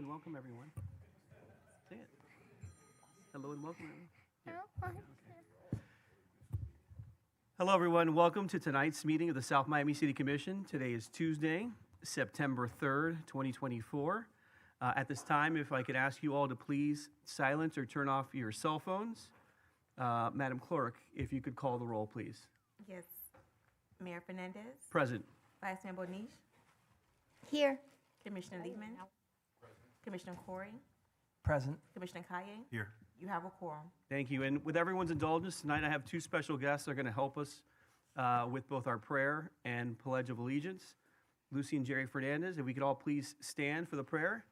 and welcome everyone. Say it. Hello and welcome everyone. Hello everyone, welcome to tonight's meeting of the South Miami City Commission. Today is Tuesday, September 3rd, 2024. At this time, if I could ask you all to please silence or turn off your cell phones. Madam Clerk, if you could call the roll, please. Yes. Mayor Fernandez, Present. Vice Mayor Bonish, Here. Commissioner Liebman, Commissioner Corey, Present. Commissioner Kaye. Here. You have a quorum. Thank you. And with everyone's indulgence, tonight I have two special guests that are going to help us with both our prayer and Pledge of Allegiance. Lucy and Jerry Fernandez, if we could all please stand for the prayer.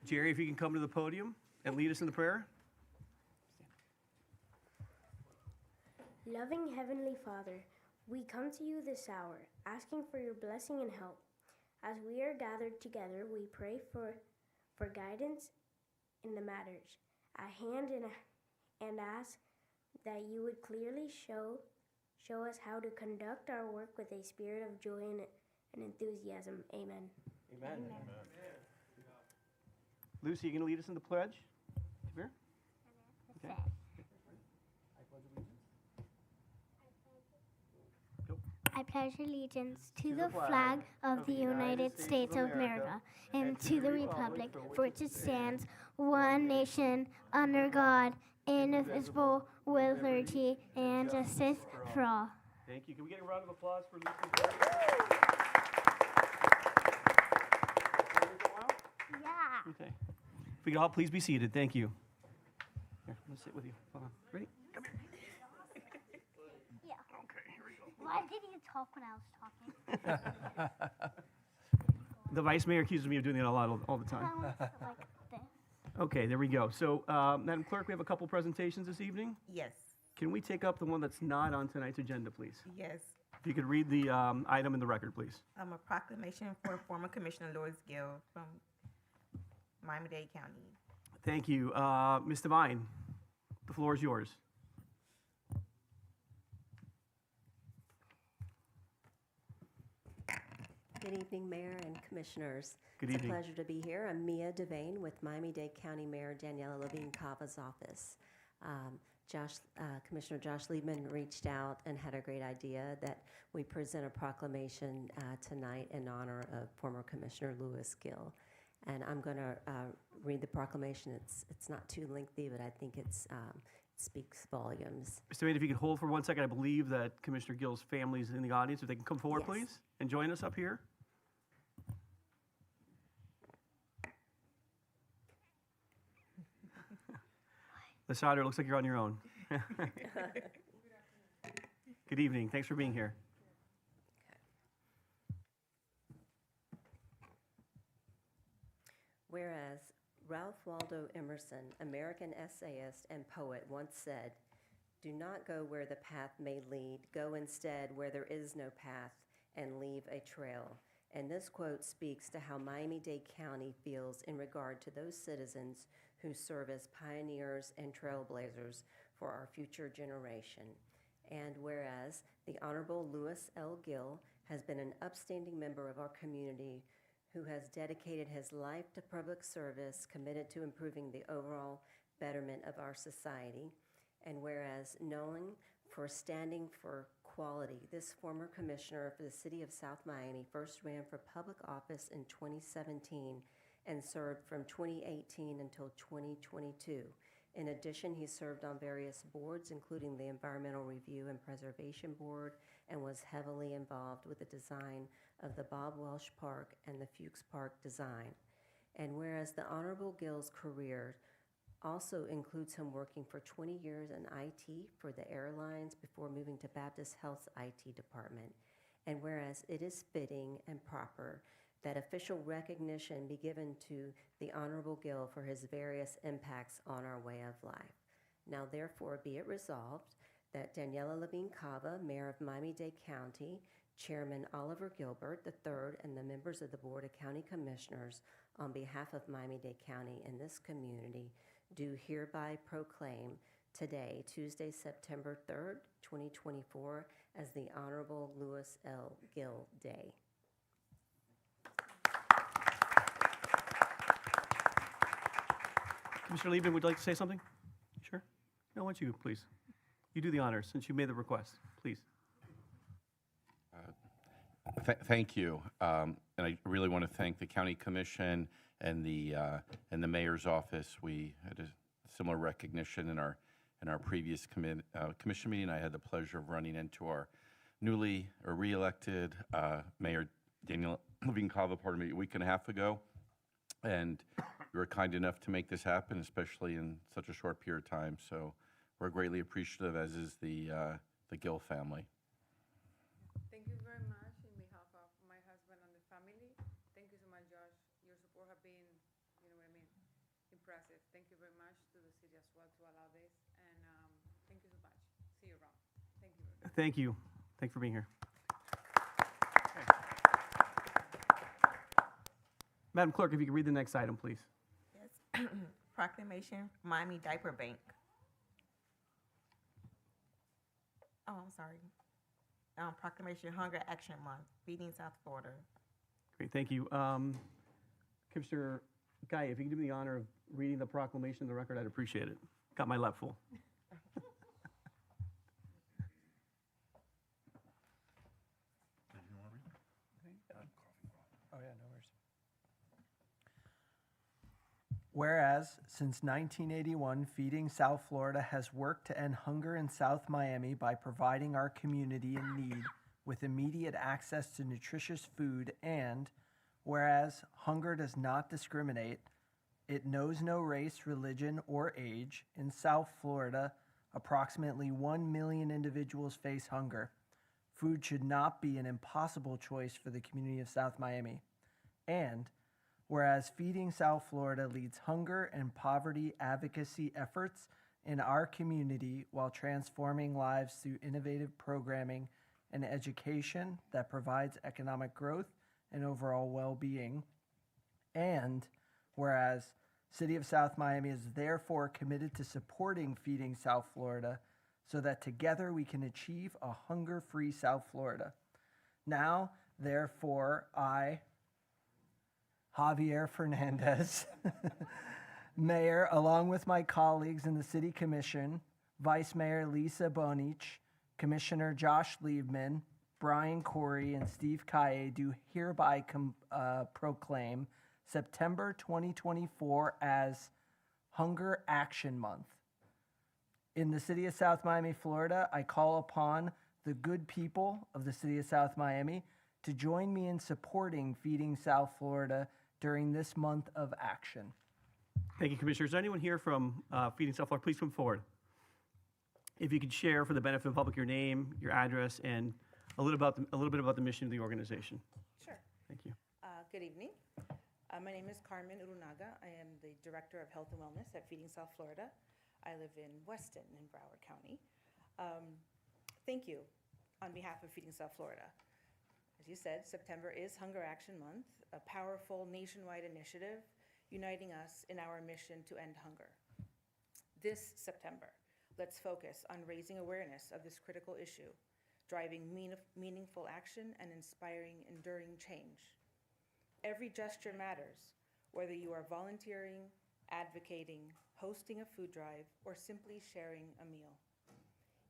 Jerry, if you can come to the podium and lead us in the prayer. Loving Heavenly Father, we come to you this hour, asking for your blessing and help. As we are gathered together, we pray for guidance in the matters at hand and ask that you would clearly show us how to conduct our work with a spirit of joy and enthusiasm. Amen. Amen. Lucy, you going to lead us in the pledge? Come here. Okay. I pledge allegiance to the flag of the United States of America and to the republic for which it stands, one nation, under God, indivisible, with liberty and justice for all. Thank you. Can we get a round of applause for Lucy? Yeah. Okay. If we could all please be seated. Thank you. Here, I'm going to sit with you. Hold on. Ready? Come here. Yeah. Okay, here we go. Why did you talk when I was talking? The vice mayor accuses me of doing that a lot all the time. I was like this. Okay, there we go. So, Madam Clerk, we have a couple presentations this evening. Yes. Can we take up the one that's not on tonight's agenda, please? Yes. If you could read the item in the record, please. A proclamation for former Commissioner Louis Gill from Miami-Dade County. Thank you. Ms. Devine, the floor is yours. Good evening, Mayor and Commissioners. Good It's evening. a pleasure to be here. I'm Mia Devane with Miami-Dade County Mayor Daniela Levine Cava's office. Commissioner Josh Liebman reached out and had a great idea that we present a proclamation tonight in honor of former Commissioner Louis Gill. And I'm going to read the proclamation. It's not too lengthy, but I think it speaks volumes. Mr. Mayor, if you could hold for 1 second, I believe that Commissioner Gill's family is in the audience. If they can come forward, Yes. please, and join us up here. Lysandra, it looks like you're on your own. Good evening. Thanks for being here. Whereas Ralph Waldo Emerson, American essayist and poet, once said, "Do not go where the path may lead. Go instead where there is no path and leave a trail." And this quote speaks to how Miami-Dade County feels in regard to those citizens who serve as pioneers and trailblazers for our future generation. And whereas the Honorable Louis L. Gill has been an upstanding member of our community who has dedicated his life to public service, committed to improving the overall betterment of our society. And whereas knowing for standing for quality, this former commissioner for the city of South Miami first ran for public office in 2017 and served from 2018 until 2022. In addition, he served on various boards, including the Environmental Review and Preservation Board, and was heavily involved with the design of the Bob Welsh Park and the Fuchs Park design. And whereas the Honorable Gill's career also includes him working for 20 years in IT for the airlines before moving to Baptist Health's IT department. And whereas it is fitting and proper that official recognition be given to the Honorable Gill for his various impacts on our way of life. Now therefore be it resolved that Daniela Levine Cava, Mayor of Miami-Dade County, Chairman Oliver Gilbert III, and the members of the Board of County Commissioners, on behalf of Miami-Dade County and this community, do hereby proclaim today, Tuesday, September 3rd, 2024, as the Honorable Louis L. Gill Day. Commissioner Liebman, would you like to say something? Sure. No, why don't you, please? You do the honors since you made the request, please. Thank you. And I really want to thank the County Commission and the Mayor's Office. We had a similar recognition in our previous commission meeting. I had the pleasure of running into our newly or re-elected Mayor Daniel Levine Cava, a week and a half ago. And you were kind enough to make this happen, especially in such a short period of time. So we're greatly appreciative, as is the Gill family. Thank you very much in behalf of my husband and the family. Thank you so much, Josh. Your support have been, impressive. Thank you very much to the city as well to allow this. And thank you so much. See you around. Thank you. Thank you. Thanks for being here. Madam Clerk, if you could read the next item, please. Yes. Proclamation, Miami Diaper Bank. Oh, I'm sorry. Proclamation, Hunger Action Month, Feeding South Florida. Great, thank you. Commissioner Guy, if you could do me the honor of reading the proclamation in the record, I'd appreciate it. Got my lap full. Oh, yeah, no worries. Whereas, since 1981, Feeding South Florida has worked to end hunger in South Miami by providing our community in need with immediate access to nutritious food, and whereas hunger does not discriminate, it knows no race, religion, or age. In South Florida, approximately 1 million individuals face hunger. Food should not be an impossible choice for the community of South Miami. And whereas Feeding South Florida leads hunger and poverty advocacy efforts in our community while transforming lives through innovative programming and education that provides economic growth and overall well-being. And whereas City of South Miami is therefore committed to supporting Feeding South Florida so that together we can achieve a hunger-free South Florida. Now, therefore, I, Javier Fernandez, Mayor, along with my colleagues in the City Commission, Vice Mayor Lisa Bonich, Commissioner Josh Liebman, Brian Corey, and Steve Kaye, do hereby proclaim September 2024 as Hunger Action Month. In the City of South Miami, Florida, I call upon the good people of the City of South Miami to join me in supporting Feeding South Florida during this month of action. Thank you, Commissioner. Is there anyone here from Feeding South Florida? Please come forward. If you could share for the benefit of the public your name, your address, and a little bit about the mission of the organization. Sure. Thank you. Good evening. My name is Carmen Urunaga. I am the Director of Health and Wellness at Feeding South Florida. I live in Weston in Broward County. Thank you on behalf of Feeding South Florida. As you said, September is Hunger Action Month, a powerful nationwide initiative uniting us in our mission to end hunger. This September, let's focus on raising awareness of this critical issue, driving meaningful action and inspiring enduring change. Every gesture matters, whether you are volunteering, advocating, hosting a food drive, or simply sharing a meal.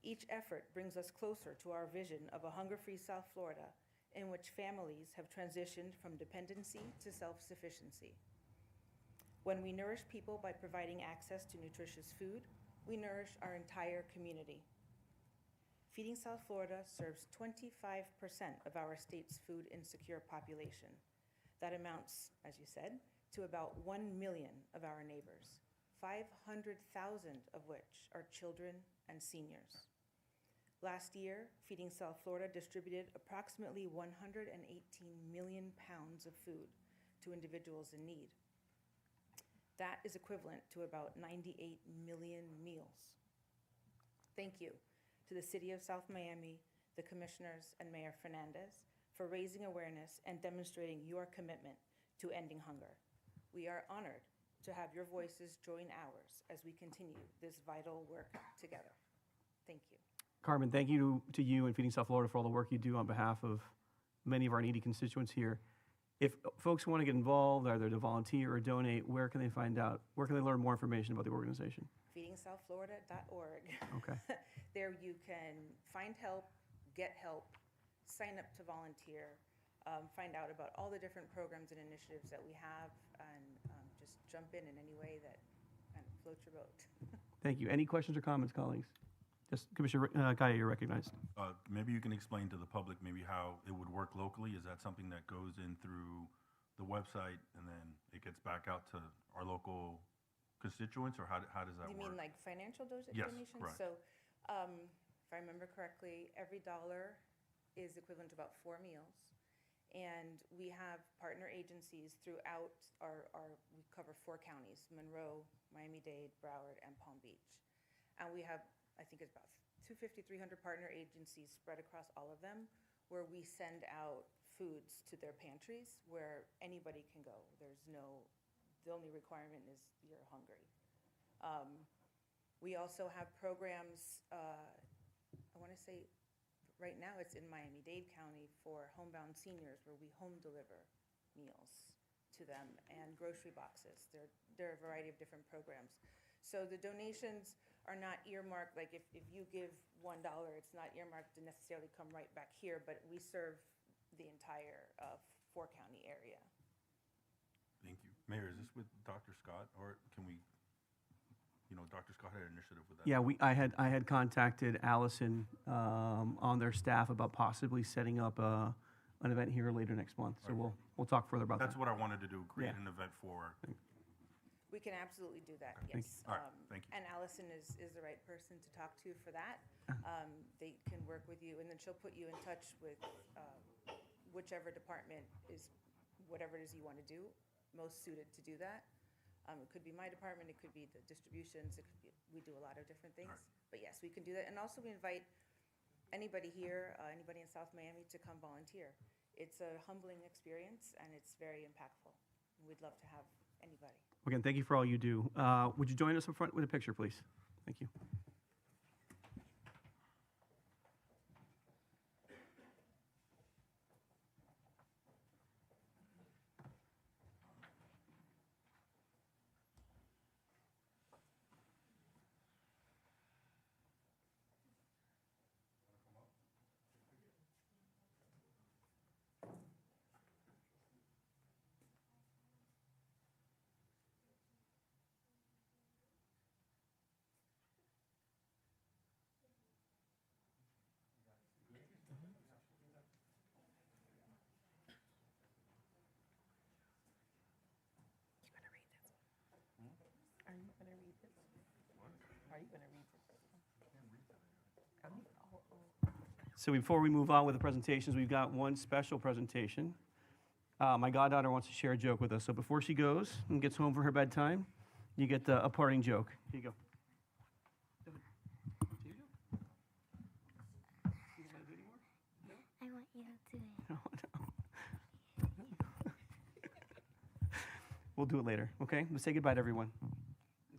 Each effort brings us closer to our vision of a hunger-free South Florida in which families have transitioned from dependency to self-sufficiency. When we nourish people by providing access to nutritious food, we nourish our entire community. Feeding South Florida serves 25% of our state's food insecure population. That amounts, as you said, to about 1 million of our neighbors, 500,000 of which are children and seniors. Last year, Feeding South Florida distributed approximately 118 million pounds of food to individuals in need. That is equivalent to about 98 million meals. Thank you to the City of South Miami, the Commissioners, and Mayor Fernandez for raising awareness and demonstrating your commitment to ending hunger. We are honored to have your voices join ours as we continue this vital work together. Thank you. Carmen, thank you to you and Feeding South Florida for all the work you do on behalf of many of our needy constituents here. If folks want to get involved, either to volunteer or donate, where can they find out? Where can they learn more information about the organization? feedingsouthflorida.org. Okay. There you can find help, get help, sign up to volunteer, find out about all the different programs and initiatives that we have, and just jump in any way that kind of floats your boat. Thank you. Any questions or comments, colleagues? Yes, Commissioner Gaia, you're recognized. Maybe you can explain to the public maybe how it would work locally. Is that something that goes in through the website and then it gets back out to our local constituents, or how does that You work? mean like financial Yes, donations? correct. So, if I remember correctly, every dollar is equivalent to about 4 meals. And we have partner agencies throughout we cover 4 counties: Monroe, Miami-Dade, Broward, and Palm Beach. And we have, I think it's about 250, 300 partner agencies spread across all of them, where we send out foods to their pantries where anybody can go. The only requirement is you're hungry. We also have programs, I want to say, right now it's in Miami-Dade County for homebound seniors, where we home deliver meals to them and grocery boxes. There are a variety of different programs. So the donations are not earmarked, like if you give $1, it's not earmarked to necessarily come right back here, but we serve the entire 4-county area. Thank you. Mayor, is this with Dr. Scott, or can we, Dr. Scott had an initiative with that? Yeah, I had contacted Allison on their staff about possibly setting up an event here later next month. So we'll talk further about that. That's what I wanted to do, create Yeah. an event for. We can absolutely do that, Thank yes. you. All right, thank you. And Allison is the right person to talk to for that. They can work with you, and then she'll put you in touch with whichever department is, whatever it is you want to do, most suited to do that. It could be my department, it could be the distributions, we do a lot of different things. But yes, we can do that. And also we invite anybody here, anybody in South Miami to come volunteer. It's a humbling experience and it's very impactful. We'd love to have anybody. Again, thank you for all you do. Would you join us up front with a picture, please? Thank you. Are you going to read this? Are you going to read this? So before we move on with the presentations, we've got one special presentation. My goddaughter wants to share a joke with us. So before she goes and gets home for her bedtime, you get a parting joke. Here you go. I want you to do it. No, no. We'll do it later, okay? Let's say goodbye to everyone.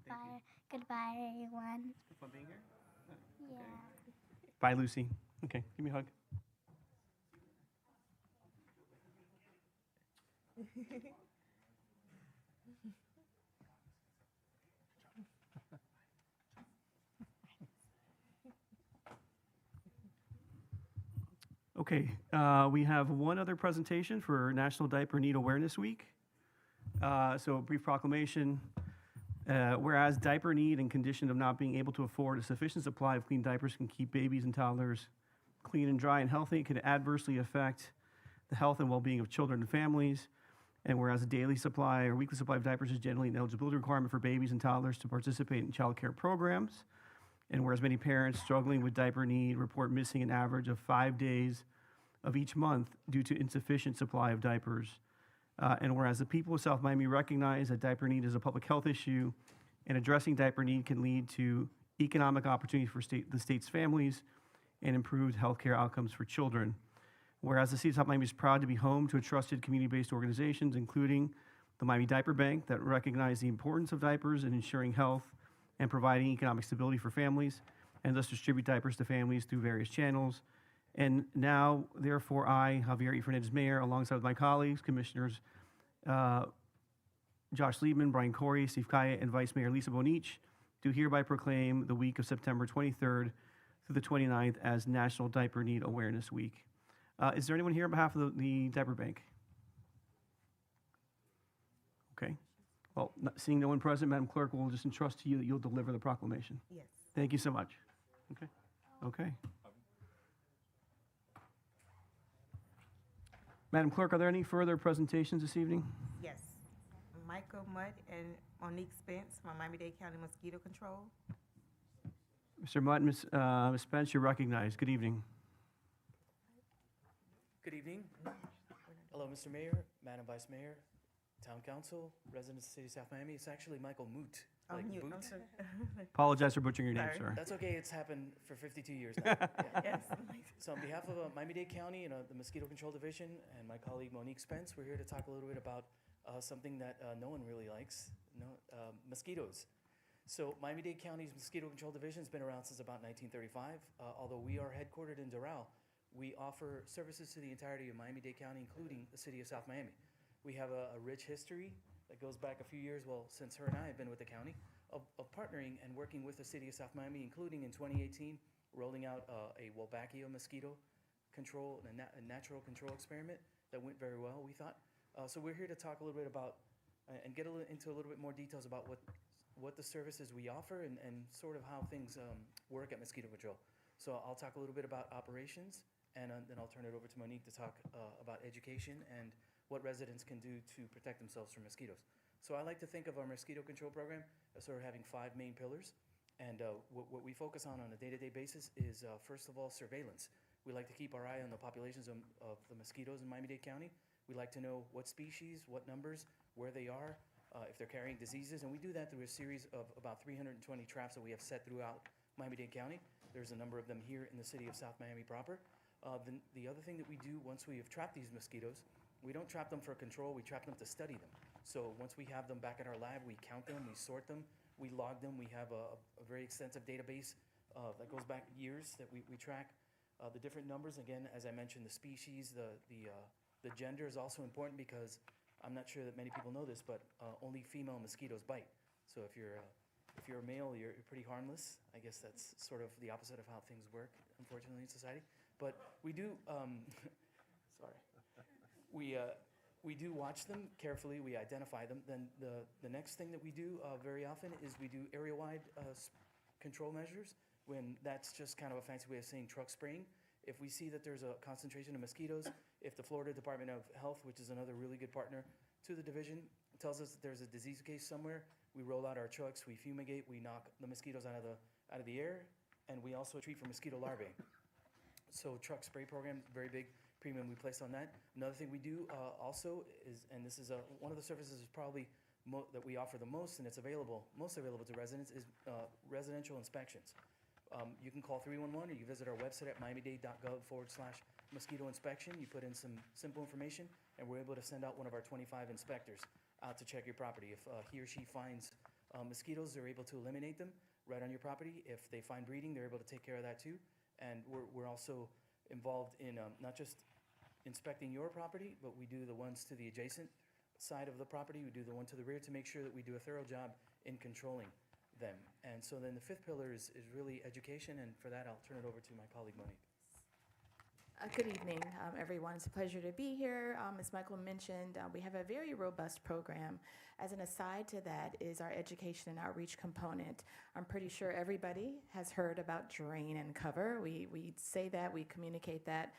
Bye. Goodbye, everyone. Fun being here? Yeah. Bye, Lucy. Okay, give me a hug. Okay, we have one other presentation for National Diaper Need Awareness Week. So a brief proclamation. Whereas diaper need and condition of not being able to afford a sufficient supply of clean diapers can keep babies and toddlers clean and dry and healthy, it can adversely affect the health and well-being of children and families. And whereas a daily supply or weekly supply of diapers is generally an eligibility requirement for babies and toddlers to participate in child care programs. And whereas many parents struggling with diaper need report missing an average of 5 days of each month due to insufficient supply of diapers. And whereas the people of South Miami recognize that diaper need is a public health issue and addressing diaper need can lead to economic opportunities for the state's families and improved healthcare outcomes for children. Whereas the city of South Miami is proud to be home to trusted community-based organizations, including the Miami Diaper Bank, that recognize the importance of diapers in ensuring health and providing economic stability for families, and thus distribute diapers to families through various channels. And now, therefore, I, Javier E. Fernandez, Mayor, alongside with my colleagues, Commissioners Josh Liebman, Brian Corey, Steve Kaya, and Vice Mayor Lisa Bonich, do hereby proclaim the week of September 23rd through the 29th as National Diaper Need Awareness Week. Is there anyone here on behalf of the Diaper Bank? Okay. Well, seeing no one present, Madam Clerk, we'll just entrust to you that you'll deliver the proclamation. Yes. Thank you so much. Okay. Okay. Madam Clerk, are there any further presentations this evening? Yes. Michael Mudd and Monique Spence from Miami-Dade County Mosquito Control. Mr. Mudd, Ms. Spence, you're recognized. Good evening. Good evening. Hello, Mr. Mayor, Madam Vice Mayor, Town Council, residents of the City of South Miami. It's actually Michael Moot. Like Mute. Boot. I'm sorry. Apologize for butchering your name, Sorry. sir. That's okay, it's happened for 52 years now. Yeah. Yes. So on behalf of Miami-Dade County and the Mosquito Control Division and my colleague Monique Spence, we're here to talk a little bit about something that no one really likes, mosquitoes. So Miami-Dade County's Mosquito Control Division has been around since about 1935. Although we are headquartered in Doral, we offer services to the entirety of Miami-Dade County, including the City of South Miami. We have a rich history that goes back a few years, well, since her and I have been with the county, of partnering and working with the City of South Miami, including in 2018, rolling out a Wolbachia mosquito control, a natural control experiment that went very well, we thought. So we're here to talk a little bit about and get into a little bit more details about what the services we offer and sort of how things work at Mosquito Control. So I'll talk a little bit about operations, and then I'll turn it over to Monique to talk about education and what residents can do to protect themselves from mosquitoes. So I like to think of our mosquito control program as sort of having 5 main pillars. And what we focus on a day-to-day basis is, first of all, surveillance. We like to keep our eye on the populations of the mosquitoes in Miami-Dade County. We like to know what species, what numbers, where they are, if they're carrying diseases. And we do that through a series of about 320 traps that we have set throughout Miami-Dade County. There's a number of them here in the city of South Miami proper. The other thing that we do once we have trapped these mosquitoes, we don't trap them for control, we trap them to study them. So once we have them back in our lab, we count them, we sort them, we log them. We have a very extensive database that goes back years that we track the different numbers. Again, as I mentioned, the species, the gender is also important because I'm not sure that many people know this, but only female mosquitoes bite. So if you're a male, you're pretty harmless. I guess that's sort of the opposite of how things work, unfortunately, in society. But we do, sorry, we do watch them carefully. We identify them. Then the next thing that we do very often is we do area-wide control measures. When that's just kind of a fancy way of saying truck spraying. If we see that there's a concentration of mosquitoes, if the Florida Department of Health, which is another really good partner to the division, tells us that there's a disease case somewhere, we roll out our trucks, we fumigate, we knock the mosquitoes out of the air, and we also treat for mosquito larvae. So truck spray program, very big premium we place on that. Another thing we do also is, and this is one of the services is probably that we offer the most, and it's most available to residents, is residential inspections. You can call 311 or you visit our website at miamidade.gov/mosquito inspection. You put in some simple information, and we're able to send out one of our 25 inspectors out to check your property. If he or she finds mosquitoes, they're able to eliminate them right on your property. If they find breeding, they're able to take care of that too. And we're also involved in not just inspecting your property, but we do the ones to the adjacent side of the property. We do the one to the rear to make sure that we do a thorough job in controlling them. And so then the 5th pillar is really education, and for that I'll turn it over to my colleague Monique. Good evening, everyone. It's a pleasure to be here. As Michael mentioned, we have a very robust program. As an aside to that is our education and outreach component. I'm pretty sure everybody has heard about drain and cover. We say that, we communicate that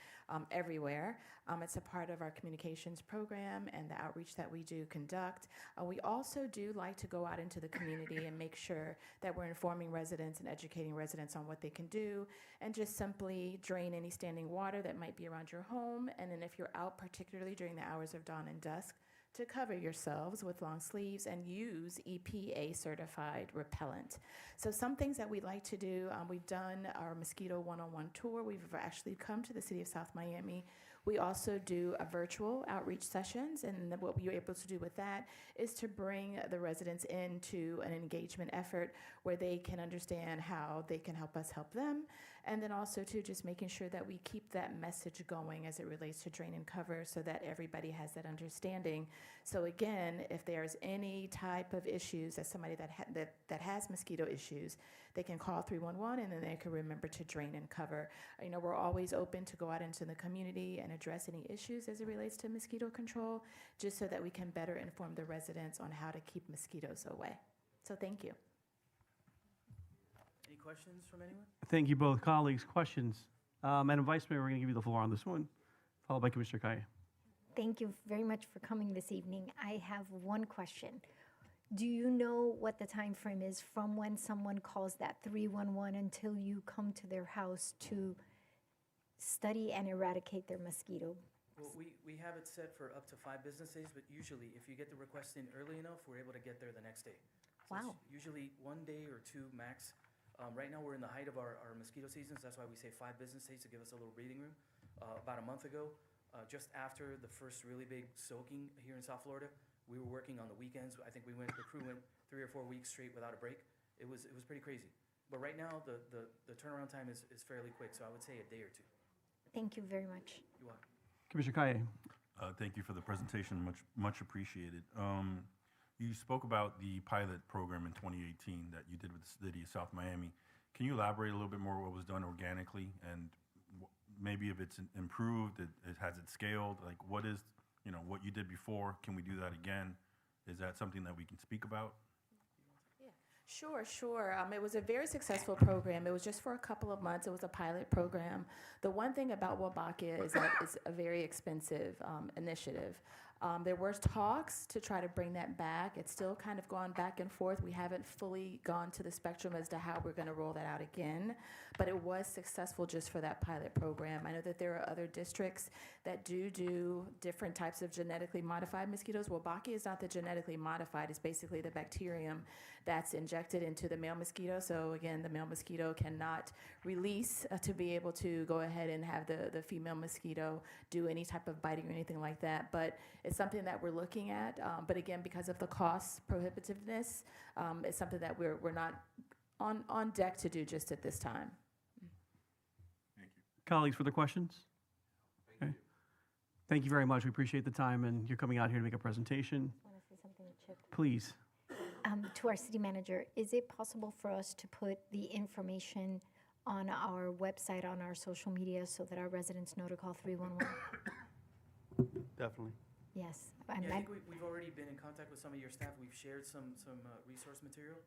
everywhere. It's a part of our communications program and the outreach that we do conduct. We also do like to go out into the community and make sure that we're informing residents and educating residents on what they can do, and just simply drain any standing water that might be around your home. And then if you're out, particularly during the hours of dawn and dusk, to cover yourselves with long sleeves and use EPA certified repellent. So some things that we like to do, we've done our mosquito one-on-one tour. We've actually come to the city of South Miami. We also do a virtual outreach sessions, and what we are able to do with that is to bring the residents into an engagement effort where they can understand how they can help us help them, And then also too, just making sure that we keep that message going as it relates to drain and cover so that everybody has that understanding. So again, if there's any type of issues that somebody that has mosquito issues, they can call 311 and then they can remember to drain and cover. You know, we're always open to go out into the community and address any issues as it relates to mosquito control, just so that we can better inform the residents on how to keep mosquitoes away. So thank you. Any questions from anyone? Thank you both. Colleagues, questions? Madam Vice Mayor, we're going to give you the floor on this one, followed by Commissioner Kaye. Thank you very much for coming this evening. I have one question. Do you know what the time frame is from when someone calls that 311 until you come to their house to study and eradicate their mosquito? Well, we have it set for up to 5 business days, but usually if you get the request in early enough, we're able to get there the next day. So Wow. it's usually 1 day or 2 max. Right now, we're in the height of our mosquito seasons. That's why we say 5 business days to give us a little breathing room. About a month ago, just after the first really big soaking here in South Florida, we were working on the weekends. I think the crew went 3 or 4 weeks straight without a break. It was pretty crazy. But right now, the turnaround time is fairly quick, so I would say a day or 2. Thank you very much. You're welcome. Commissioner Kaye. Thank you for the presentation, much appreciated. You spoke about the pilot program in 2018 that you did with the city of South Miami. Can you elaborate a little bit more what was done organically and maybe if it's improved, has it scaled? Like what is, what you did before, can we do that again? Is that something that we can speak about? Sure. It was a very successful program. It was just for a couple of months. It was a pilot program. The one thing about Wabaka is that it's a very expensive initiative. There were talks to try to bring that back. It's still kind of gone back and forth. We haven't fully gone to the spectrum as to how we're going to roll that out again, but it was successful just for that pilot program. I know that there are other districts that do different types of genetically modified mosquitoes. Wabaka is not the genetically modified. It's basically the bacterium that's injected into the male mosquito. So again, the male mosquito cannot release to be able to go ahead and have the female mosquito do any type of biting or anything like that. But it's something that we're looking at. But again, because of the cost prohibitiveness, it's something that we're not on deck to do just at this time. Colleagues, further questions? Okay. Thank you very much. We appreciate the time and you're coming out here to make a presentation. I want to say something to Chip. Please. To our city manager, is it possible for us to put the information on our website, on our social media, so that our residents know to call 311? Definitely. Yes. Yeah, I think we've already been in contact with some of your staff. We've shared some resource material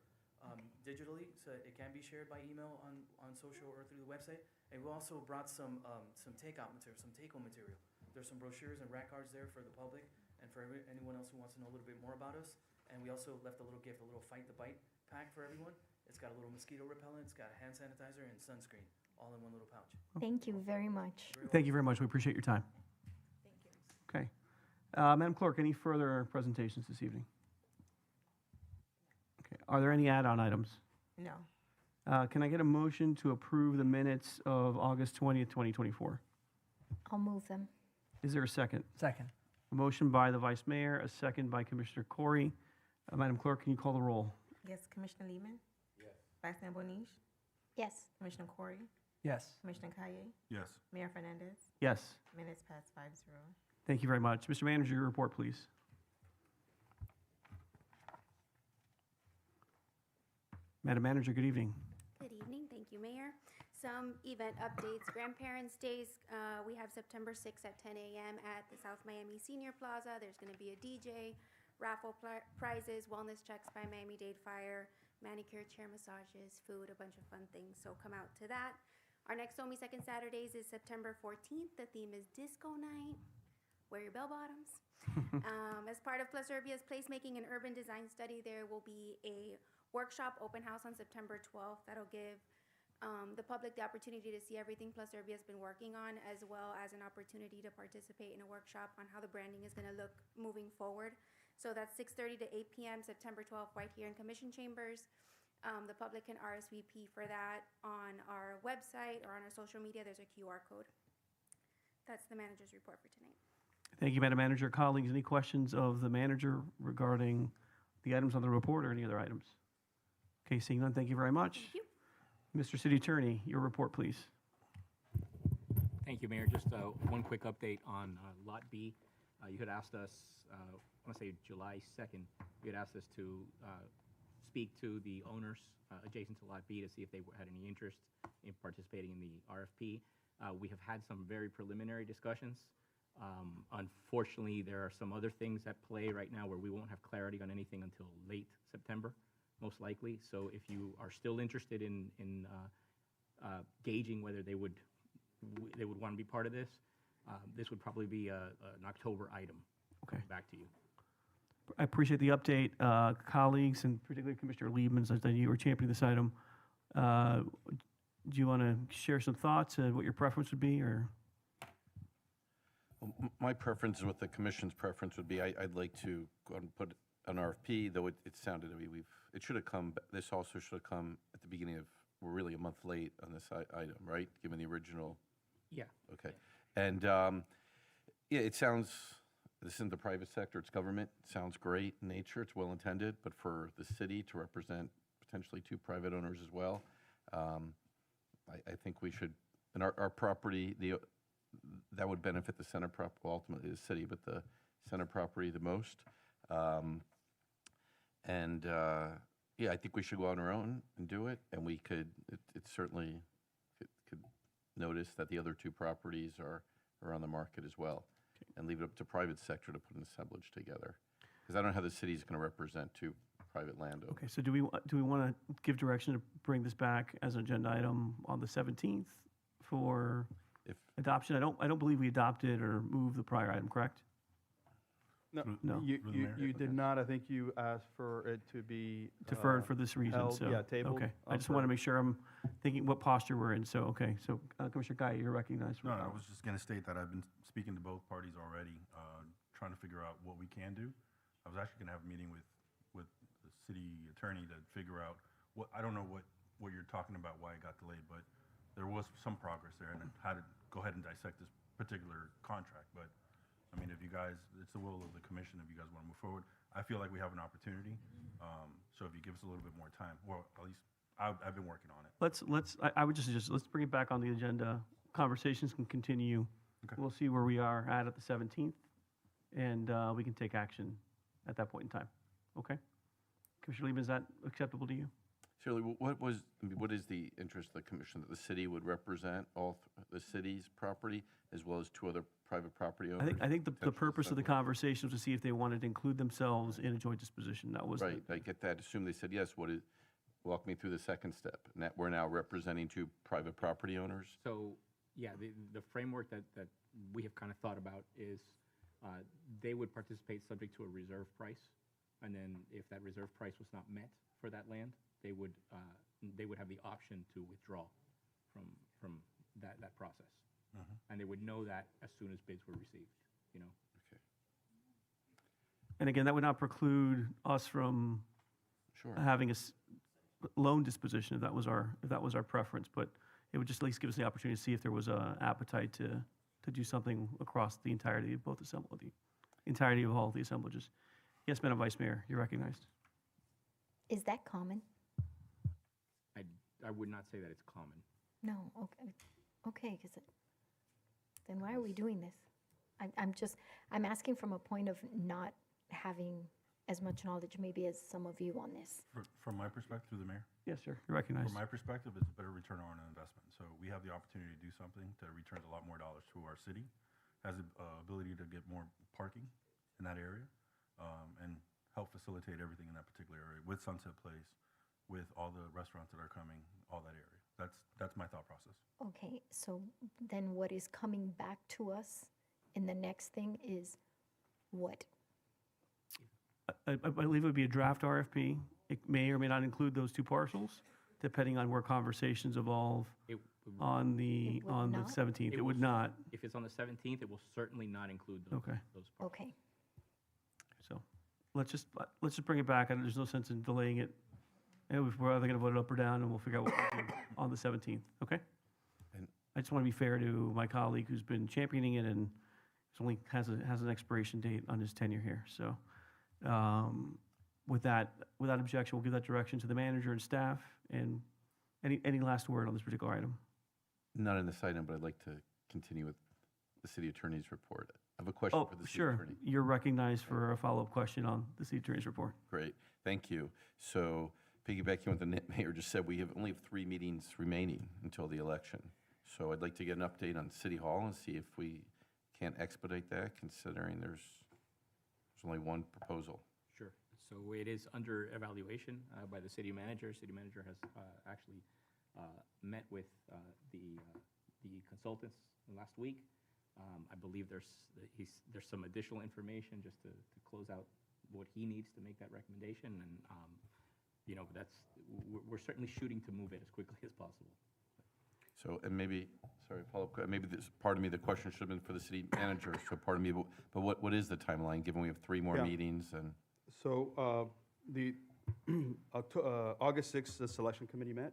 digitally, so it can be shared by email on social or through the website. And we also brought some takeout material, some take-home material. There's some brochures and rack cards there for the public and for anyone else who wants to know a little bit more about us. And we also left a little gift, a little Fight the Bite pack for everyone. It's got a little mosquito repellent, it's got a hand sanitizer and sunscreen, all in one little pouch. Thank you very much. Thank you very much. We appreciate your time. Thank you. Okay. Madam Clerk, any further presentations this evening? Okay. Are there any add-on items? No. Can I get a motion to approve the minutes of August 20th, 2024? I'll move them. Is there a second? Second. A motion by the Vice Mayor, a second by Commissioner Corey. Madam Clerk, can you call the roll? Yes, Commissioner Lehman? Yes. Vice Mayor Bonish? Yes. Commissioner Corey? Yes. Commissioner Kaye? Yes. Mayor Fernandez? Yes. Minutes past 5-0. Thank you very much. Mr. Manager, your report, please. Madam Manager, good evening. Good evening. Thank you, Mayor. Some event updates. Grandparents' Days, we have September 6th at 10 a.m. at the South Miami Senior Plaza. There's going to be a DJ, raffle prizes, wellness checks by Miami-Dade Fire, manicure, chair massages, food, a bunch of fun things. So come out to that. Our next OMI Second Saturdays is September 14th. The theme is Disco Night. Wear your bell bottoms. As part of Plus Urbia's placemaking and urban design study, there will be a workshop open house on September 12th that'll give the public the opportunity to see everything Plus Urbia has been working on, as well as an opportunity to participate in a workshop on how the branding is going to look moving forward. So that's 6:30 to 8 p.m. September 12th right here in Commission Chambers. The public can RSVP for that on our website or on our social media. There's a QR code. That's the manager's report for tonight. Thank you, Madam Manager. Colleagues, any questions of the manager regarding the items on the report or any other items? Okay, seeing none, thank you very much. Thank you. Mr. City Attorney, your report, please. Thank you, Mayor. Just one quick update on Lot B. You had asked us, I want to say July 2nd, you had asked us to speak to the owners adjacent to Lot B to see if they had any interest in participating in the RFP. We have had some very preliminary discussions. Unfortunately, there are some other things at play right now where we won't have clarity on anything until late September, most likely. So if you are still interested in gauging whether they would want to be part of this, this would probably be an October item. Okay. Back to you. I appreciate the update. Colleagues, and particularly Commissioner Liebman, since I knew you were championing this item, do you want to share some thoughts on what your preference would be, or? My preference and what the commission's preference would be, I'd like to go and put an RFP, though it sounded to me it should have come, this also should have come at the beginning of, we're really a month late on this item, right? Given the original. Yeah. Okay. And, yeah, it sounds, this isn't the private sector, it's government. It sounds great in nature, it's well-intended, but for the city to represent potentially 2 private owners as well, I think we should, and our property, that would benefit the center prop, well, ultimately the city, but the center property the most. Yeah, I think we should go on our own and do it, and we could, it certainly could notice that the other 2 properties are on the market as well, and leave it up to private sector to put an assemblage together. Because I don't know how the city's going to represent 2 private landowners. Okay, so do we want to give direction to bring this back as an agenda item on the 17th for adoption? I don't believe we adopted or moved the prior item, correct? No. You did not. I think you asked for it to be Deferred for this reason, held, so. yeah, tabled. Okay, I just want to make sure I'm thinking what posture we're in, so, okay. So Commissioner Guy, you're recognized. for No, I comment. was just going to state that I've been speaking to both parties already, trying to figure out what we can do. I was actually going to have a meeting with the city attorney to figure out I don't know what you're talking about, why it got delayed, but there was some progress there, and how to go ahead and dissect this particular contract. But I mean, if you guys, it's the will of the commission, if you guys want to move forward, I feel like we have an opportunity. So if you give us a little bit more time, well, at least I've been working on it. I would just suggest, let's bring it back on the agenda. Conversations can continue. Okay. We'll see where we are at the 17th, and we can take action at that point in time. Okay? Commissioner Liebman, is that acceptable to you? Shirley, what is the interest of the commission that the city would represent the city's property as well as 2 other private property owners? I think the purpose of the conversation was to see if they wanted to include themselves in a joint disposition. That was Right, I get that. Assume they said yes. Walk me through the second step. And that we're now representing 2 private property owners? So, yeah, the framework that we have kind of thought about is they would participate subject to a reserve price. And then if that reserve price was not met for that land, they would have the option to withdraw from that process. And they would know that as soon as bids were received, you know? Okay. And again, that would not preclude us from Sure. having a loan disposition if that was our preference, but it would just at least give us the opportunity to see if there was an appetite to do something across the entirety of all the assemblages. Yes, Madam Vice Mayor, you're recognized. Is that common? I would not say that it's common. No, okay, because then why are we doing this? I'm asking from a point of not having as much knowledge maybe as some of you on this. From my perspective, through the mayor? Yes, sir, you're recognized. From my perspective, it's a better return on an investment. So we have the opportunity to do something that returns a lot more dollars to our city, has the ability to get more parking in that area, and help facilitate everything in that particular area with Sunset Place, with all the restaurants that are coming, all that area. That's my thought process. Okay, so then what is coming back to us in the next thing is what? I believe it would be a draft RFP. It may or may not include those 2 parcels, depending on where conversations evolve on the It would not? 17th. It would not. If it's on the 17th, it will certainly not include those Okay. those parts. Okay, So let's just bring it back. There's no sense in delaying it. And if we're either going to vote it up or down, and we'll figure out what to do on the 17th, okay? And- I just want to be fair to my colleague who's been championing it and only has an expiration date on his tenure here. So without objection, we'll give that direction to the manager and staff, and Any last word on this particular item? Not in this item, but I'd like to continue with the city attorney's report. I have a question Oh, for the city sure. attorney. You're recognized for a follow-up question on the city attorney's report. Great, thank you. So piggybacking on what the mayor just said, we only have 3 meetings remaining until the election. So I'd like to get an update on City Hall and see if we can't expedite that, considering there's only one proposal. Sure. So it is under evaluation by the city manager. City manager has actually met with the consultants last week. I believe there's some additional information just to close out what he needs to make that recommendation, and we're certainly shooting to move it as quickly as possible. So, and maybe, sorry, follow-up, maybe this, part of me, the question should have been for the city manager, so part of me, but what is the timeline, given we have 3 more Yeah. meetings and? So the August 6th, the selection committee met.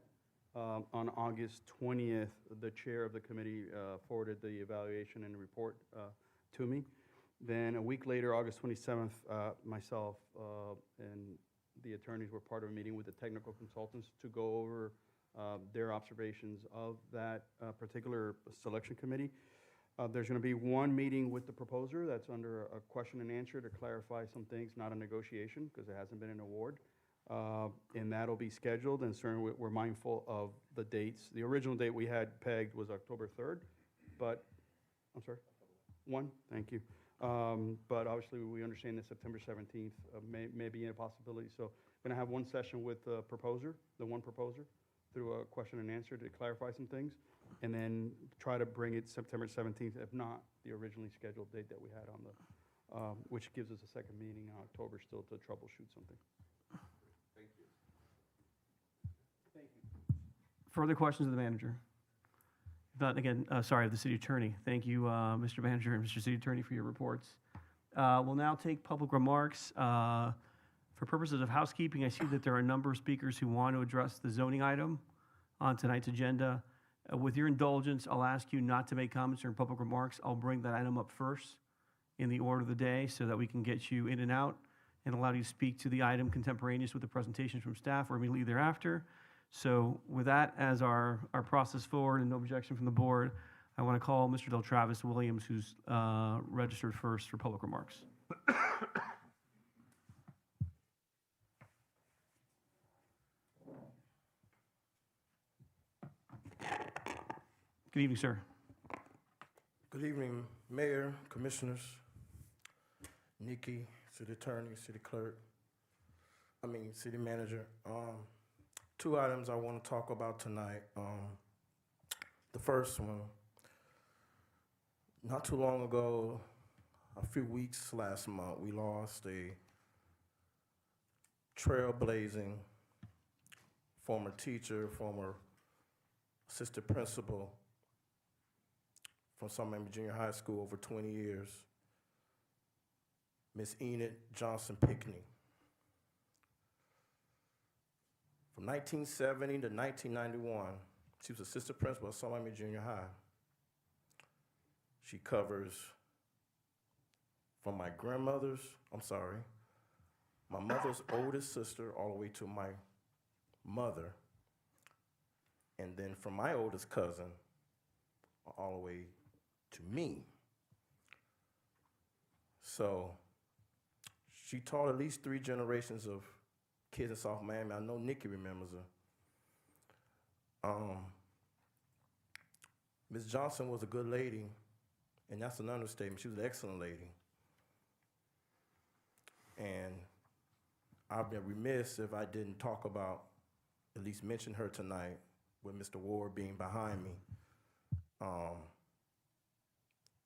On August 20th, the chair of the committee forwarded the evaluation and report to me. Then a week later, August 27th, myself and the attorneys were part of a meeting with the technical consultants to go over their observations of that particular selection committee. There's going to be one meeting with the proposer that's under a question and answer to clarify some things, not a negotiation, because it hasn't been an award. And that'll be scheduled, and certainly we're mindful of the dates. The original date we had pegged was October 3rd, but, I'm sorry? 1, thank you. But obviously, we understand that September 17th may be a possibility. So we're going to have one session with the proposer, the one proposer, through a question and answer to clarify some things, and then try to bring it September 17th, if not the originally scheduled date that we had on the, which gives us a second meeting in October still to troubleshoot something. Thank you. Thank you. Further questions of the manager? If not, again, sorry, of the city attorney. Thank you, Mr. Manager and Mr. City Attorney, for your reports. We'll now take public remarks. For purposes of housekeeping, I see that there are a number of speakers who want to address the zoning item on tonight's agenda. With your indulgence, I'll ask you not to make comments during public remarks. I'll bring that item up first in the order of the day so that we can get you in and out and allow you to speak to the item contemporaneous with the presentation from staff or immediately thereafter. So with that as our process forward and no objection from the board, I want to call Mr. Del Travis Williams, who's registered first for public remarks. Good evening, sir. Good evening, Mayor, Commissioners, Nikki, City Attorney, City Clerk, City Manager. 2 items I want to talk about tonight. The first one, not too long ago, a few weeks last month, we lost a trailblazing former teacher, former assistant principal from South Miami Junior High School over 20 years, Miss Enid Johnson Pickney. From 1970 to 1991, she was assistant principal at South Miami Junior High. She covers from my mother's oldest sister all the way to my mother, and then from my oldest cousin all the way to me. So she taught at least 3 generations of kids in South Miami. I know Nikki remembers her. Ms. Johnson was a good lady, and that's an understatement. She was an excellent lady. And I'd be remiss if I didn't talk about, at least mention her tonight, with Mr. Ward being behind me.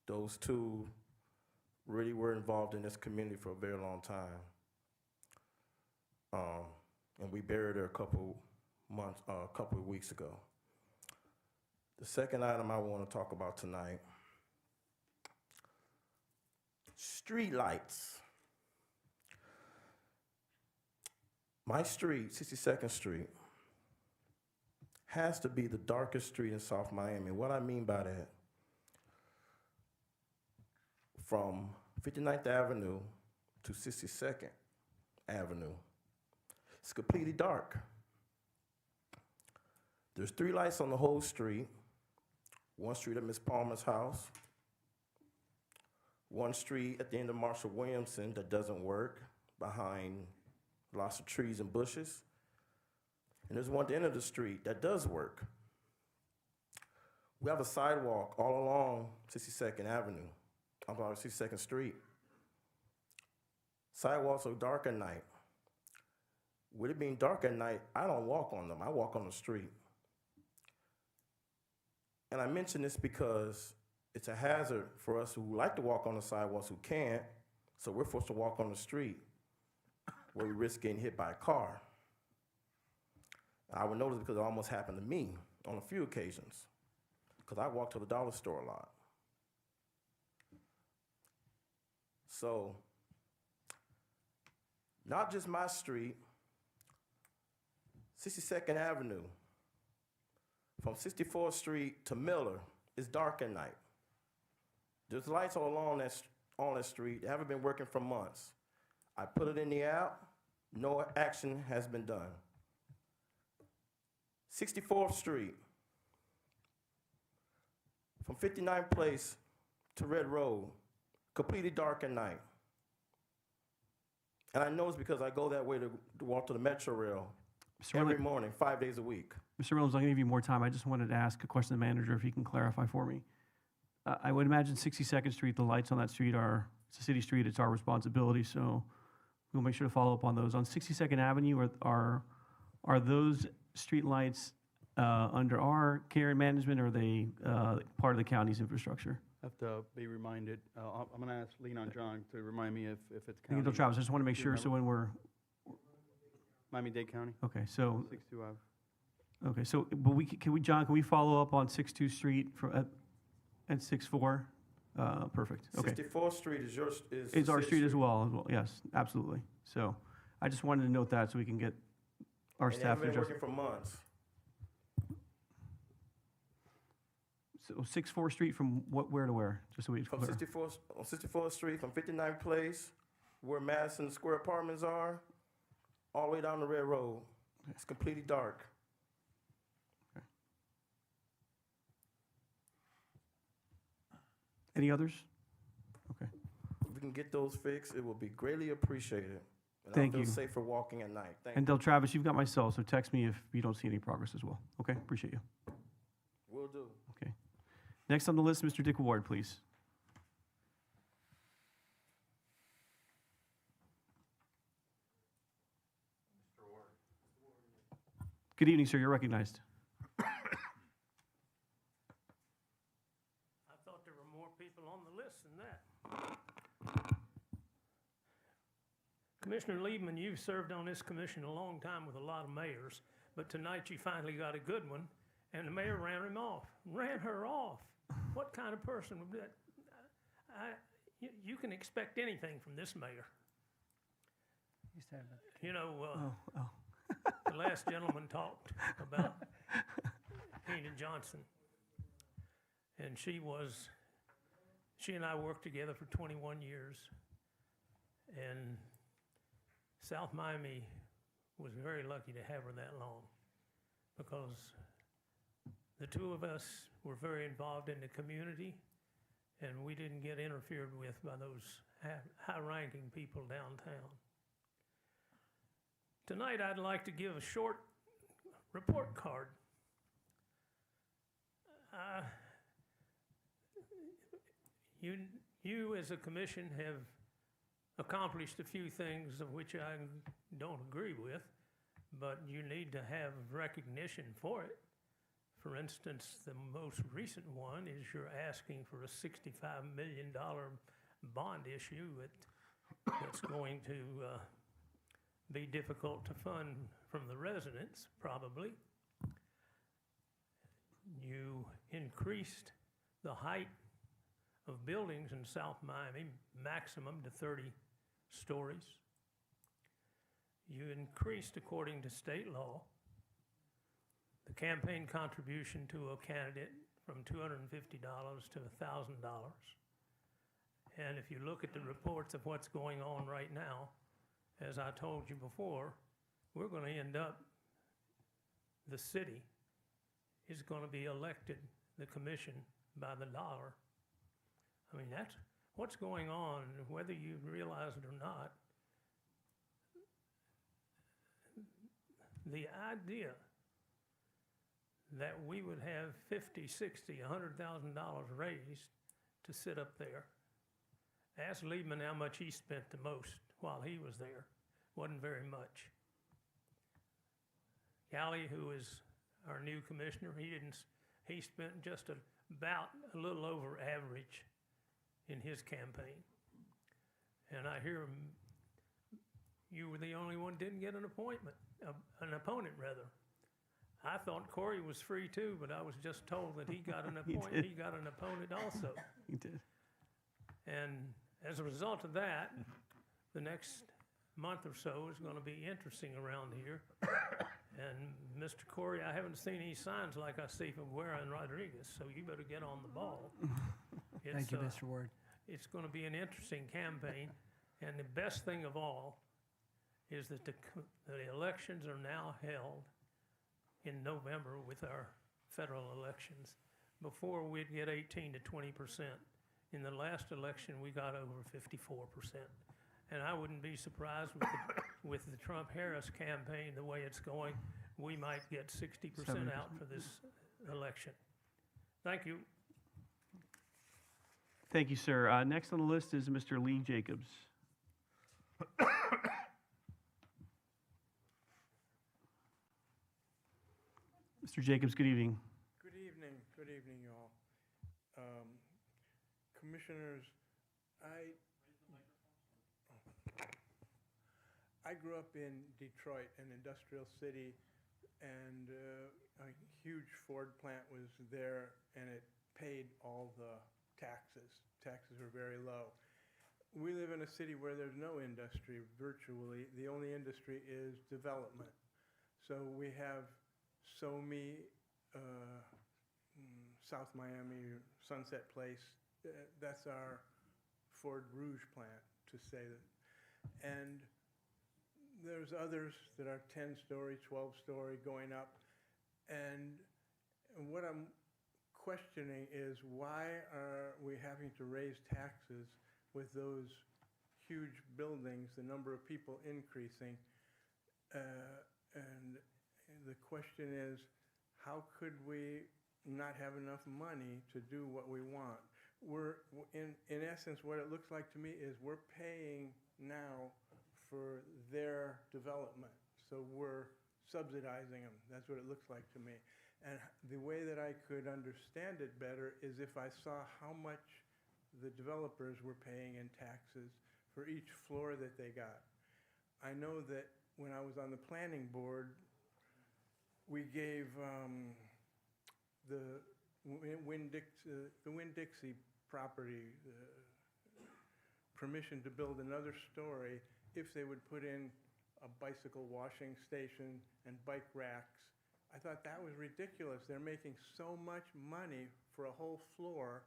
Those 2 really were involved in this community for a very long time. And we buried her a couple of weeks ago. The second item I want to talk about tonight, street lights. My street, 62nd Street, has to be the darkest street in South Miami. What I mean by that, from 59th Avenue to 62nd Avenue, it's completely dark. There's 3 lights on the whole street. 1 street at Miss Palmer's house. 1 street at the end of Marshall Williamson that doesn't work, behind lots of trees and bushes. And there's 1 at the end of the street that does work. We have a sidewalk all along 62nd Avenue, I'm sorry, 62nd Street. Sidewalks are dark at night. With it being dark at night, I don't walk on them, I walk on the street. And I mention this because it's a hazard for us who like to walk on the sidewalks who can't, so we're forced to walk on the street where we risk getting hit by a car. I would know this because it almost happened to me on a few occasions, because I walk to the dollar store a lot. So, not just my street, 62nd Avenue, from 64th Street to Miller, is dark at night. There's lights all along on that street. They haven't been working for months. I put it in the app, no action has been done. 64th Street, from 59th Place to Red Road, completely dark at night. And I know it's because I go that way to walk to the Metro Rail every morning, 5 days a week. Mr. Reynolds, I'll give you more time. I just wanted to ask a question to the manager, if he can clarify for me. I would imagine 62nd Street, the lights on that street it's a city street, it's our responsibility, so we'll make sure to follow up on those. On 62nd Avenue, are those street lights under our care and management, or are they part of the county's infrastructure? Have to be reminded. I'm going to ask Lean John to remind me if it's Thank county. you, Travis. I just want to make sure, so when we're, Miami-Dade County, okay, so, 62 Ave. okay, so, but John, can we follow up on 62 Street at 64? Perfect, okay. 64th Street is yours. It's our street as well, yes, absolutely. So I just wanted to note that so we can get our And they staff to haven't been address. working for months. So 64th Street from where to where, just so we From clear. 64th Street, from 59th Place, where Madison Square Apartments are, all the way down the Red Road. It's completely dark. Any others? Okay, If we can get those fixed, it will be greatly appreciated. And Thank I'll you. feel safer walking at night. Thank and you. Del Travis, you've got my cell, so text me if you don't see any progress as well. Okay, appreciate you. Will do. Okay. Next on the list, Mr. Dick Ward, please. Good evening, sir. You're recognized. I thought there were more people on the list than that. Commissioner Liebman, you've served on this commission a long time with a lot of mayors, but tonight you finally got a good one, and the mayor ran him off, ran her off. What kind of person would that? You can expect anything from this mayor. You know, the last gentleman talked about Tina Johnson, and she and I worked together for 21 years, and South Miami was very lucky to have her that long, because the two of us were very involved in the community, and we didn't get interfered with by those high-ranking people downtown. Tonight, I'd like to give a short report card. You as a commission have accomplished a few things of which I don't agree with, but you need to have recognition for it. For instance, the most recent one is you're asking for a $65 million bond issue that's going to be difficult to fund from the residents, probably. You increased the height of buildings in South Miami, maximum to 30 stories. You increased, according to state law, the campaign contribution to a candidate from $250 to $1,000. And if you look at the reports of what's going on right now, as I told you before, we're going to end up, the city, is going to be elected, the commission, by the dollar. I mean, that's what's going on, whether you realize it or not. The idea that we would have $50, $60, $100,000 raised to sit up there. Ask Liebman how much he spent the most while he was there. Wasn't very much. Callie, who is our new commissioner, he spent just about a little over average in his campaign. And I hear you were the only one didn't get an appointment, an opponent rather. I thought Corey was free too, but I was just told that he got an appointment. He got an opponent also. He did. And as a result of that, the next month or so is going to be interesting around here. And Mr. Corey, I haven't seen any signs like I see from Guerra and Rodriguez, so you better get on the ball. Thank you, Mr. Ward. It's going to be an interesting campaign, and the best thing of all is that the elections are now held in November with our federal elections. Before, we'd get 18 to 20%. In the last election, we got over 54%. And I wouldn't be surprised with the Trump-Harris campaign, the way it's going, we might get 60% out for this election. Thank you. Thank you, sir. Next on the list is Mr. Lee Jacobs. Mr. Jacobs, good evening. Good evening, you all. Commissioners, I grew up in Detroit, an industrial city, and a huge Ford plant was there, and it paid all the taxes. Taxes were very low. We live in a city where there's no industry, virtually. The only industry is development. So we have SoMe, South Miami, Sunset Place. That's our Ford Rouge plant, to say that. And there's others that are 10-story, 12-story, going up. And what I'm questioning is, why are we having to raise taxes with those huge buildings, the number of people increasing? And the question is, how could we not have enough money to do what we want? We're, in essence, what it looks like to me is we're paying now for their development. So we're subsidizing them. That's what it looks like to me. And the way that I could understand it better is if I saw how much the developers were paying in taxes for each floor that they got. I know that when I was on the planning board, we gave the Winn-Dixie property permission to build another story if they would put in a bicycle washing station and bike racks. I thought that was ridiculous. They're making so much money for a whole floor.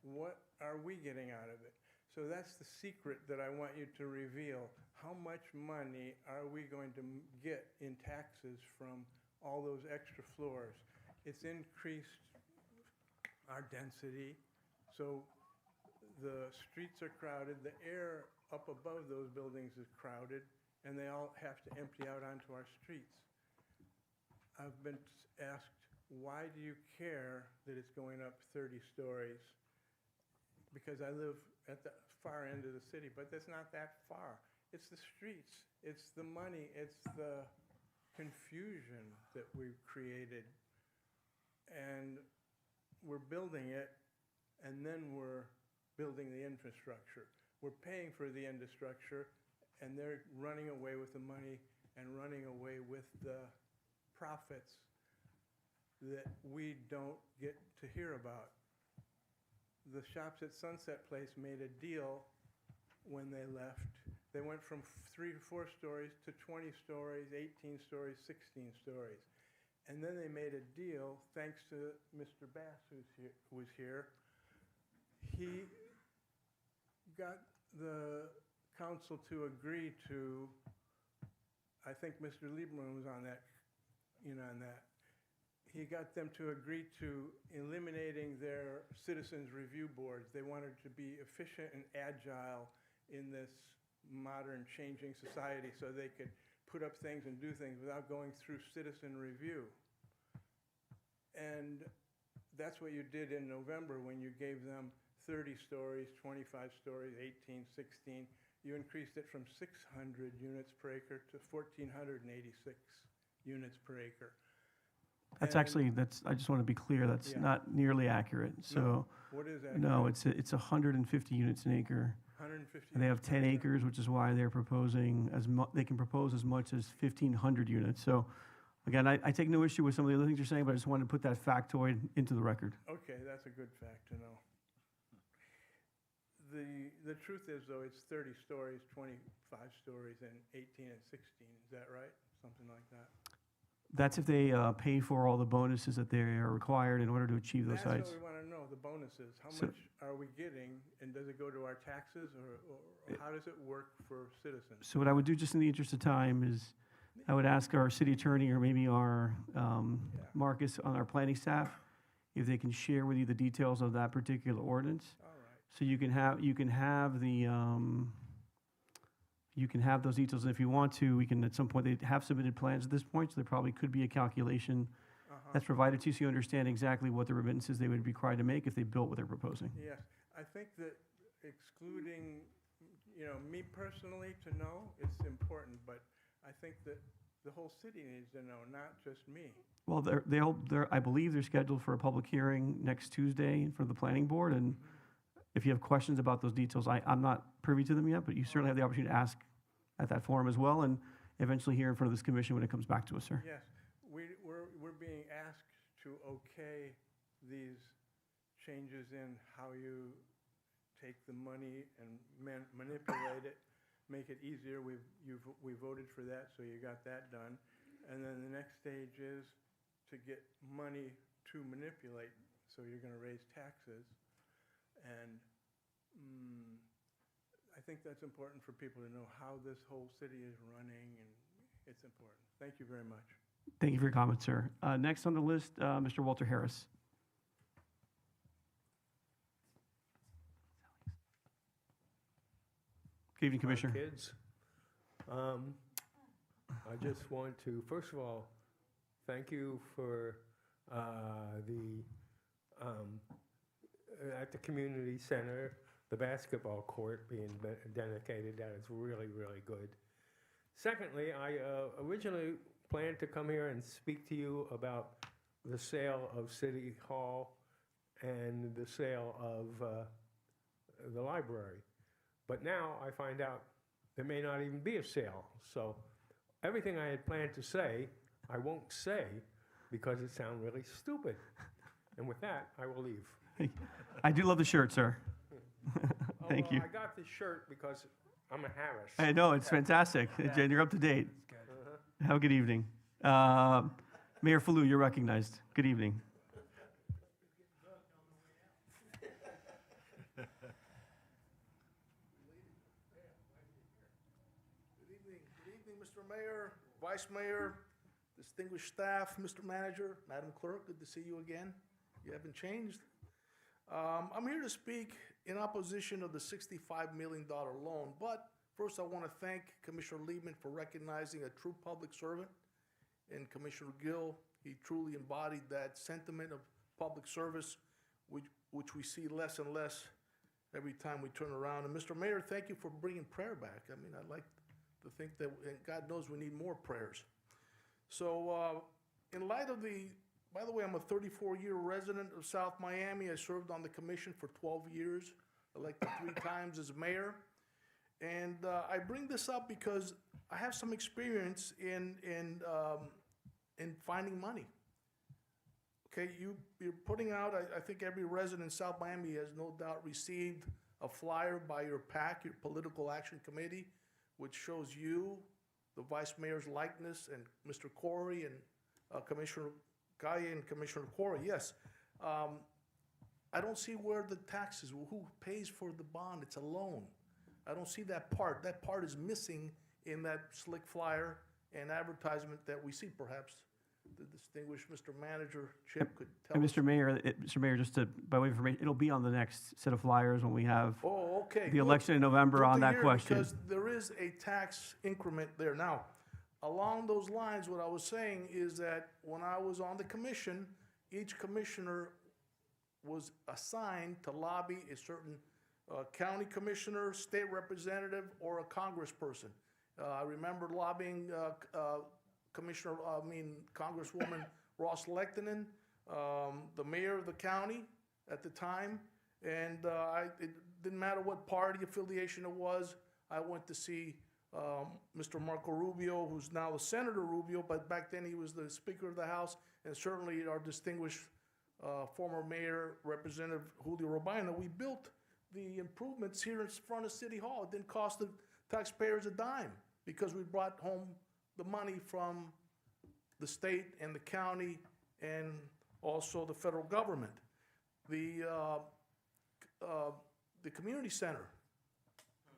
What are we getting out of it? So that's the secret that I want you to reveal. How much money are we going to get in taxes from all those extra floors? It's increased our density, so the streets are crowded, the air up above those buildings is crowded, and they all have to empty out onto our streets. I've been asked, why do you care that it's going up 30 stories? Because I live at the far end of the city, but that's not that far. It's the streets, it's the money, it's the confusion that we've created. And we're building it, and then we're building the infrastructure. We're paying for the infrastructure, and they're running away with the money and running away with the profits that we don't get to hear about. The shops at Sunset Place made a deal when they left. They went from 3 to 4 stories to 20 stories, 18 stories, 16 stories. And then they made a deal, thanks to Mr. Bass, who was here. He got the council to agree to, I think Mr. Lieberman was on that, on that. he got them to agree to eliminating their citizens review boards. They wanted to be efficient and agile in this modern changing society so they could put up things and do things without going through citizen review. And that's what you did in November when you gave them 30 stories, 25 stories, 18, 16. You increased it from 600 units per acre to 1,486 units per acre. That's And- actually, I just want to be clear, that's Yeah. not nearly accurate. So, What is that? no, it's 150 units an acre. 150. And they have 10 acres, which is why they're proposing they can propose as much as 1,500 units. So, again, I take no issue with some of the other things you're saying, but I just wanted to put that factoid into the record. Okay, that's a good fact to know. The truth is, though, it's 30 stories, 25 stories, and 18 and 16. Is that right? Something like that? That's if they pay for all the bonuses that they are required in order to achieve those sites. That's what we want to know, the bonuses. How So- much are we getting, and does it go to our taxes, or how does it work for citizens? So what I would do, just in the interest of time, is I would ask our city attorney or maybe our Marcus on our planning staff if they can share with you the details of that particular ordinance. All right. So you can have those details, and if you want to, we can, at some point, they have submitted plans at this point, so there probably could be a calculation that's provided to you, so you understand exactly what the remittances they would be required to make if they built what they're proposing. Yes, I think that excluding, me personally to know, it's important, but I think that the whole city needs to know, not just me. Well, I believe they're scheduled for a public hearing next Tuesday in front of the planning board, and if you have questions about those details, I'm not privy to them yet, but you certainly have the opportunity to ask at that forum as well, and eventually here in front of this commission when it comes back to us, sir. Yes, we're being asked to okay these changes in how you take the money and manipulate it, make it easier. We voted for that, so you got that done. And then the next stage is to get money to manipulate, so you're going to raise taxes. And I think that's important for people to know how this whole city is running, and it's important. Thank you very much. Thank you for your comments, sir. Next on the list, Mr. Walter Harris. Good evening, Commissioner. Kids. I just want to, first of all, thank you for at the community center, the basketball court being dedicated. That is really, really good. Secondly, I originally planned to come here and speak to you about the sale of City Hall and the sale of the library. But now I find out there may not even be a sale. So everything I had planned to say, I won't say because it sounds really stupid. And with that, I will leave. I do love the shirt, sir. Thank well, you. I got this shirt because I'm a Harris. I know, it's fantastic. Jen, you're up to date. Have a good evening. Mayor Falou, you're recognized. Good evening. Good evening, Mr. Mayor, Vice Mayor, distinguished staff, Mr. Manager, Madam Clerk, good to see you again. You haven't changed. I'm here to speak in opposition of the $65 million loan, but first I want to thank Commissioner Liebman for recognizing a true public servant in Commissioner Gill. He truly embodied that sentiment of public service, which we see less and less every time we turn around. And Mr. Mayor, thank you for bringing prayer back. I mean, I'd like to think that, and God knows we need more prayers. So in light of by the way, I'm a 34-year resident of South Miami. I served on the commission for 12 years, elected 3 times as mayor. And I bring this up because I have some experience in finding money. Okay, you're putting out, I think every resident in South Miami has no doubt received a flyer by your PAC, your Political Action Committee, which shows you, the Vice Mayor's likeness, and Mr. Corey, and Commissioner Gaye, and Commissioner Corey. Yes. I don't see where the taxes, who pays for the bond? It's a loan. I don't see that part. That part is missing in that slick flyer and advertisement that we see. Perhaps the distinguished Mr. Manager, Chip, could tell And us. Mr. Mayor, just to, by way of information, it'll be on the next set of flyers when we have Oh, okay. the good. election in November Good on to that hear, question. Because there is a tax increment there. Now, along those lines, what I was saying is that when I was on the commission, each commissioner was assigned to lobby a certain county commissioner, state representative, or a congressperson. I remember lobbying Congresswoman Ross Lectonen, the mayor of the county at the time, and it didn't matter what party affiliation it was. I went to see Mr. Marco Rubio, who's now the Senator Rubio, but back then he was the Speaker of the House, and certainly our distinguished former mayor, Representative Julio Robina. We built the improvements here in front of City Hall. It didn't cost the taxpayers a dime because we brought home the money from the state and the county and also the federal government. The community center,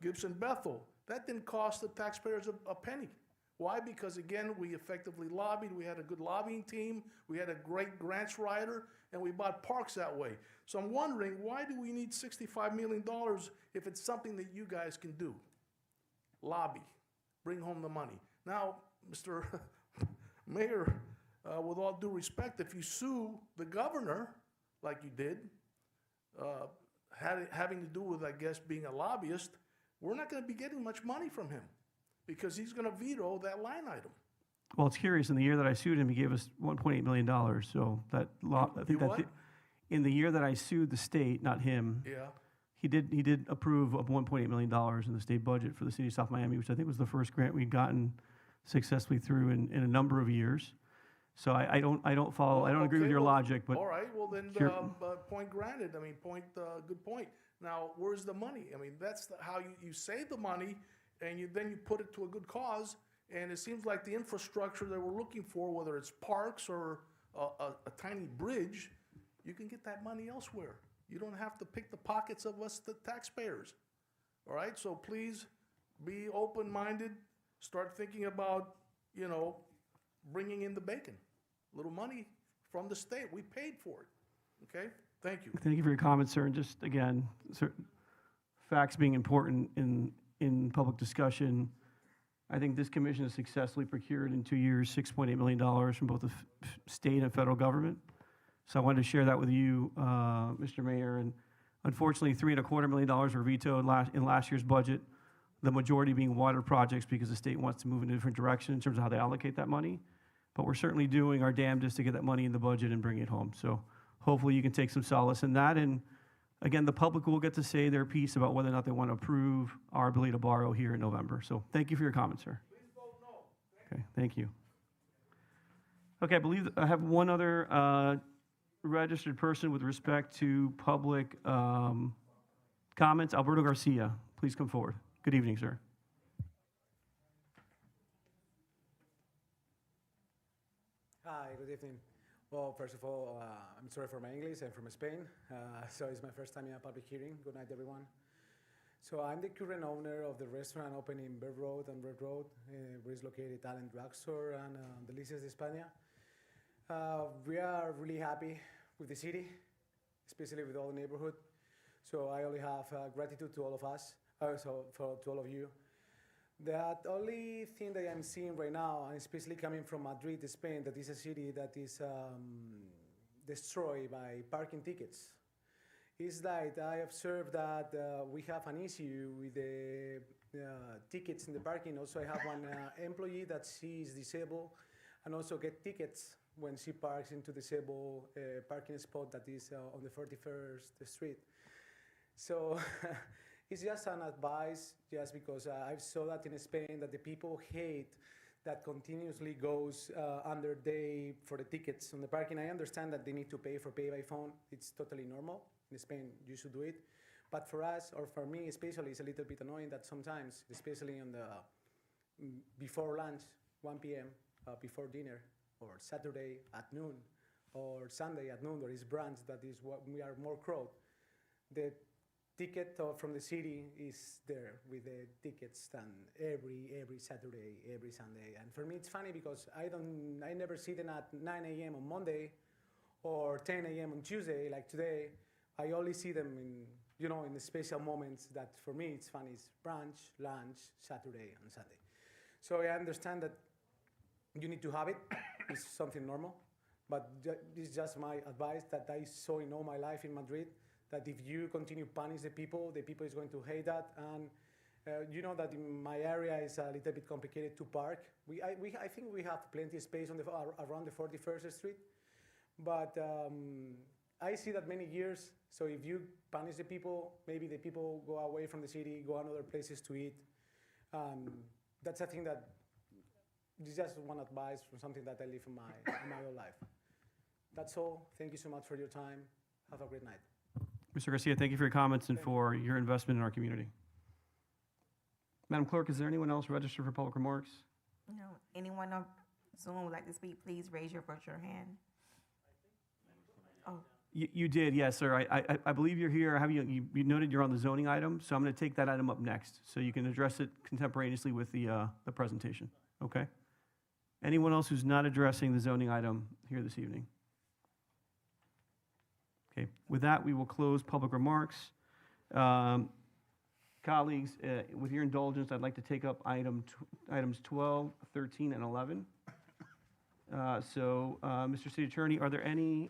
Gibson Bethel, that didn't cost the taxpayers a penny. Why? Because again, we effectively lobbied, we had a good lobbying team, we had a great grants writer, and we bought parks that way. So I'm wondering, why do we need $65 million if it's something that you guys can do? Lobby, bring home the money. Now, Mr. Mayor, with all due respect, if you sue the governor, like you did, having to do with, I guess, being a lobbyist, we're not gonna be getting much money from him because he's gonna veto that line item. Well, it's curious, in the year that I sued him, he gave us $1.8 million, so that law, I think what? in the year that I sued the state, not him, Yeah. he did approve of $1.8 million in the state budget for the city of South Miami, which I think was the first grant we'd gotten successfully through in a number of years. So I don't follow, I don't agree with Okay, your well, logic, but. All right, well then, Sure. point granted, I mean, good point. Now, where's the money? I mean, that's how you save the money and then you put it to a good cause. And it seems like the infrastructure that we're looking for, whether it's parks or a tiny bridge, you can get that money elsewhere. You don't have to pick the pockets of us, the taxpayers. All right, so please be open-minded, start thinking about, bringing in the bacon. Little money from the state, we paid for it, okay? Thank you. Thank you for your comments, sir. And just again, facts being important in public discussion. I think this commission has successfully procured in 2 years $6.8 million from both the state and federal government. So I wanted to share that with you, Mr. Mayor. And unfortunately, $3.25 million were vetoed in last year's budget, the majority being water projects because the state wants to move in a different direction in terms of how they allocate that money. But we're certainly doing our damnedest to get that money in the budget and bring it home. So hopefully you can take some solace in that. And again, the public will get to say their piece about whether or not they want to approve our ability to borrow here in November. So thank you for your comments, sir. Please vote no. Okay, thank you. Okay, I believe I have one other registered person with respect to public comments. Alberto Garcia, please come forward. Good evening, sir. Hi, good evening. Well, first of all, I'm sorry for my English. I'm from Spain, so it's my first time in a public hearing. Good night, everyone. So I'm the current owner of the restaurant open in Bird Road and Red Road, where is located Talent Drugstore and Delicias de España. We are really happy with the city, especially with all the neighborhood. So I only have gratitude to all of us, to all of you. The only thing that I'm seeing right now, and especially coming from Madrid, Spain, that is a city that is destroyed by parking tickets, is that I observed that we have an issue with the tickets in the parking. Also, I have one employee that she is disabled and also get tickets when she parks into disabled parking spot that is on the 41st Street. So it's just an advice, just because I saw that in Spain, that the people hate that continuously goes under day for the tickets on the parking. I understand that they need to pay by phone. It's totally normal. In Spain, you should do it. But for us, or for me especially, it's a little bit annoying that sometimes, especially on the before lunch, 1 p.m., before dinner, or Saturday at noon, or Sunday at noon, there is brunch that is what we are more crowd. The ticket from the city is there with the ticket stand every Saturday, every Sunday. And for me, it's funny because I never see them at 9 a.m. on Monday or 10 a.m. on Tuesday, like today. I only see them in the special moments that for me it's fun is brunch, lunch, Saturday and Sunday. So I understand that you need to have it. It's something normal. But this is just my advice that I saw in all my life in Madrid, that if you continue punish the people is going to hate that. And you know that in my area is a little bit complicated to park. I think we have plenty of space around the 41st Street. But I see that many years, so if you punish the people, maybe the people go away from the city, go on other places to eat. That's a thing that is just one advice from something that I live in my whole life. That's all. Thank you so much for your time. Have a great night. Mr. Garcia, thank you for your comments and for your investment in our community. Madam Clerk, is there anyone else registered for public remarks? No. Anyone on Zoom would like to speak, please raise your virtual hand. Oh, You did, yes, sir. I believe you're here. You noted you're on the zoning item, so I'm going to take that item up next, so you can address it contemporaneously with the presentation, okay? Anyone else who's not addressing the zoning item here this evening? Okay, with that, we will close public remarks. Colleagues, with your indulgence, I'd like to take up items 12, 13, and 11. Mr. City Attorney, are there any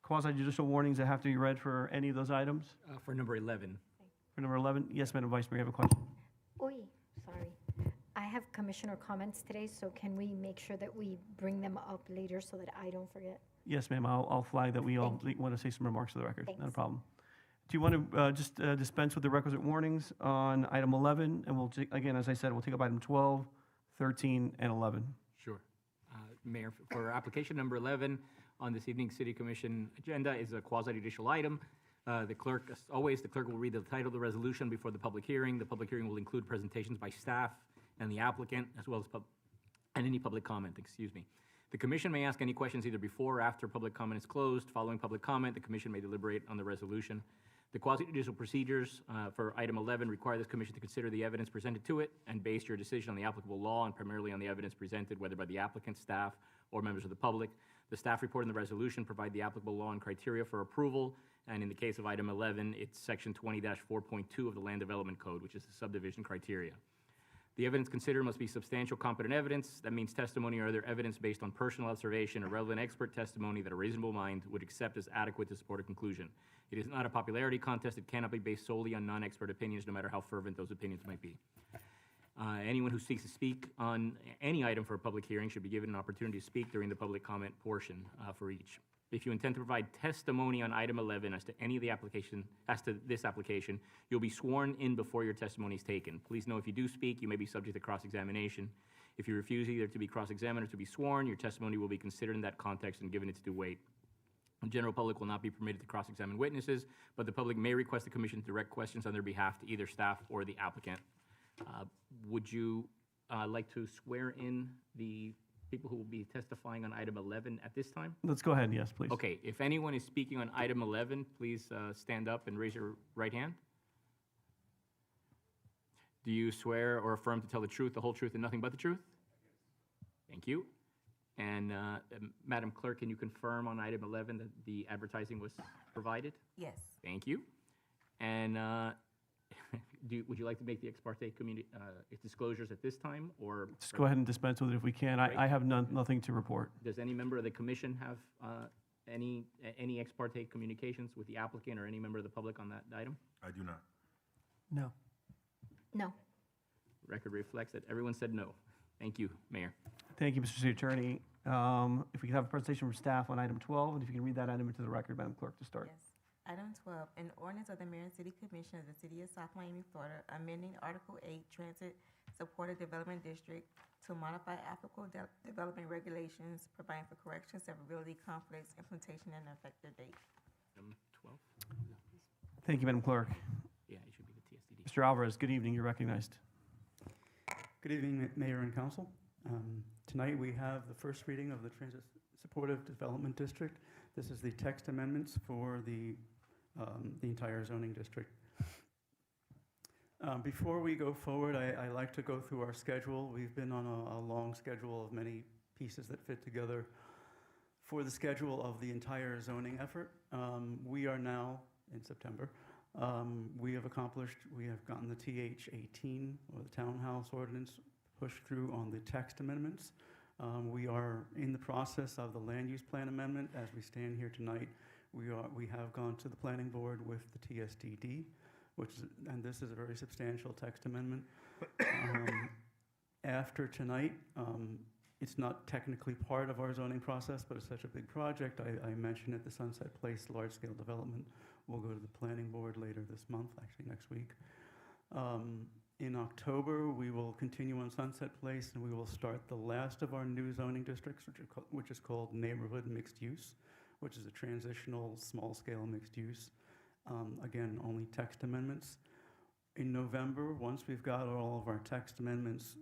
quasi-judicial warnings that have to be read for any of those items? For number 11. For number 11? Yes, Madam Vice Mayor, you have a question? Oi, sorry. I have commissioner comments today, so can we make sure that we bring them up later so that I don't forget? Yes, ma'am, I'll flag that we all want to say some remarks for the record. Not a Thanks. problem. Do you want to just dispense with the requisite warnings on item 11? And we'll, again, as I said, we'll take up item 12, 13, and 11. Sure. Mayor, for application number 11 on this evening's City Commission agenda is a quasi-judicial item. The clerk, as always, the clerk will read the title of the resolution before the public hearing. The public hearing will include presentations by staff and the applicant, as well as any public comment, excuse me. The commission may ask any questions either before or after public comment is closed. Following public comment, the commission may deliberate on the resolution. The quasi-judicial procedures for item 11 require this commission to consider the evidence presented to it and base your decision on the applicable law and primarily on the evidence presented, whether by the applicant, staff, or members of the public. The staff report and the resolution provide the applicable law and criteria for approval, and in the case of item 11, it's section 20-4.2 of the Land Development Code, which is the subdivision criteria. The evidence considered must be substantial competent evidence. That means testimony or other evidence based on personal observation or relevant expert testimony that a reasonable mind would accept as adequate to support a conclusion. It is not a popularity contest. It cannot be based solely on non-expert opinions, no matter how fervent those opinions might be. Anyone who seeks to speak on any item for a public hearing should be given an opportunity to speak during the public comment portion for each. If you intend to provide testimony on item 11 as to any of the application, as to this application, you'll be sworn in before your testimony is taken. Please know if you do speak, you may be subject to cross-examination. If you refuse either to be cross-examined or to be sworn, your testimony will be considered in that context and given its due weight. The general public will not be permitted to cross-examine witnesses, but the public may request the commission to direct questions on their behalf to either staff or the applicant. Would you like to swear in the people who will be testifying on item 11 at this time? Let's go ahead, yes, please. Okay, if anyone is speaking on item 11, please stand up and raise your right hand. Do you swear or affirm to tell the truth, the whole truth, and nothing but the truth? Thank you. And Madam Clerk, can you confirm on item 11 that the advertising was provided? yes. Thank you. And would you like to make the ex parte disclosures at this time, or? Just go ahead and dispense with it if we can. I have nothing to report. Does any member of the commission have any ex parte communications with the applicant or any member of the public on that item? I do not. No. No. Record reflects that everyone said no. Thank you, Mayor. Thank you, Mr. City Attorney. If we could have a presentation from staff on item 12, and if you can read that item into the record, Madam Clerk, to start. Yes. Item 12, an ordinance of the Mayor and City Commission of the City of South Miami, Florida, amending Article 8 Transit Supported Development District to modify applicable development regulations, providing for corrections, severability, conflicts, implementation, and effective date. Item 12? Thank you, Madam Clerk. Yeah, it should be the TSDD. Mr. Alvarez, good evening. You're recognized. Good evening, Mayor and Council. Tonight we have the first reading of the Transit Supportive Development District. This is the text amendments for the the entire zoning district. Before we go forward, I like to go through our schedule. We've been on a long schedule of many pieces that fit together for the schedule of the entire zoning effort. We are now in September. We have gotten the TH18, or the Townhouse Ordinance, pushed through on the text amendments. We are in the process of the Land Use Plan Amendment. As we stand here tonight, we have gone to the Planning Board with the TSDD, and this is a very substantial text amendment. After tonight, it's not technically part of our zoning process, but it's such a big project. I mentioned it, the Sunset Place large-scale development will go to the Planning Board later this month, actually next week. In October, we will continue on Sunset Place, and we will start the last of our new zoning districts, which is called Neighborhood Mixed Use, which is a transitional small-scale mixed use. Again, only text amendments. In November, once we've got all of our text amendments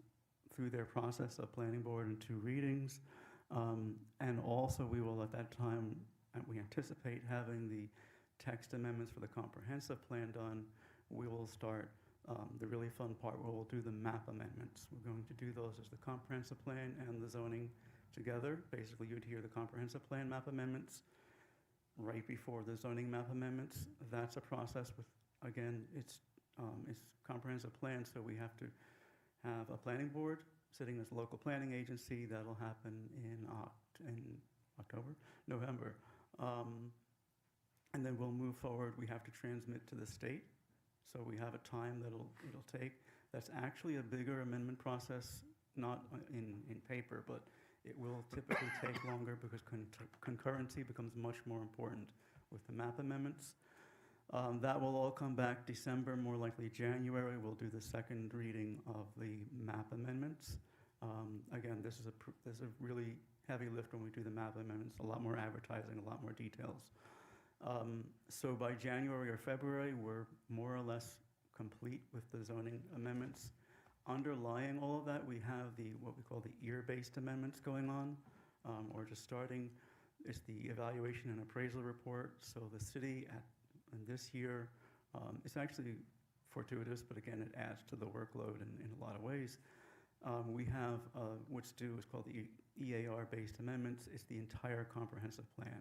through their process of Planning Board and 2 readings, and also we will at that time, we anticipate having the text amendments for the comprehensive plan done. We will start the really fun part where we'll do the map amendments. We're going to do those as the comprehensive plan and the zoning together. Basically, you'd hear the comprehensive plan map amendments right before the zoning map amendments. That's a process with, again, it's comprehensive plan, so we have to have a planning board sitting as a local planning agency. That'll happen in November. And then we'll move forward. We have to transmit to the state. So we have a time it'll take. That's actually a bigger amendment process, not in paper, but it will typically take longer because concurrency becomes much more important with the map amendments. That will all come back December, more likely January. We'll do the second reading of the map amendments. Again, this is a really heavy lift when we do the map amendments, a lot more advertising, a lot more details. So by January or February, we're more or less complete with the zoning amendments. Underlying all of that, we have what we call the ear-based amendments going on, or just starting. It's the evaluation and appraisal report. So the city in this year, it's actually fortuitous, but again, it adds to the workload in a lot of ways. We have what's due is called the EAR-based amendments. It's the entire comprehensive plan.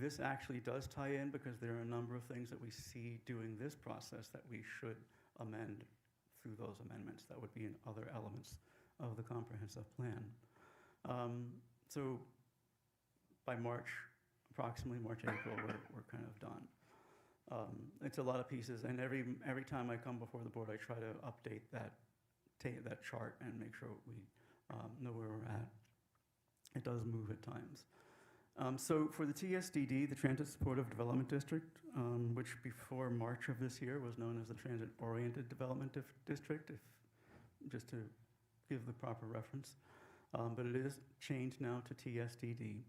This actually does tie in because there are a number of things that we see doing this process that we should amend through those amendments that would be in other elements of the comprehensive plan. So by March, approximately March, April, we're kind of done. It's a lot of pieces, and every time I come before the board, I try to update that chart and make sure we know where we're at. It does move at times. So for the TSDD, the Transit Supportive Development District, which before March of this year was known as the Transit Oriented Development District, just to give the proper reference, but it is changed now to TSDD.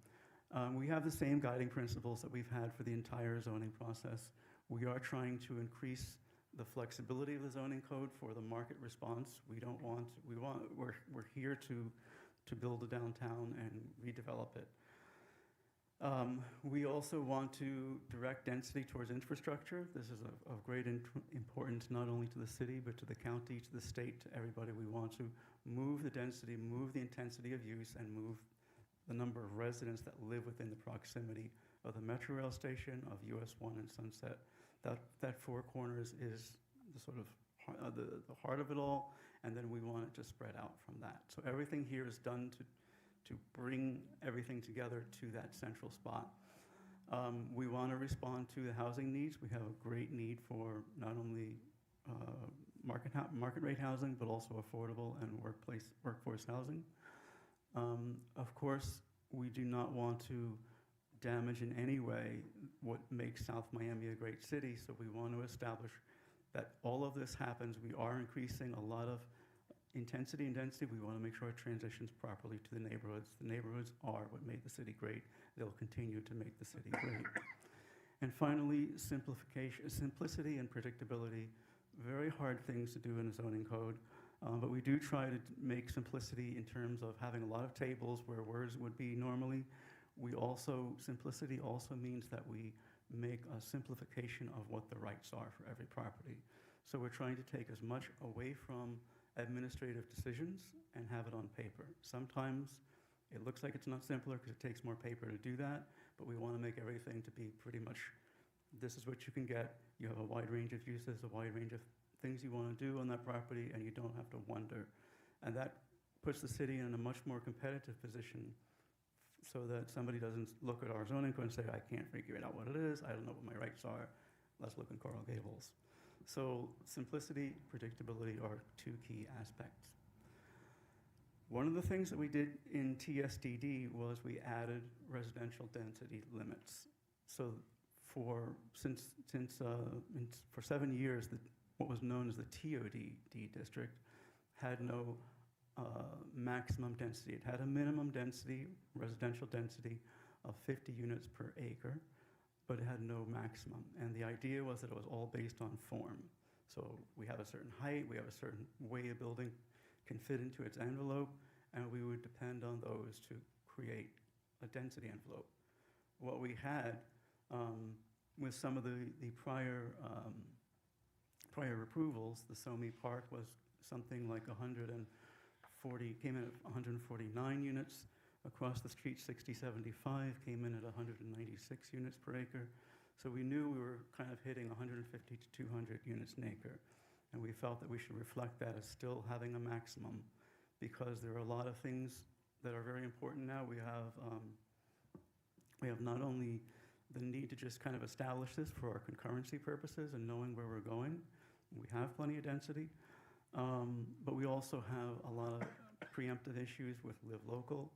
We have the same guiding principles that we've had for the entire zoning process. We are trying to increase the flexibility of the zoning code for the market response. We're here to build a downtown and redevelop it. We also want to direct density towards infrastructure. This is of great importance not only to the city, but to the county, to the state, to everybody. We want to move the density, move the intensity of use, and move the number of residents that live within the proximity of the Metro Rail station, of US 1 and Sunset. That Four Corners is the sort of the heart of it all, and then we want it to spread out from that. So everything here is done to bring everything together to that central spot. We want to respond to the housing needs. We have a great need for not only market rate housing, but also affordable and workforce housing. Of course, we do not want to damage in any way what makes South Miami a great city, so we want to establish that all of this happens. We are increasing a lot of intensity and density. We want to make sure it transitions properly to the neighborhoods. The neighborhoods are what made the city great. They'll continue to make the city great. And finally, simplicity and predictability. Very hard things to do in a zoning code, but we do try to make simplicity in terms of having a lot of tables where words would be normally. Simplicity also means that we make a simplification of what the rights are for every property. So we're trying to take as much away from administrative decisions and have it on paper. Sometimes it looks like it's not simpler because it takes more paper to do that, but we want to make everything to be pretty much, this is what you can get. You have a wide range of uses, a wide range of things you want to do on that property, and you don't have to wonder. And that puts the city in a much more competitive position so that somebody doesn't look at our zoning code and say, I can't figure out what it is, I don't know what my rights are, let's look in Coral Gables. So simplicity, predictability are two key aspects. One of the things that we did in TSDD was we added residential density limits. So for 7 years, what was known as the TOD district had no maximum density. It had a minimum density, residential density of 50 units per acre, but it had no maximum. And the idea was that it was all based on form. So we have a certain height, we have a certain way a building can fit into its envelope, and we would depend on those to create a density envelope. What we had with some of the prior approvals, the SOMI Park was something like came in at 149 units. Across the street, 6075 came in at 196 units per acre. So we knew we were kind of hitting 150 to 200 units an acre. And we felt that we should reflect that as still having a maximum, because there are a lot of things that are very important now. We have not only the need to just kind of establish this for our concurrency purposes and knowing where we're going. We have plenty of density, but we also have a lot of preemptive issues with Live Local.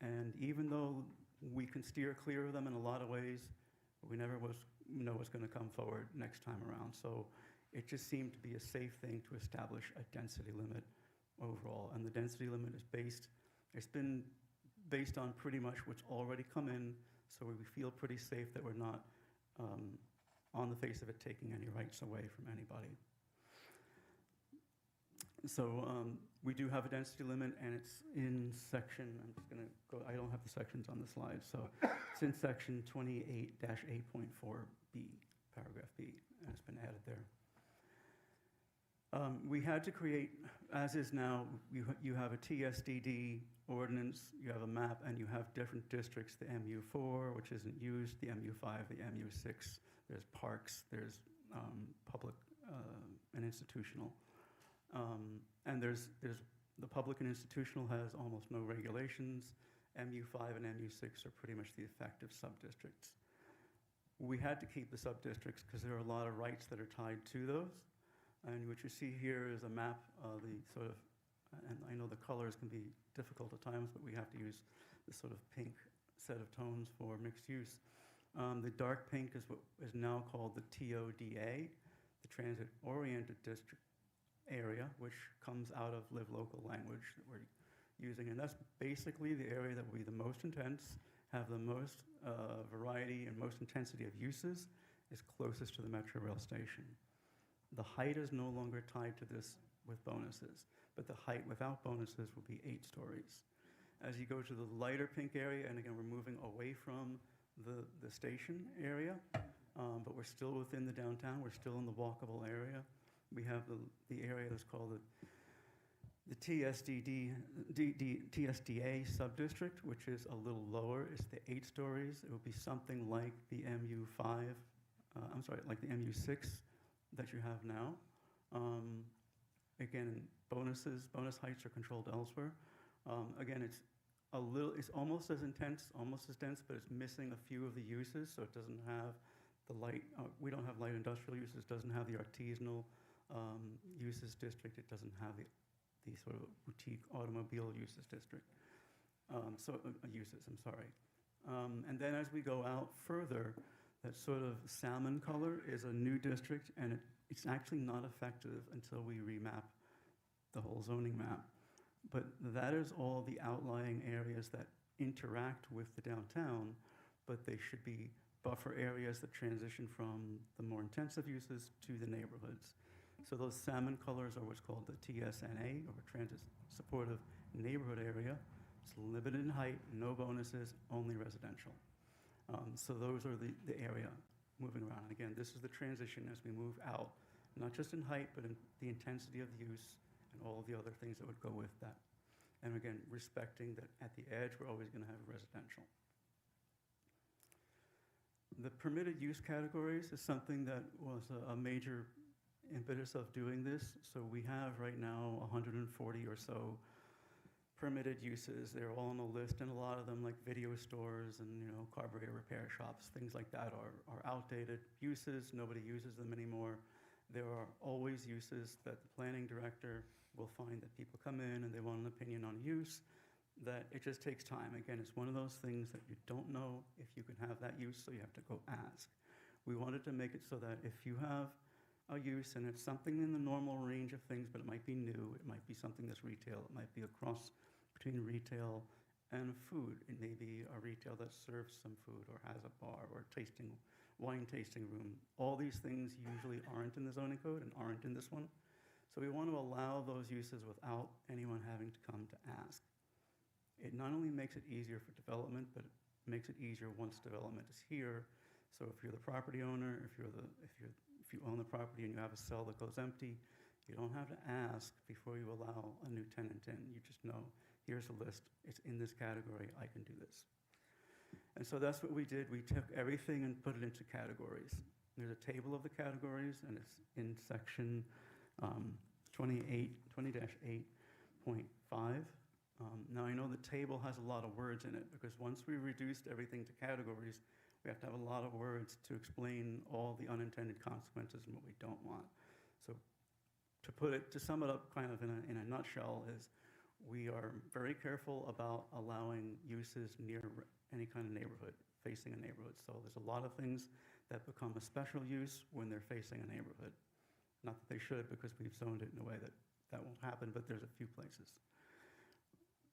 And even though we can steer clear of them in a lot of ways, we never know what's going to come forward next time around. So it just seemed to be a safe thing to establish a density limit overall. And the density limit is it's been based on pretty much what's already come in, so we feel pretty safe that we're not, on the face of it, taking any rights away from anybody. So we do have a density limit, and it's in section, I'm just going to go, I don't have the sections on the slide, so it's in section 28-8.4B, paragraph B, and it's been added there. We had to create, as is now, you have a TSDD ordinance, you have a map, and you have different districts, the MU4, which isn't used, the MU5, the MU6, there's parks, there's public and institutional. And there's the public and institutional has almost no regulations. MU5 and MU6 are pretty much the effective sub-districts. We had to keep the sub-districts because there are a lot of rights that are tied to those. And what you see here is a map of the sort of, and I know the colors can be difficult at times, but we have to use this sort of pink set of tones for mixed use. The dark pink is what is now called the TODA, the Transit-Oriented District area, which comes out of Live Local language that we're using. And that's basically the area that will be the most intense, have the most variety and most intensity of uses, is closest to the Metro Rail station. The height is no longer tied to this with bonuses, but the height without bonuses will be 8 stories. As you go to the lighter pink area, and again, we're moving away from the station area, but we're still within the downtown, we're still in the walkable area. We have the area that's called the TSDA sub-district, which is a little lower. It's the 8 stories. It would be something like the MU5, like the MU6 that you have now. Again, bonus heights are controlled elsewhere. Again, it's almost as intense, almost as dense, but it's missing a few of the uses, so it doesn't have the light, we don't have light industrial uses, it doesn't have the artisanal uses district, it doesn't have the sort of boutique automobile uses district. Uses, I'm sorry. And then as we go out further, that sort of salmon color is a new district, and it's actually not effective until we remap the whole zoning map. But that is all the outlying areas that interact with the downtown, but they should be buffer areas that transition from the more intensive uses to the neighborhoods. So those salmon colors are what's called the TSNA, or Transit Supportive Neighborhood Area. It's limited in height, no bonuses, only residential. So those are the area. moving around. And again, this is the transition as we move out, not just in height, but in the intensity of use and all of the other things that would go with that. And again, respecting that at the edge, we're always going to have residential. The permitted use categories is something that was a major impetus of doing this. So we have right now 140 or so permitted uses. They're all on a list, and a lot of them, like video stores and carburetor repair shops, things like that, are outdated uses. Nobody uses them anymore. There are always uses that the planning director will find that people come in and they want an opinion on use, that it just takes time. Again, it's one of those things that you don't know if you can have that use, so you have to go ask. We wanted to make it so that if you have a use and it's something in the normal range of things, but it might be new, it might be something that's retail, it might be a cross between retail and food. It may be a retail that serves some food or has a bar or wine tasting room. All these things usually aren't in the zoning code and aren't in this one. So we want to allow those uses without anyone having to come to ask. It not only makes it easier for development, but it makes it easier once development is here. So if you're the property owner, if you own the property and you have a cell that goes empty, you don't have to ask before you allow a new tenant in. You just know, here's a list, it's in this category, I can do this. And so that's what we did. We took everything and put it into categories. There's a table of the categories, and it's in section 20-8.5. Now I know the table has a lot of words in it, because once we reduced everything to categories, we have to have a lot of words to explain all the unintended consequences and what we don't want. So to sum it up kind of in a nutshell is, we are very careful about allowing uses near any kind of neighborhood, facing a neighborhood. So there's a lot of things that become a special use when they're facing a neighborhood. Not that they should, because we've zoned it in a way that won't happen, but there's a few places.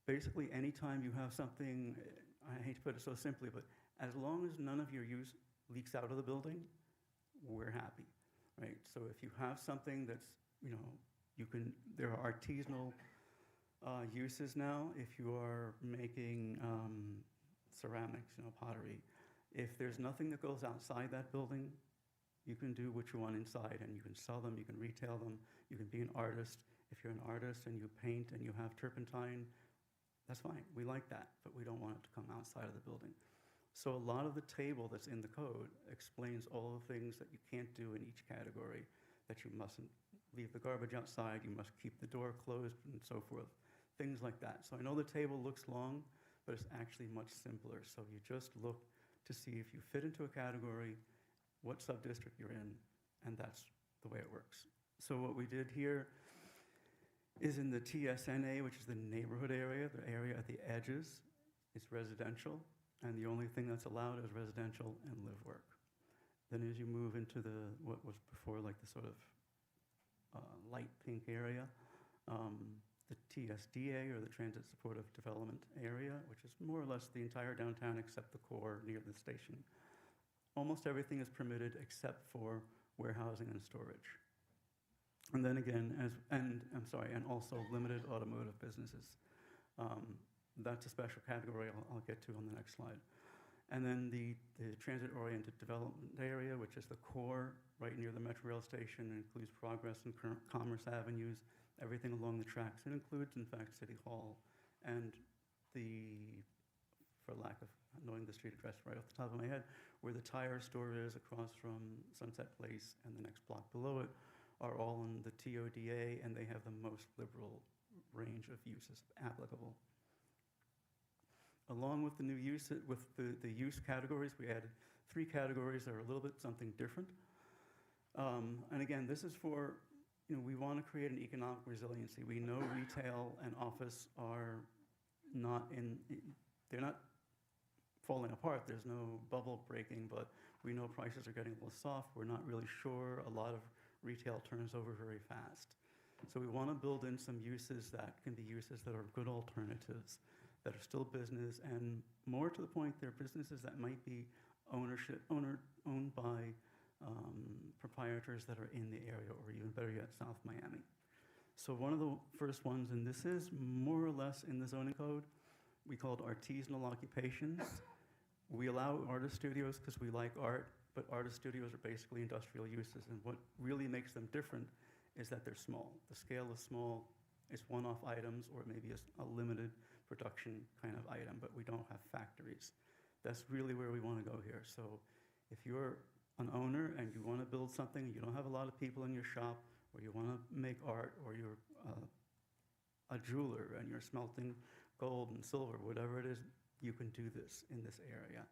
Basically, anytime you have something, I hate to put it so simply, but as long as none of your use leaks out of the building, we're happy, right? So if you have something that's, there are artisanal uses now. If you are making ceramics, pottery, if there's nothing that goes outside that building, you can do what you want inside, and you can sell them, you can retail them, you can be an artist. If you're an artist and you paint and you have turpentine, that's fine. We like that, but we don't want it to come outside of the building. So a lot of the table that's in the code explains all the things that you can't do in each category, that you mustn't leave the garbage outside, you must keep the door closed, and so forth, things like that. So I know the table looks long, but it's actually much simpler. So you just look to see if you fit into a category, what sub-district you're in, and that's the way it works. So what we did here is in the TSNA, which is the neighborhood area, the area at the edges, it's residential, and the only thing that's allowed is residential and live work. Then as you move into what was before like the sort of light pink area, the TSDA, or the Transit Supportive Development Area, which is more or less the entire downtown except the core near the station. Almost everything is permitted except for warehousing and storage. And then again, and also limited automotive businesses. That's a special category I'll get to on the next slide. And then the transit-oriented development area, which is the core right near the Metro Rail station, includes Progress and Commerce Avenues, everything along the tracks. It includes, in fact, City Hall and for lack of knowing the street address right off the top of my head, where the tire store is across from Sunset Place and the next block below it, are all in the TODA, and they have the most liberal range of uses applicable. Along with the new use, with the use categories, we added 3 categories that are a little bit something different. And again, this is for, we want to create an economic resiliency. We know retail and office are they're not falling apart. There's no bubble breaking, but we know prices are getting a little soft. We're not really sure. A lot of retail turns over very fast. So we want to build in some uses that can be uses that are good alternatives, that are still business, and more to the point, they're businesses that might be owned by proprietors that are in the area, or even better yet, South Miami. So one of the first ones, and this is more or less in the zoning code, we call it artisanal occupations. We allow artist studios because we like art, but artist studios are basically industrial uses, and what really makes them different is that they're small. The scale is small, it's one-off items, or maybe a limited production kind of item, but we don't have factories. That's really where we want to go here. So if you're an owner and you want to build something, you don't have a lot of people in your shop, or you want to make art, or you're a jeweler and you're smelting gold and silver, whatever it is, you can do this in this area.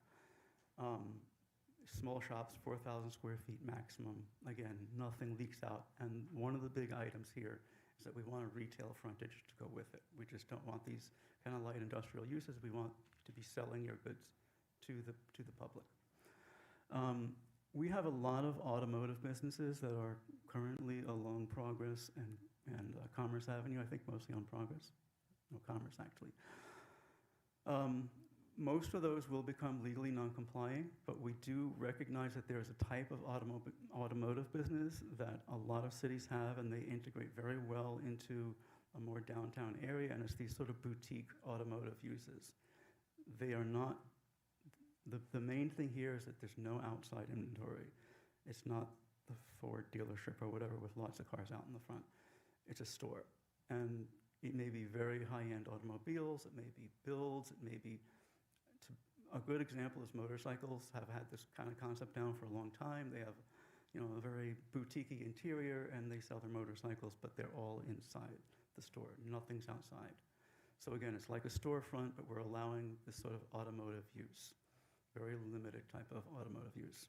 Small shops, 4,000 square feet maximum. Again, nothing leaks out. And one of the big items here is that we want a retail frontage to go with it. We just don't want these kind of light industrial uses. We want to be selling your goods to the public. We have a lot of automotive businesses that are currently along Progress and Commerce Avenue, I think mostly on Progress. No, Commerce, actually. Most of those will become legally non-compliant, but we do recognize that there's a type of automotive business that a lot of cities have, and they integrate very well into a more downtown area, and it's these sort of boutique automotive uses. They are not, the main thing here is that there's no outside inventory. It's not the Ford dealership or whatever with lots of cars out in the front. It's a store, and it may be very high-end automobiles, it may be builds, it may be, a good example is motorcycles have had this kind of concept down for a long time. They have, a very boutique-y interior, and they sell their motorcycles, but they're all inside the store. Nothing's outside. So again, it's like a storefront, but we're allowing this sort of automotive use, very limited type of automotive use.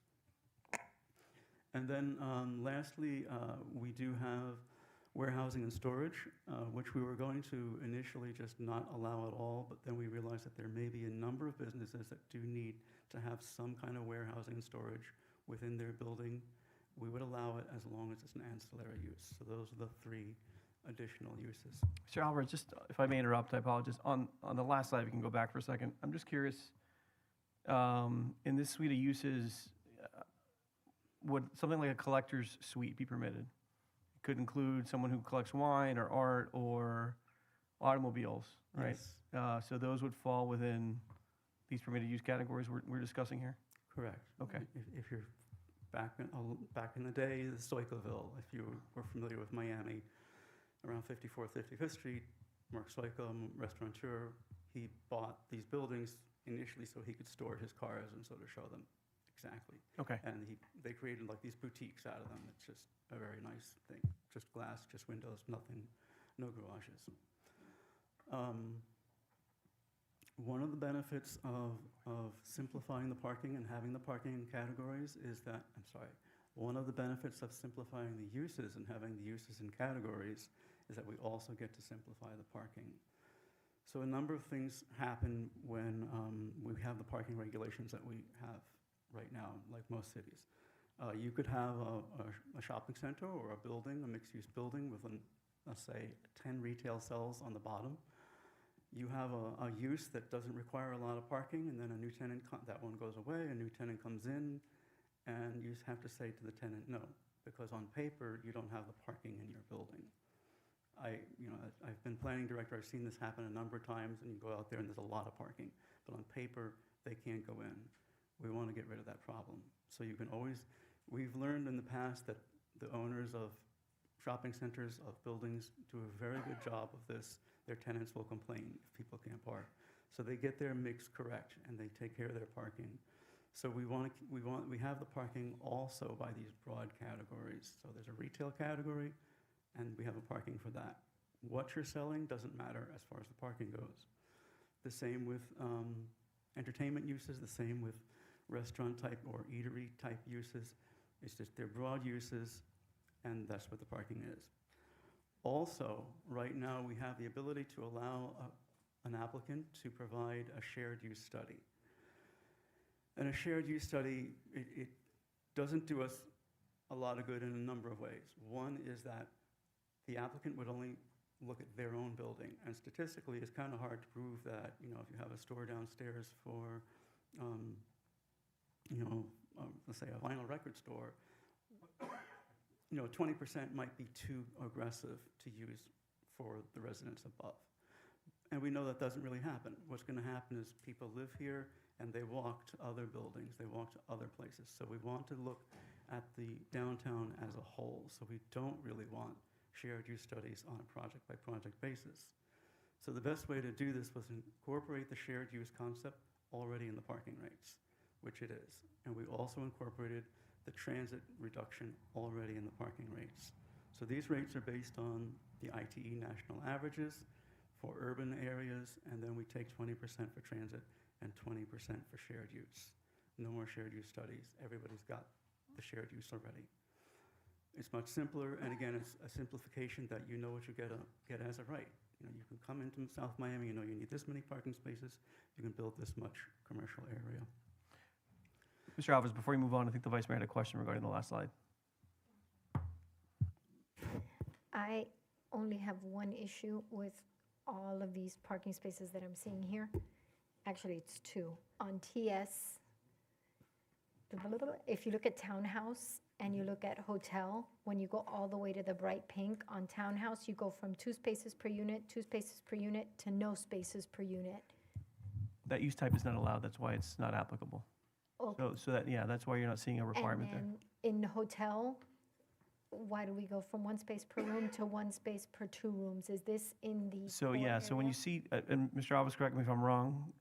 And then lastly, we do have warehousing and storage, which we were going to initially just not allow at all, but then we realized that there may be a number of businesses that do need to have some kind of warehousing and storage within their building. We would allow it as long as it's an ancillary use. So those are the 3 additional uses. Mr. Alvarez, just if I may interrupt, I apologize. On the last slide, we can go back for a second. I'm just curious, in this suite of uses, would something like a collector's suite be permitted? Could include someone who collects wine or art or automobiles, right? Yes. So those would fall within these permitted use categories we're discussing here? Correct. Okay. If you're back in the day, the Stoikoville, if you were familiar with Miami, around 54th, 55th Street, Mark Stoiko, restaurateur, he bought these buildings initially so he could store his cars and sort of show them exactly. Okay. And they created like these boutiques out of them. It's just a very nice thing. Just glass, just windows, nothing, no garages. One of the benefits of simplifying the parking and having the parking in categories is that, one of the benefits of simplifying the uses and having the uses in categories is that we also get to simplify the parking. So a number of things happen when we have the parking regulations that we have right now, like most cities. You could have a shopping center or a building, a mixed-use building with, let's say, 10 retail cells on the bottom. You have a use that doesn't require a lot of parking, and then a new tenant, that one goes away, a new tenant comes in, and you have to say to the tenant, no, because on paper, you don't have the parking in your building. I've been planning director, I've seen this happen a number of times, and you go out there and there's a lot of parking, but on paper, they can't go in. We want to get rid of that problem. So you can always, we've learned in the past that the owners of shopping centers, of buildings, do a very good job of this. Their tenants will complain if people can't park. So they get their mix correct and they take care of their parking. So we have the parking also by these broad categories. So there's a retail category and we have a parking for that. What you're selling doesn't matter as far as the parking goes. The same with entertainment uses, the same with restaurant type or eatery type uses. It's just they're broad uses, and that's what the parking is. Also, right now we have the ability to allow an applicant to provide a shared use study. And a shared use study, it doesn't do us a lot of good in a number of ways. One is that the applicant would only look at their own building, and statistically it's kind of hard to prove that, if you have a store downstairs for, let's say a vinyl record store, 20% might be too aggressive to use for the residents above. And we know that doesn't really happen. What's going to happen is people live here and they walk to other buildings, they walk to other places. So we want to look at the downtown as a whole. So we don't really want shared use studies on a project by project basis. So the best way to do this was incorporate the shared use concept already in the parking rates, which it is. And we also incorporated the transit reduction already in the parking rates. So these rates are based on the ITE national averages for urban areas, and then we take 20% for transit and 20% for shared use. No more shared use studies. Everybody's got the shared use already. It's much simpler, and again, it's a simplification that you know what you get as a right. You know, you can come into South Miami, you know you need this many parking spaces, you can build this much commercial area. Mr. Alvarez, before you move on, I think the Vice Mayor had a question regarding the last slide. I only have one issue with all of these parking spaces that I'm seeing here. Actually, it's two. On TS, if you look at townhouse and you look at hotel, when you go all the way to the bright pink on townhouse, you go from 2 spaces per unit, 2 spaces per unit, to no spaces per unit. That use type is not allowed, that's why it's not applicable. Okay. So that, yeah, that's why you're not seeing a requirement there. And then in hotel, why do we go from 1 space per room to 1 space per 2 rooms? Is this in the So, core yeah, so when area? you see, and Mr. Alvarez, correct me if I'm wrong,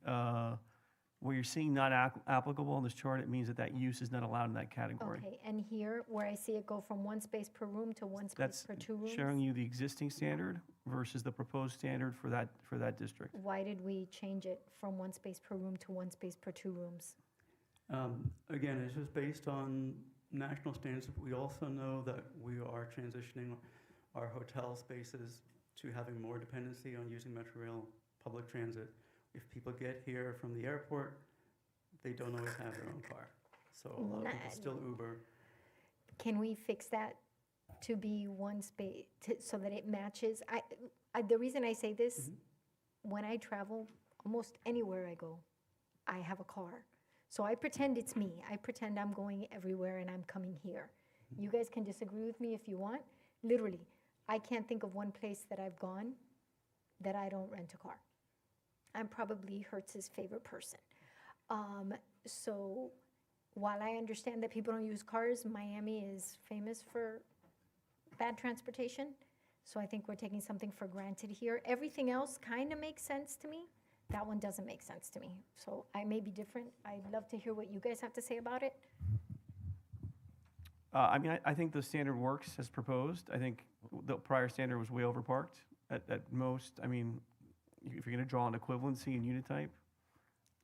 where you're seeing not applicable on this chart, it means that that use is not allowed in that category. Okay, and here, where I see it go from 1 space per room to 1 space That's per 2 rooms? showing you the existing standard versus the proposed standard for that district. Why did we change it from 1 space per room to 1 space per 2 rooms? Again, it's just based on national standards. We also know that we are transitioning our hotel spaces to having more dependency on using Metrorail public transit. If people get here from the airport, they don't always have their own car. So a lot of people still Uber. Can we fix that to be 1 space, so that it matches? The reason I say this, when I travel, almost anywhere I go, I have a car. So I pretend it's me. I pretend I'm going everywhere and I'm coming here. You guys can disagree with me if you want. Literally, I can't think of one place that I've gone that I don't rent a car. I'm probably Hertz's favorite person. So while I understand that people don't use cars, Miami is famous for bad transportation. So I think we're taking something for granted here. Everything else kind of makes sense to me. That one doesn't make sense to me. So I may be different. I'd love to hear what you guys have to say about it. I mean, I think the standard works as proposed. I think the prior standard was way overparked at most. I mean, if you're going to draw an equivalency in unit type,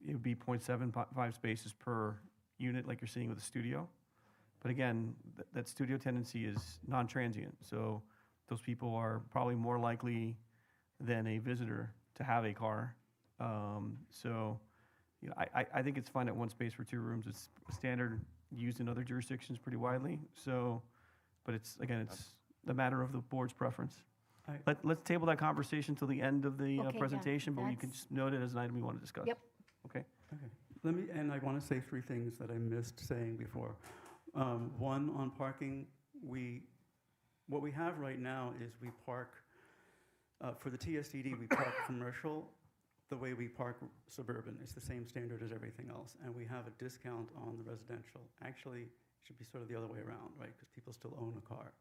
it would be 0.75 spaces per unit like you're seeing with a studio. But again, that studio tendency is non-transient. So those people are probably more likely than a visitor to have a car. So, you know, I think it's fine at 1 space for 2 rooms. It's standard used in other jurisdictions pretty widely. So, but it's, again, it's a matter of the board's preference. Let's table that conversation till the end of the Okay, yeah, presentation, but you can that's- just note it as an item we want to discuss. Yep. Okay? Okay. And I want to say 3 things that I missed saying before. One, on parking, what we have right now is we park, for the TSDD, we park commercial the way we park suburban. It's the same standard as everything else. And we have a discount on the residential. Actually, it should be sort of the other way around, right? Because people still own a car.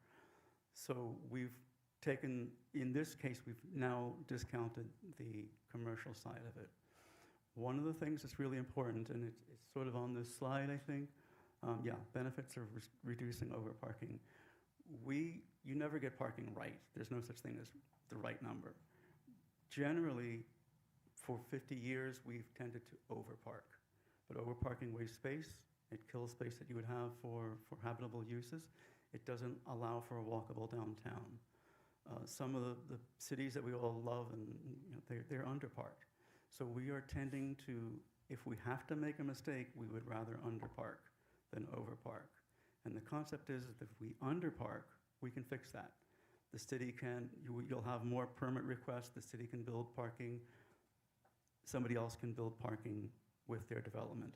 So we've taken, in this case, we've now discounted the commercial side of it. One of the things that's really important, and it's sort of on this slide, I think, benefits of reducing overparking. You never get parking right. There's no such thing as the right number. Generally, for 50 years, we've tended to overpark. But overparking wastes space. It kills space that you would have for habitable uses. It doesn't allow for a walkable downtown. Some of the cities that we all love, and they're underparked. So we are tending to, if we have to make a mistake, we would rather underpark than overpark. And the concept is that if we underpark, we can fix that. The city you'll have more permit requests, the city can build parking, somebody else can build parking with their development.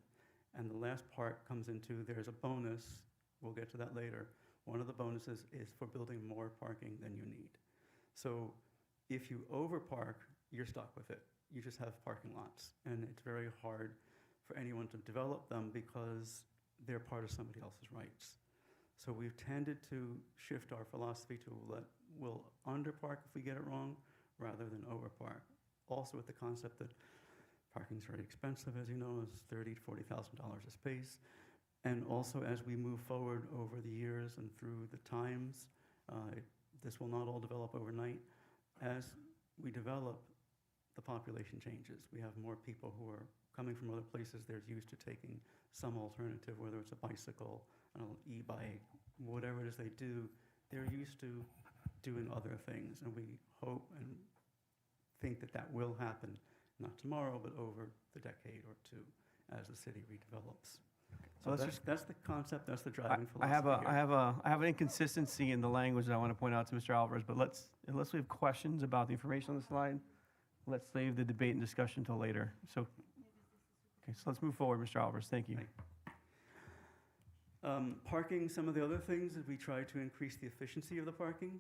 And the last part comes into, there's a bonus, we'll get to that later. One of the bonuses is for building more parking than you need. So if you overpark, you're stuck with it. You just have parking lots, and it's very hard for anyone to develop them because they're part of somebody else's rights. So we've tended to shift our philosophy to we'll underpark if we get it wrong rather than overpark. Also with the concept that parking's very expensive, as you know, is $30,000 to $40,000 a space. And also as we move forward over the years and through the times, this will not all develop overnight. As we develop, the population changes. We have more people who are coming from other places. They're used to taking some alternative, whether it's a bicycle, an e-bike, whatever it is they do. They're used to doing other things, and we hope and think that that will happen, not tomorrow, but over the decade or two as the city redevelops. So let's that's the concept, that's the driving I philosophy. have an inconsistency in the language that I want to point out to Mr. Alvarez, but unless we have questions about the information on the slide, let's save the debate and discussion until later. So, okay, so let's move forward, Mr. Alvarez. Thank you. Parking, some of the other things is we try to increase the efficiency of the parking.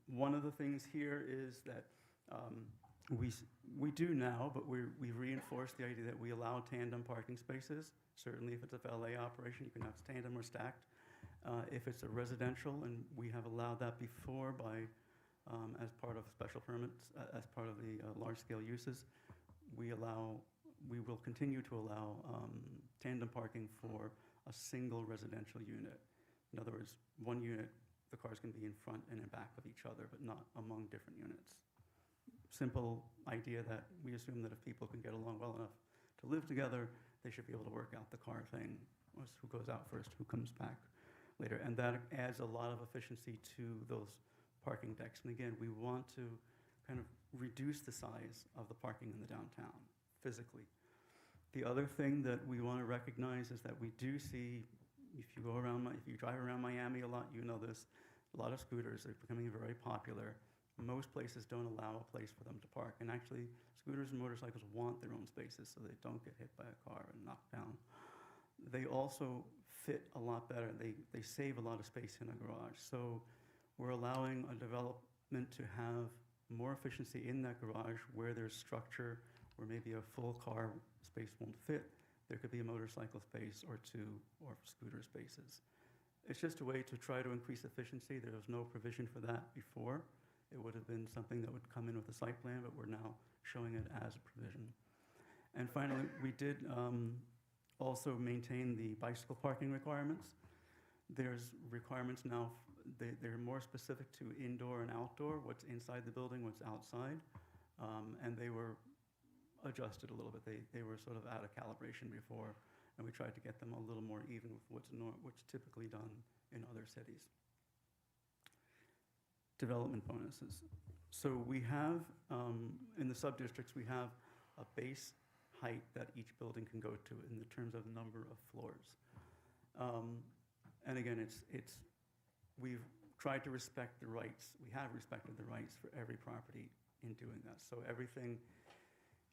One of the things here is that we do now, but we've reinforced the idea that we allow tandem parking spaces. Certainly if it's a valet operation, you can have tandem or stacked. If it's a residential, and we have allowed that before by, as part of special permits, as part of the large-scale uses, we will continue to allow tandem parking for a single residential unit. In other words, one unit, the cars can be in front and in back of each other, but not among different units. Simple idea that we assume that if people can get along well enough to live together, they should be able to work out the car thing, who goes out first, who comes back later. And that adds a lot of efficiency to those parking decks. And again, we want to kind of reduce the size of the parking in the downtown physically. The other thing that we want to recognize is that we do see, if you drive around Miami a lot, you know this, a lot of scooters are becoming very popular. Most places don't allow a place for them to park. And actually, scooters and motorcycles want their own spaces so they don't get hit by a car and knocked down. They also fit a lot better. They save a lot of space in a garage. So we're allowing a development to have more efficiency in that garage where there's structure, where maybe a full car space won't fit. There could be a motorcycle space or two, or scooter spaces. It's just a way to try to increase efficiency. There was no provision for that before. It would have been something that would come in with the site plan, but we're now showing it as a provision. And finally, we did also maintain the bicycle parking requirements. There's requirements now, they're more specific to indoor and outdoor, what's inside the building, what's outside. And they were adjusted a little bit. They were sort of out of calibration before, and we tried to get them a little more even with what's typically done in other cities. Development bonuses. So we have, in the sub-districts, we have a base height that each building can go to in the terms of number of floors. And again, we've tried to respect the rights. We have respected the rights for every property in doing that. So everything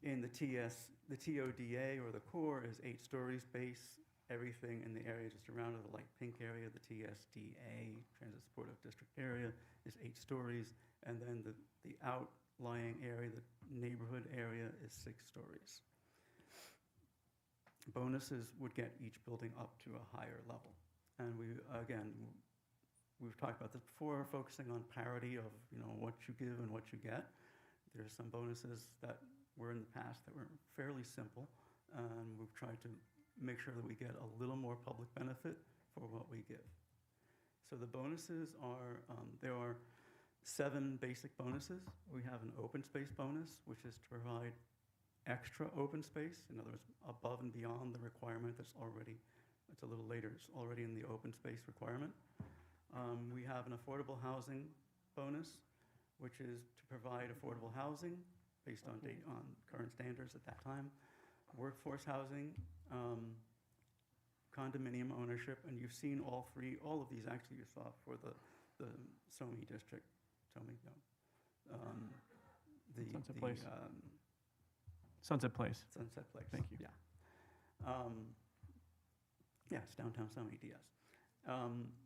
in the TODA or the core is 8 stories base. Everything in the area just around it, the light pink area, the TSDA, Transit Supportive District area, is 8 stories. And then the outlying area, the neighborhood area, is 6 stories. Bonuses would get each building up to a higher level. And we've talked about this before, focusing on parity of what you give and what you get. There's some bonuses that were in the past that were fairly simple, and we've tried to make sure that we get a little more public benefit for what we give. So the bonuses are, there are 7 basic bonuses. We have an open space bonus, which is to provide extra open space, in other words, above and beyond the requirement that's already, it's a little later, it's already in the open space requirement. We have an affordable housing bonus, which is to provide affordable housing based on current standards at that time. Workforce housing, condominium ownership, and you've seen all of these actually you saw for the SOMI district. Sunset Place. Sunset Place. Sunset Place. Thank you. Yeah. Yeah, it's downtown SOMI, DS.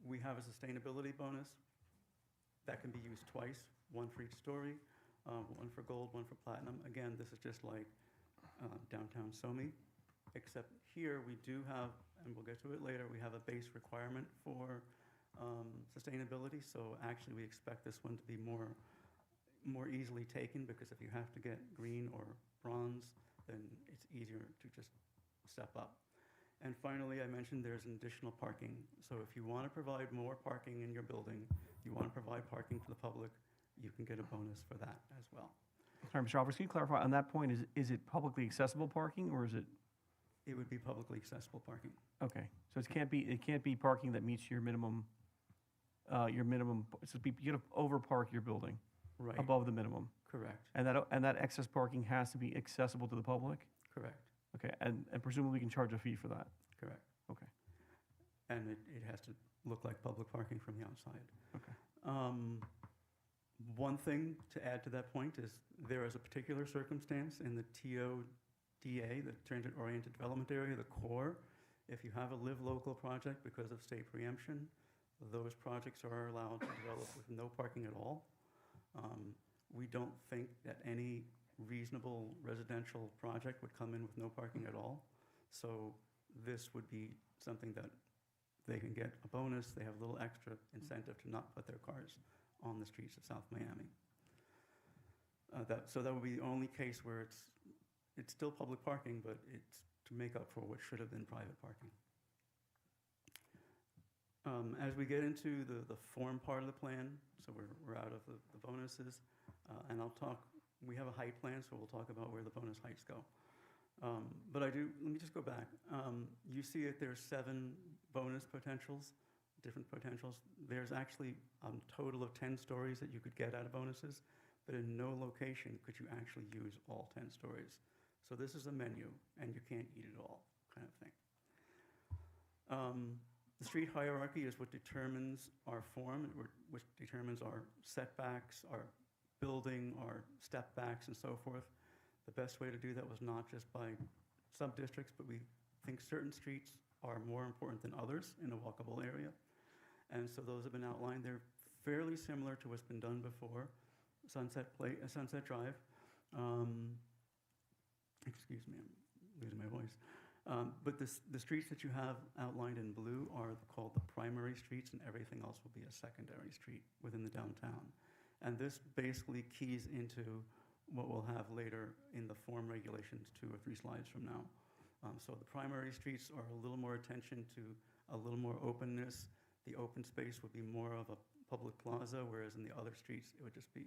We have a sustainability bonus that can be used twice, one for each story. one for gold, one for platinum. Again, this is just like downtown SoMe, except here we do have, and we'll get to it later, we have a base requirement for sustainability. So actually, we expect this one to be more easily taken, because if you have to get green or bronze, then it's easier to just step up. And finally, I mentioned there's an additional parking. So if you want to provide more parking in your building, you want to provide parking for the public, you can get a bonus for that as well. Sorry, Mr. Alvarez, can you clarify on that point? Is it publicly accessible parking, or is it? It would be publicly accessible parking. Okay, so it can't be parking that meets your minimum. So you got to overpark your building. Right. Above the minimum. Correct. And that excess parking has to be accessible to the public? Correct. Okay, and presumably we can charge a fee for that? Correct. Okay. And it has to look like public parking from the outside. Okay. One thing to add to that point is there is a particular circumstance in the TODA, the Transit Oriented Development Area, the core. If you have a live local project because of state preemption, those projects are allowed to develop with no parking at all. We don't think that any reasonable residential project would come in with no parking at all. So this would be something that they can get a bonus. They have a little extra incentive to not put their cars on the streets of South Miami. So that would be the only case where it's still public parking, but it's to make up for what should have been private parking. As we get into the form part of the plan, so we're out of the bonuses, and we have a height plan, so we'll talk about where the bonus heights go. But let me just go back. You see that there's 7 bonus potentials, different potentials. There's actually a total of 10 stories that you could get out of bonuses, but in no location could you actually use all 10 stories. So this is a menu, and you can't eat it all, kind of thing. The street hierarchy is what determines our form, which determines our setbacks, our building, our step backs, and so forth. The best way to do that was not just by sub-districts, but we think certain streets are more important than others in a walkable area. And so those have been outlined. They're fairly similar to what's been done before. Sunset Drive. Excuse me, I'm losing my voice. But the streets that you have outlined in blue are called the primary streets, and everything else will be a secondary street within the downtown. And this basically keys into what we'll have later in the form regulations 2 or 3 slides from now. So the primary streets are a little more attention to a little more openness. The open space would be more of a public plaza, whereas in the other streets, it would just be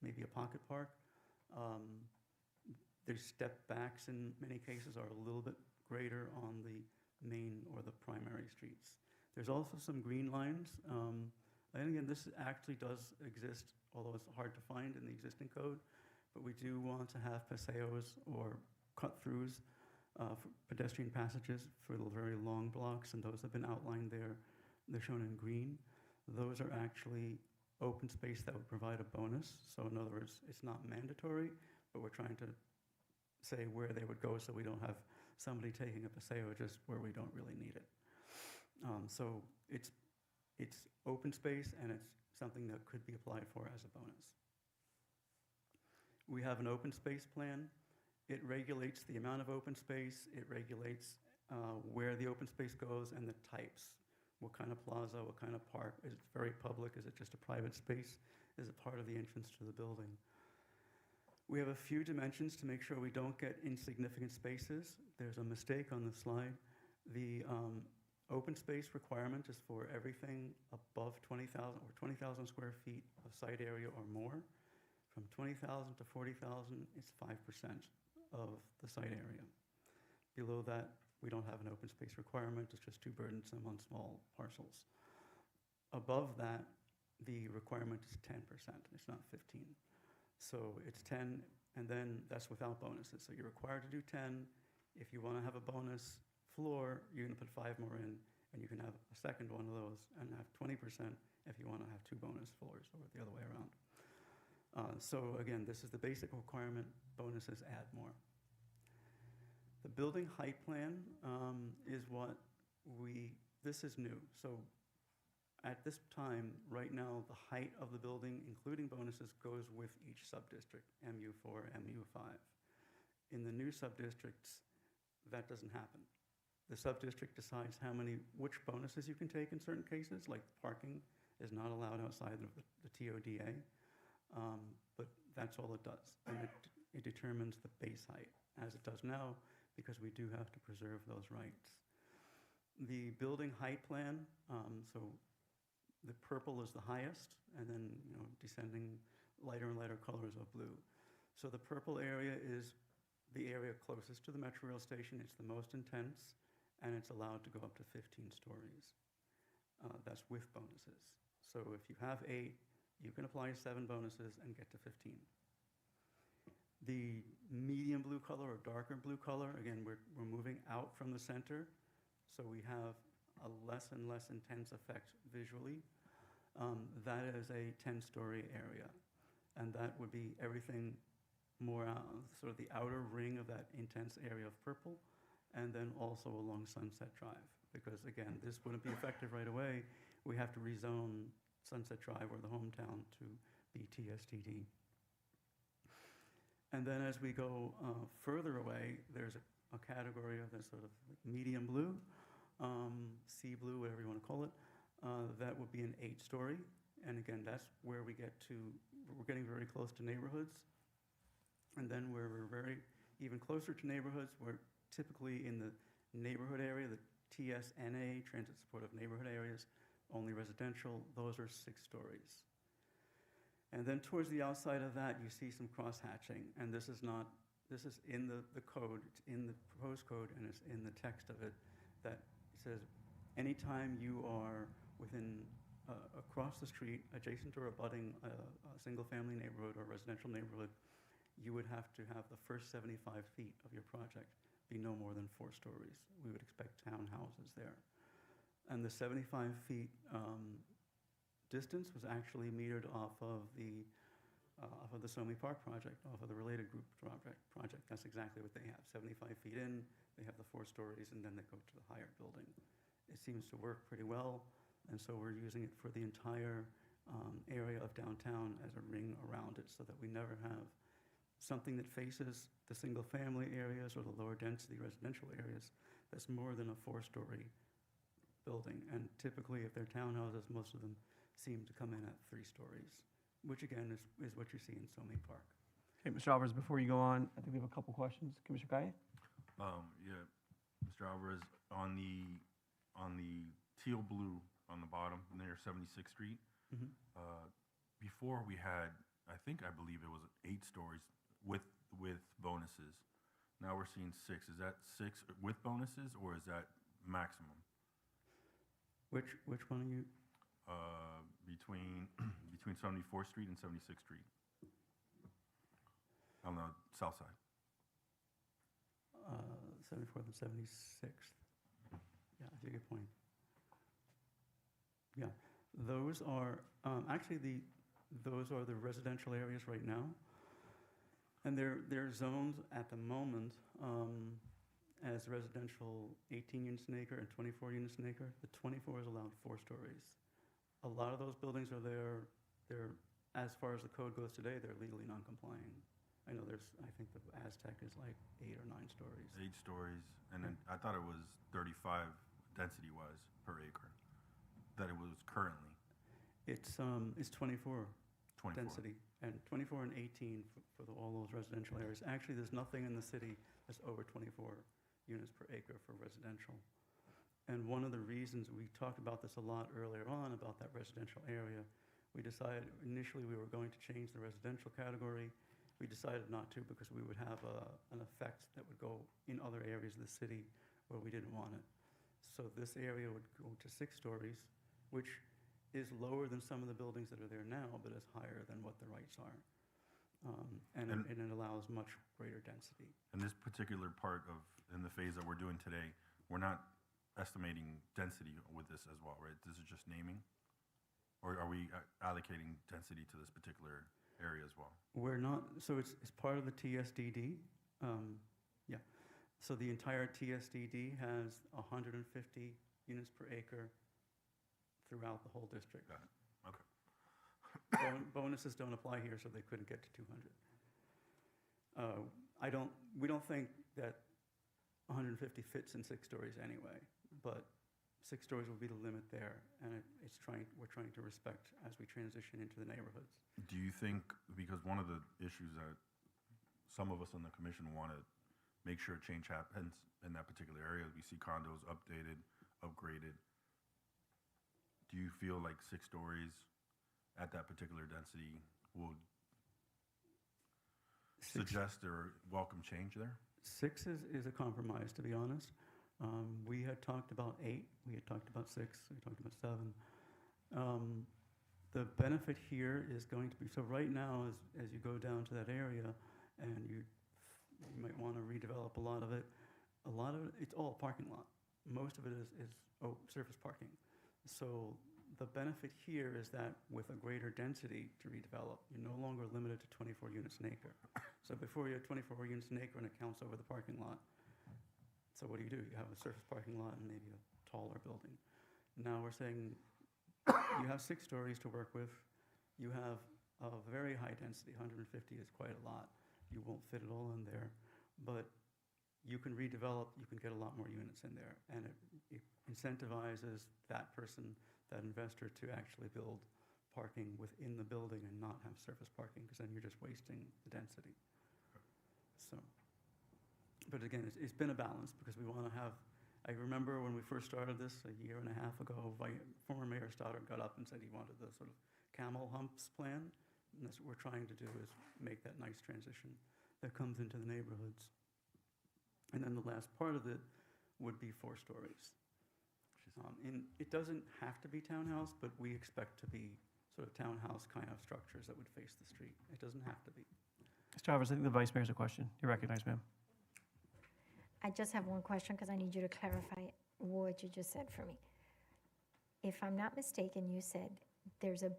maybe a pocket park. Their step backs in many cases are a little bit greater on the main or the primary streets. There's also some green lines. And again, this actually does exist, although it's hard to find in the existing code. But we do want to have paseos or cut-throughs for pedestrian passages for the very long blocks, and those have been outlined there. They're shown in green. Those are actually open space that would provide a bonus. So in other words, it's not mandatory, but we're trying to say where they would go so we don't have somebody taking a paseo just where we don't really need it. So it's open space, and it's something that could be applied for as a bonus. We have an open space plan. It regulates the amount of open space. It regulates where the open space goes and the types. What kind of plaza, what kind of park? Is it very public? Is it just a private space? Is it part of the entrance to the building? We have a few dimensions to make sure we don't get insignificant spaces. There's a mistake on the slide. The open space requirement is for everything above 20,000 or 20,000 square feet of site area or more. From 20,000 to 40,000, it's 5% of the site area. Below that, we don't have an open space requirement. It's just too burdensome on small parcels. Above that, the requirement is 10%. It's not 15. So it's 10, and then that's without bonuses. So you're required to do 10. If you want to have a bonus floor, you're going to put 5 more in, and you can have a second one of those and have 20% if you want to have 2 bonus floors, or the other way around. So again, this is the basic requirement. Bonuses add more. The building height plan is this is new. So at this time, right now, the height of the building, including bonuses, goes with each sub-district, MU4, MU5. In the new sub-districts, that doesn't happen. The sub-district decides which bonuses you can take in certain cases, like parking is not allowed outside of the TODA, but that's all it does. And it determines the base height, as it does now, because we do have to preserve those rights. The building height plan, so the purple is the highest, and then descending lighter and lighter colors of blue. So the purple area is the area closest to the Metro Rail station. It's the most intense, and it's allowed to go up to 15 stories. That's with bonuses. So if you have 8, you can apply 7 bonuses and get to 15. The medium blue color or darker blue color, again, we're moving out from the center, so we have a less and less intense effect visually. That is a 10-story area, and that would be everything more sort of the outer ring of that intense area of purple, and then also along Sunset Drive, because again, this wouldn't be effective right away. We have to rezone Sunset Drive or the hometown to be TSDD. And then as we go further away, there's a category of this sort of medium blue, sea blue, whatever you want to call it. That would be an 8-story. And again, that's where we're getting very close to neighborhoods. And then where we're even closer to neighborhoods, we're typically in the neighborhood area, the TSNA, Transit Supportive Neighborhood Areas, only residential. Those are 6 stories. And then towards the outside of that, you see some cross-hatching. And this is in the code, it's in the proposed code, and it's in the text of it, that says anytime you are within, across the street, adjacent or abutting a single-family neighborhood or residential neighborhood, you would have to have the first 75 feet of your project be no more than 4 stories. We would expect townhouses there. And the 75 feet distance was actually metered off of the Somi Park project, off of the related group project. That's exactly what they have. 75 feet in, they have the 4 stories, and then they go to the higher building. It seems to work pretty well, and so we're using it for the entire area of downtown as a ring around it, so that we never have something that faces the single-family areas or the lower density residential areas that's more than a 4-story building. And typically, if they're townhouses, most of them seem to come in at 3 stories, which again is what you see in Somi Park. Okay, Mr. Alvarez, before you go on, I think we have a couple questions. Commissioner Kaye? Yeah, Mr. Alvarez, on the teal blue on the bottom near 76th Street, before we had, I believe it was 8 stories with bonuses. Now we're seeing 6. Is that 6 with bonuses, or is that maximum? Which one are you? Between 74th Street and 76th Street, on the south side. 74th and 76th. Yeah, I take your point. Yeah, those are those are the residential areas right now, and they're zoned at the moment as residential 18 units an acre and 24 units an acre. The 24 is allowed 4 stories. A lot of those buildings are there. They're, as far as the code goes today, they're legally non-compliant. I know I think the Aztec is like 8 or 9 stories. 8 stories, and then I thought it was 35 density-wise per acre, that it was currently. It's 24 density, and 24 and 18 for all those residential areas. Actually, there's nothing in the city that's over 24 units per acre for residential. And one of the reasons, we talked about this a lot earlier on, about that residential area, we decided initially we were going to change the residential category. We decided not to, because we would have an effect that would go in other areas of the city where we didn't want it. So this area would go to 6 stories, which is lower than some of the buildings that are there now, but is higher than what the rights are. And it allows much greater density. In this particular part in the phase that we're doing today, we're not estimating density with this as well, right? This is just naming? Or are we allocating density to this particular area as well? We're not, so it's part of the TSDD. Yeah. So the entire TSDD has 150 units per acre throughout the whole district. Got it. Okay. Bonuses don't apply here, so they couldn't get to 200. We don't think that 150 fits in 6 stories anyway, but 6 stories will be the limit there, and we're trying to respect as we transition into the neighborhoods. Do you think, because one of the issues that some of us on the commission want to make sure change happens in that particular area, we see condos updated, upgraded. Do you feel like 6 stories at that particular density will suggest or welcome change there? 6 is a compromise, to be honest. We had talked about 8, we had talked about 6, we talked about 7. The benefit here is going to be, so right now, as you go down to that area, and you might want to redevelop a lot of it, it's all parking lot. Most of it is surface parking. So the benefit here is that with a greater density to redevelop, you're no longer limited to 24 units an acre. So before you had 24 units an acre and it counts over the parking lot. So what do? You have a surface parking lot and maybe a taller building. Now we're saying you have 6 stories to work with. You have a very high density, 150 is quite a lot. You won't fit it all in there, but you can redevelop, you can get a lot more units in there, and it incentivizes that person, that investor, to actually build parking within the building and not have surface parking, because then you're just wasting the density. So, but again, it's been a balance, because we want to have, I remember when we first started this a year and a half ago, former Mayor Stoddard got up and said he wanted the sort of camel humps plan, and that's what we're trying to do, is make that nice transition that comes into the neighborhoods. And then the last part of it would be 4 stories. It doesn't have to be townhouse, but we expect to be sort of townhouse kind of structures that would face the street. It doesn't have to be. Mr. Alvarez, I think the Vice Mayor has a question. You're recognized, ma'am. I just have one question because I need you to clarify what you just said for me. If I'm not mistaken, you said there's a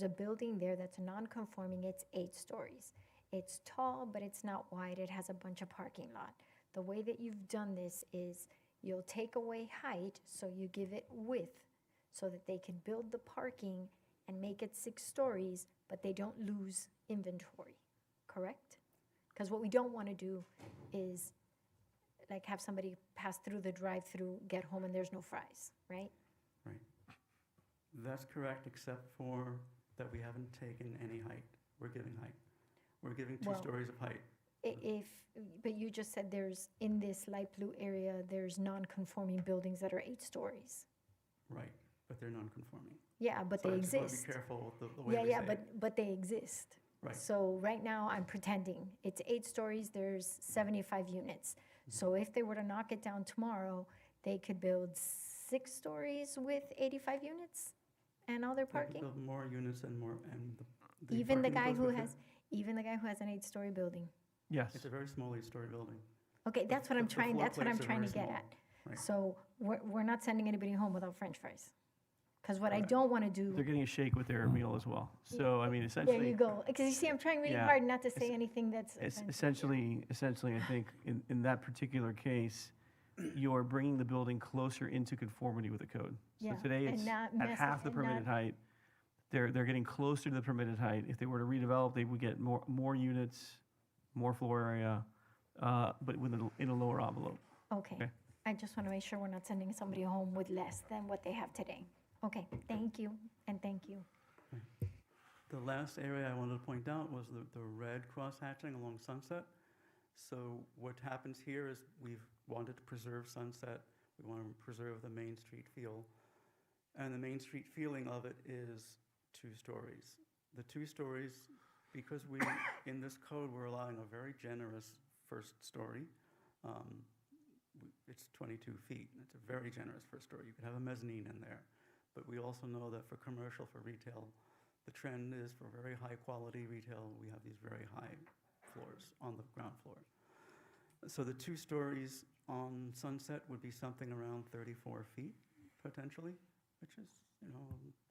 building there that's non-conforming, it's 8 stories. It's tall, but it's not wide, it has a bunch of parking lot. The way that you've done this is you'll take away height, so you give it width, so that they can build the parking and make it 6 stories, but they don't lose inventory, correct? Because what we don't want to do is like have somebody pass through the drive-through, get home, and there's no fries, right? Right. That's correct, except for that we haven't taken any height. We're giving height. We're giving 2 stories of height. But you just said there's, in this light blue area, there's non-conforming buildings that are 8 stories. Right, but they're non-conforming. Yeah, but So they I just wanna exist. be careful with the way we say it. But they exist. Right. So right now, I'm pretending it's 8 stories, there's 75 units. So if they were to knock it down tomorrow, they could build 6 stories with 85 units and all their They could parking? build more units and more, and the Even the parking guy goes who with it. has an 8-story building? Yes. It's a very small 8-story building. Okay, that's what I'm the trying, floor that's what I'm plates are trying to very get small. at. Right. So we're not sending anybody home without french fries. Because what I don't want to do. They're getting a shake with their meal as well. So, I mean, essentially. There you go. Because you see, I'm trying really Yeah. hard not to say anything that's It's offensive. essentially, I think, in that particular case, you're bringing the building closer into conformity with the code. So Yeah, today, and it's not at half the and permitted not- height. They're getting closer to the permitted height. If they were to redevelop, they would get more units, more floor area, but in a lower envelope. Okay. I just want to make sure we're not sending somebody home with less than what they have today. Okay, thank you, and thank you. The last area I wanted to point out was the red cross-hatching along Sunset. So what happens here is we've wanted to preserve Sunset. We want to preserve the Main Street feel. And the Main Street feeling of it is 2 stories. The 2 stories, because in this code, we're allowing a very generous first story. It's 22 feet. It's a very generous first story. You could have a mezzanine in there. But we also know that for commercial, for retail, the trend is for very high-quality retail, we have these very high floors on the ground floor. So the 2 stories on Sunset would be something around 34 feet, potentially, which is,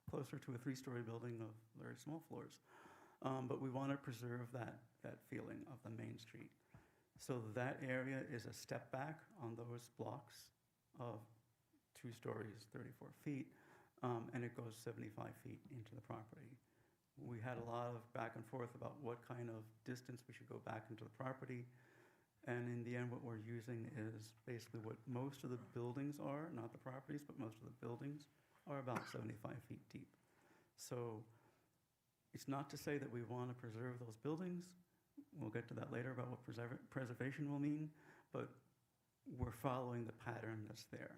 closer to a 3-story building of very small floors. But we want to preserve that feeling of the Main Street. So that area is a step back on those blocks of 2 stories, 34 feet, and it goes 75 feet into the property. We had a lot of back and forth about what kind of distance we should go back into the property. And in the end, what we're using is basically what most of the buildings are, not the properties, but most of the buildings are about 75 feet deep. So it's not to say that we want to preserve those buildings. We'll get to that later about what preservation will mean, but we're following the pattern that's there.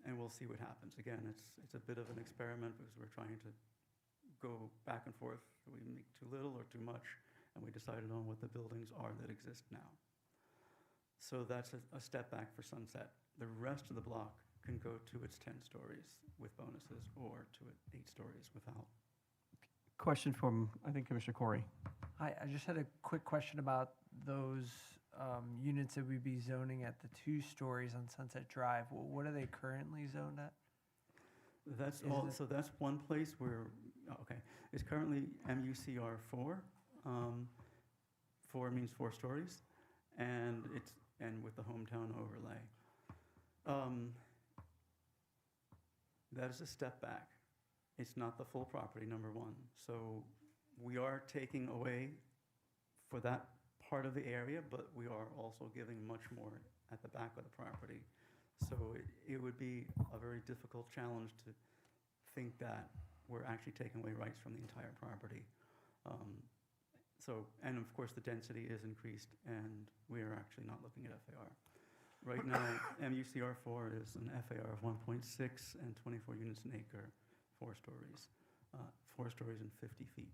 And we'll see what happens. Again, it's a bit of an experiment because we're trying to go back and forth. We make too little or too much, and we decided on what the buildings are that exist now. So that's a step back for Sunset. The rest of the block can go to its 10 stories with bonuses or to 8 stories without. Question from, I think, Commissioner Corey. Hi, I just had a quick question about those units that we'd be zoning at the 2 stories on Sunset Drive. What are they currently zoned at? That's Is all. it- So that's one place where, okay, it's currently MUCR 4. 4 means 4 stories, and with the hometown overlay. That is a step back. It's not the full property, number one. So we are taking away for that part of the area, but we are also giving much more at the back of the property. So it would be a very difficult challenge to think that we're actually taking away rights from the entire property. And of course, the density is increased, and we are actually not looking at FAR. Right now, MUCR 4 is an FAR of 1.6 and 24 units an acre, 4 stories. 4 stories and 50 feet.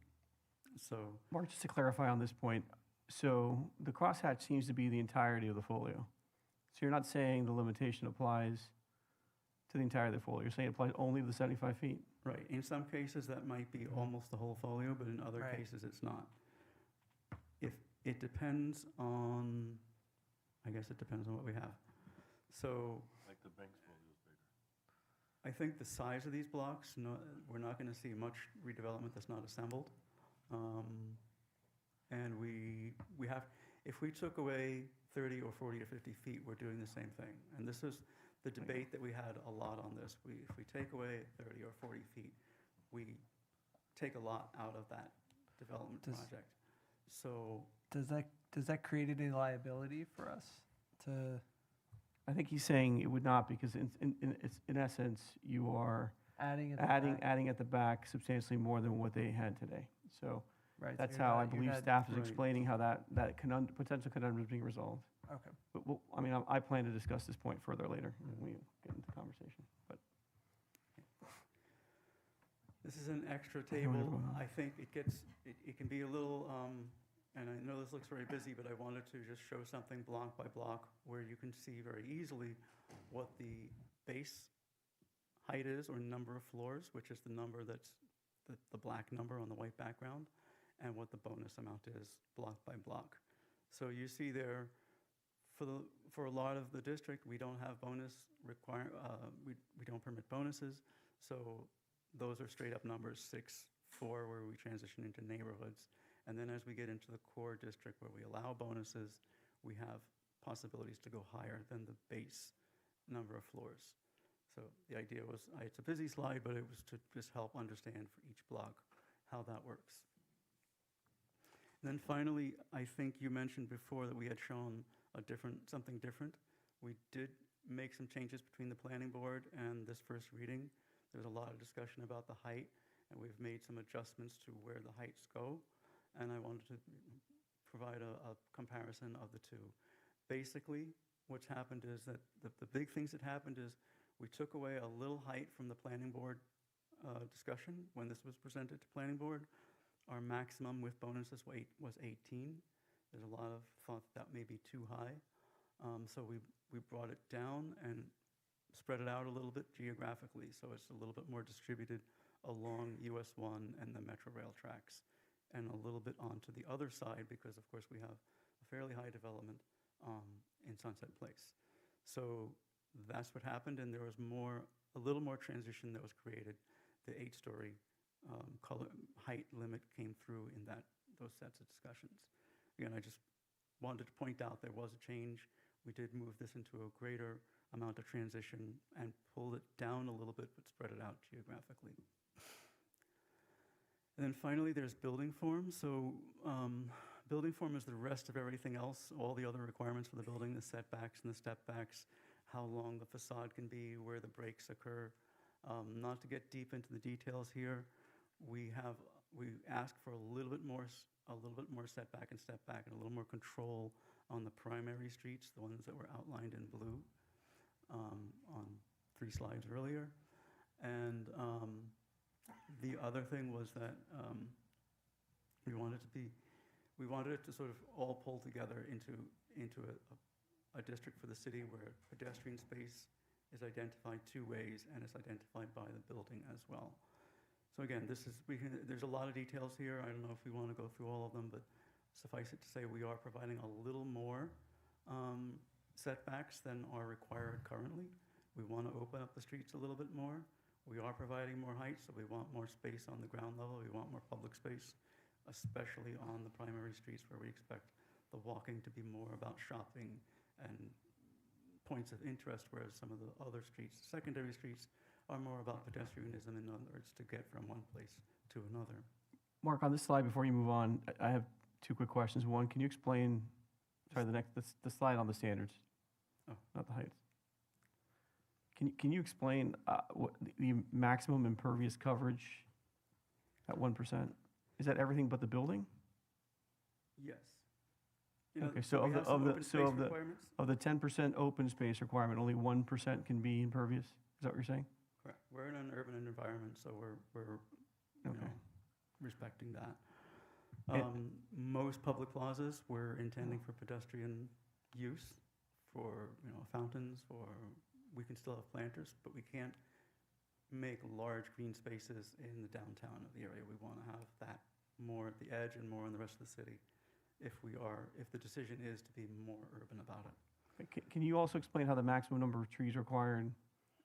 So Mark, just to clarify on this point, so the crosshatch seems to be the entirety of the folio. So you're not saying the limitation applies to the entirety of the folio. You're saying it applies only to the 75 feet? right, in some cases, that might be almost the whole folio, but in other Right. cases, it's not. If it depends on, I guess it depends on what we have. So Like the bank's folio is bigger. I think the size of these blocks, we're not going to see much redevelopment that's not assembled. And we have, if we took away 30 or 40 or 50 feet, we're doing the same thing. And this is the debate that we had a lot on this. If we take away 30 or 40 feet, we take a lot out of that development project. So Does that create any liability for us to? I think he's saying it would not, because in essence, you are Adding at the adding back. at the back substantially more than what they had today. So Right, so that's you're how I not- you're believe not- staff is Right. explaining how that potential conundrum is being resolved. Okay. But I mean, I plan to discuss this point further later when we get into the conversation. But this is an extra I don't know. table. I think it can be a little, and I know this looks very busy, but I wanted to just show something block by block where you can see very easily what the base height is, or number of floors, which is the number that's the black number on the white background, and what the bonus amount is block by block. So you see there, for a lot of the district, we don't have we don't permit bonuses, so those are straight up numbers, 6, 4, where we transition into neighborhoods. And then as we get into the core district where we allow bonuses, we have possibilities to go higher than the base number of floors. So the idea was, it's a busy slide, but it was to just help understand for each block how that works. And then finally, I think you mentioned before that we had shown something different. We did make some changes between the planning board and this first reading. There's a lot of discussion about the height, and we've made some adjustments to where the heights go. And I wanted to provide a comparison of the two. Basically, what's happened is that the big things that happened is we took away a little height from the planning board discussion when this was presented to planning board. Our maximum with bonuses was 18. There's a lot of thought that may be too high. So we brought it down and spread it out a little bit geographically, so it's a little bit more distributed along US 1 and the Metro Rail tracks, and a little bit onto the other side, because of course we have a fairly high development in Sunset Place. So that's what happened, and there was a little more transition that was created. The 8-story color height limit came through in those sets of discussions. Again, I just wanted to point out there was a change. we did move this into a greater amount of transition and pulled it down a little bit, but spread it out geographically. And then finally, there's building form. So building form is the rest of everything else, all the other requirements for the building, the setbacks and the step backs, how long the facade can be, where the breaks occur. Not to get deep into the details here, we ask for a little bit more setback and step back and a little more control on the primary streets, the ones that were outlined in blue on 3 slides earlier. And the other thing was that we wanted it to sort of all pull together into a district for the city where pedestrian space is identified 2 ways and is identified by the building as well. So again, there's a lot of details here. I don't know if we want to go through all of them, but suffice it to say we are providing a little more setbacks than are required currently. We want to open up the streets a little bit more. We are providing more height, so we want more space on the ground level. We want more public space, especially on the primary streets where we expect the walking to be more about shopping and points of interest, whereas some of the other streets, secondary streets, are more about pedestrianism, in other words, to get from one place to another. Mark, on this slide, before you move on, I have 2 quick questions. One, can you explain, sorry, the slide on the standards? Oh. Not the heights. Can you explain what the maximum impervious coverage at 1%? Is that everything but the building? Yes. Okay, so of the 10% open space requirement, only 1% can be impervious? Is that what you're saying? Correct. We're in an urban environment, so we're you know, respecting that. Most public plazas, we're intending for pedestrian use, for fountains, or we can still have planters, but we can't make large green spaces in the downtown of the area. We want to have that more at the edge and more in the rest of the city if the decision is to be more urban about it. Can you also explain how the maximum number of trees required?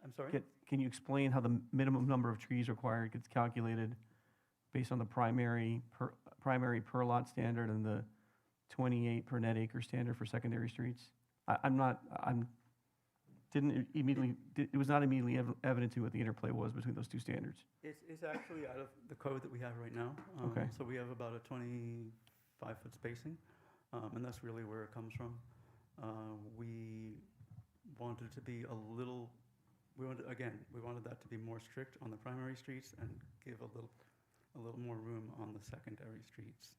I'm sorry? Can you explain how the minimum number of trees required gets calculated based on the primary per lot standard and the 28 per net acre standard for secondary streets? It was not immediately evident to me what the interplay was between those 2 standards. It's actually out of the code that we have right now. Okay. So we have about a 25-foot spacing, and that's really where it comes from. We wanted to be we wanted that to be more strict on the primary streets and give a little more room on the secondary streets.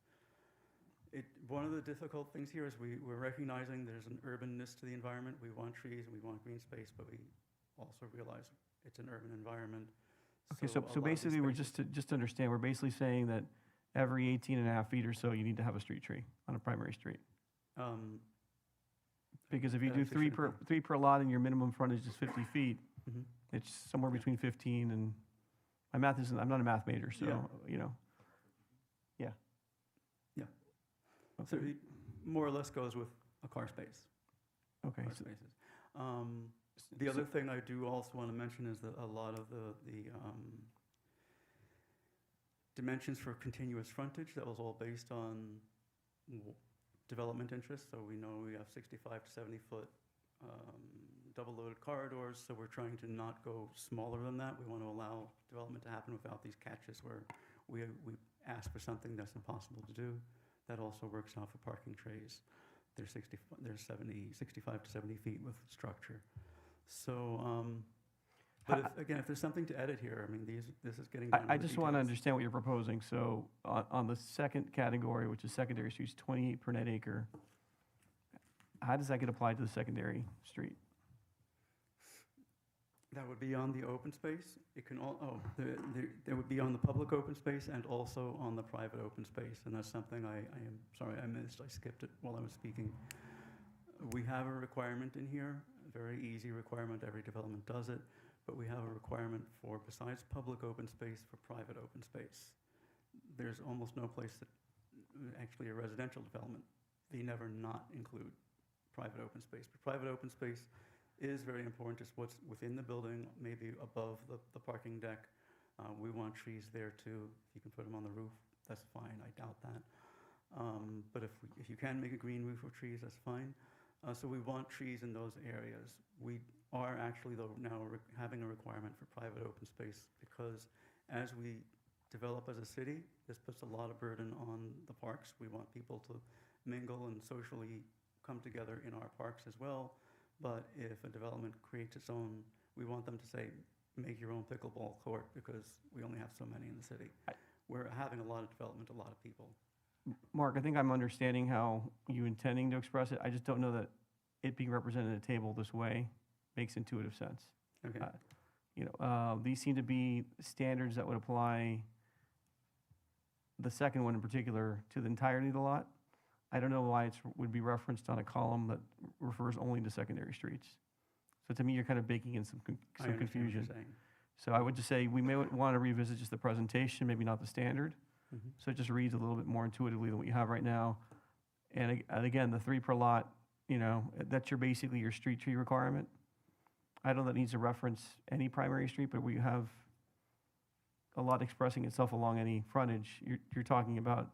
One of the difficult things here is we're recognizing there's an urbanness to the environment. We want trees and we want green space, but we also realize it's an urban environment. Okay, so basically, we're just to understand, we're basically saying that every 18.5 feet or so, you need to have a street tree on a primary street. Because if you do 3 per lot and your minimum frontage is 50 feet, it's somewhere between 15 and, I'm not a math major, so, Yeah. Yeah. Yeah. So it more or less goes with a car space. Okay. Car spaces. The other thing I do also want to mention is that a lot of the dimensions for continuous frontage, that was all based on development interests. So we know we have 65 to 70 foot double-loaded corridors, so we're trying to not go smaller than that. We want to allow development to happen without these catches where we ask for something that's impossible to do. That also works out for parking trays. They're 65 to 70 feet with structure. So, but if there's something to edit here, I mean, this is getting down to I the just want to details. understand what you're proposing. So on the second category, which is secondary streets, 28 per net acre, how does that get applied to the secondary street? That would be on the open space. It can there would be on the public open space and also on the private open space. And that's something I am sorry I missed. I skipped it while I was speaking. We have a requirement in here, a very easy requirement. Every development does it. But we have a requirement for, besides public open space, for private open space. There's almost no place that, actually a residential development, they never not include private open space. But private open space is very important. It's what's within the building, maybe above the parking deck. We want trees there too. If you can put them on the roof, that's fine. I doubt that. But if you can make a green roof with trees, that's fine. So we want trees in those areas. We are actually, though, now having a requirement for private open space because as we develop as a city, this puts a lot of burden on the parks. We want people to mingle and socially come together in our parks as well. But if a development creates its own, we want them to say, make your own pickleball court because we only have so many in the city. We're having a lot of development, a lot of people. Mark, I think I'm understanding how you intending to express it. I just don't know that it being represented at a table this way makes intuitive sense. Okay. These seem to be standards that would apply, the second one in particular, to the entirety of the lot. I don't know why it would be referenced on a column that refers only to secondary streets. So to me, you're kind of baking in some I understand what you're confusion. saying. So I would just say we may want to revisit just the presentation, maybe not the standard. Mhm. So it just reads a little bit more intuitively than what you have right now. And again, the 3 per lot, that's basically your street tree requirement. I don't know that needs to reference any primary street, but where you have a lot expressing itself along any frontage, you're talking about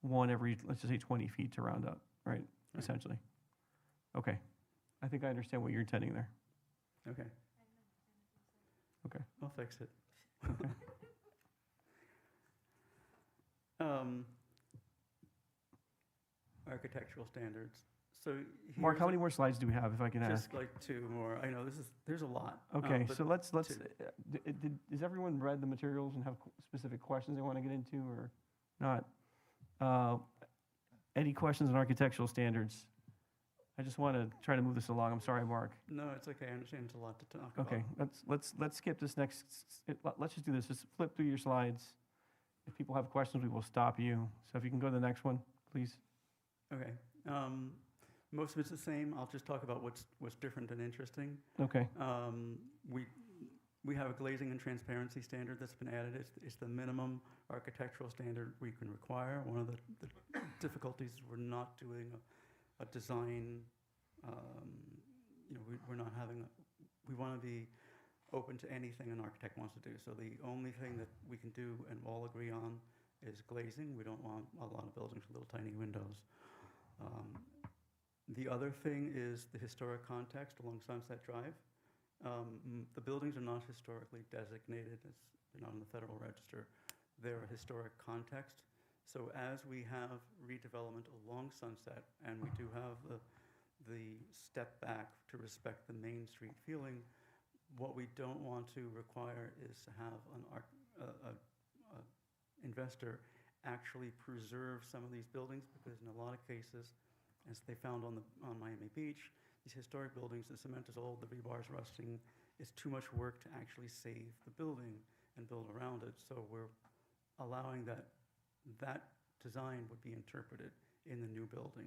one every, let's just say 20 feet to round up, right? Essentially. Okay. I think I understand what you're intending there. Okay. Okay. I'll fix it. Okay. Architectural standards. So Mark, here's how many more slides do we have, if I can ask? Just like 2 more. I know there's a lot. Okay, but so let's, two. has everyone read the materials and have specific questions they want to get into or not? Any questions on architectural standards? I just want to try to move this along. I'm sorry, Mark. No, it's okay. I understand it's a lot to talk about. Okay, let's skip this next, let's just do this. Just flip through your slides. If people have questions, we will stop you. So if you can go to the next one, please. Okay. Most of it's the same. I'll just talk about what's different and interesting. Okay. We have a glazing and transparency standard that's been added. It's the minimum architectural standard we can require. One of the difficulties is we're not doing a design, we're not having, we want to be open to anything an architect wants to do. So the only thing that we can do and all agree on is glazing. We don't want a lot of buildings with little tiny windows. The other thing is the historic context along Sunset Drive. The buildings are not historically designated, they're not in the Federal Register. They're a historic context. So as we have redevelopment along Sunset, and we do have the step back to respect the Main Street feeling, what we don't want to require is to have an investor actually preserve some of these buildings, because in a lot of cases, as they found on Miami Beach, these historic buildings, the cement is old, the rebar is rusting. It's too much work to actually save the building and build around it. So we're allowing that design would be interpreted in the new building,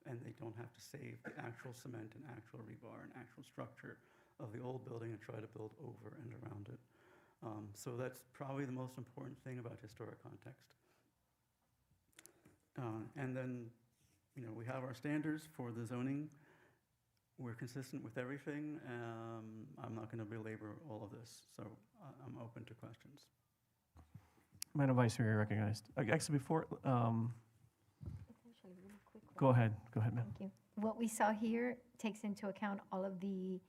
and they don't have to save the actual cement and actual rebar and actual structure of the old building and try to build over and around it. So that's probably the most important thing about historic context. And then, we have our standards for the zoning. We're consistent with everything. I'm not going to belabor all of this, so I'm open to questions. Madam Vice Mayor, recognized. Actually, before, It's actually a really quick one. go ahead, ma'am. Thank you. What we saw here takes into account all of the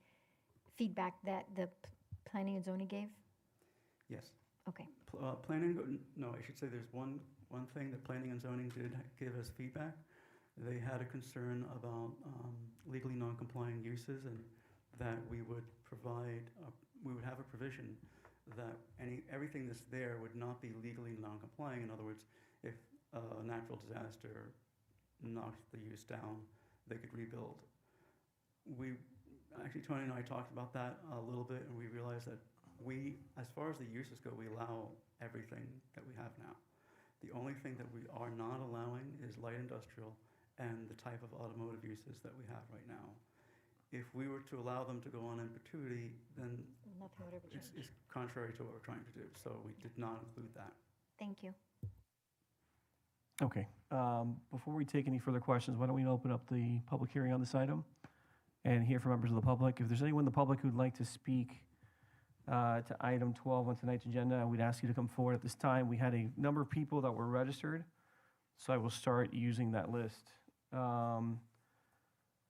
feedback that the planning and zoning gave? Yes. Okay. No, I should say there's one thing that planning and zoning did give us feedback. They had a concern about legally non-compliant uses, and that we would have a provision that everything that's there would not be legally non-compliant. In other words, if a natural disaster knocked the use down, they could rebuild. Actually, Tony and I talked about that a little bit, and we realized that as far as the uses go, we allow everything that we have now. The only thing that we are not allowing is light industrial and the type of automotive uses that we have right now. If we were to allow them to go on in perpetuity, then Nothing would ever change. it's contrary to what we're trying to do. So we did not include that. Thank you. Okay. Before we take any further questions, why don't we open up the public hearing on this item and hear from members of the public. If there's anyone in the public who'd like to speak to item 12 on tonight's agenda, we'd ask you to come forward at this time. We had a number of people that were registered, so I will start using that list.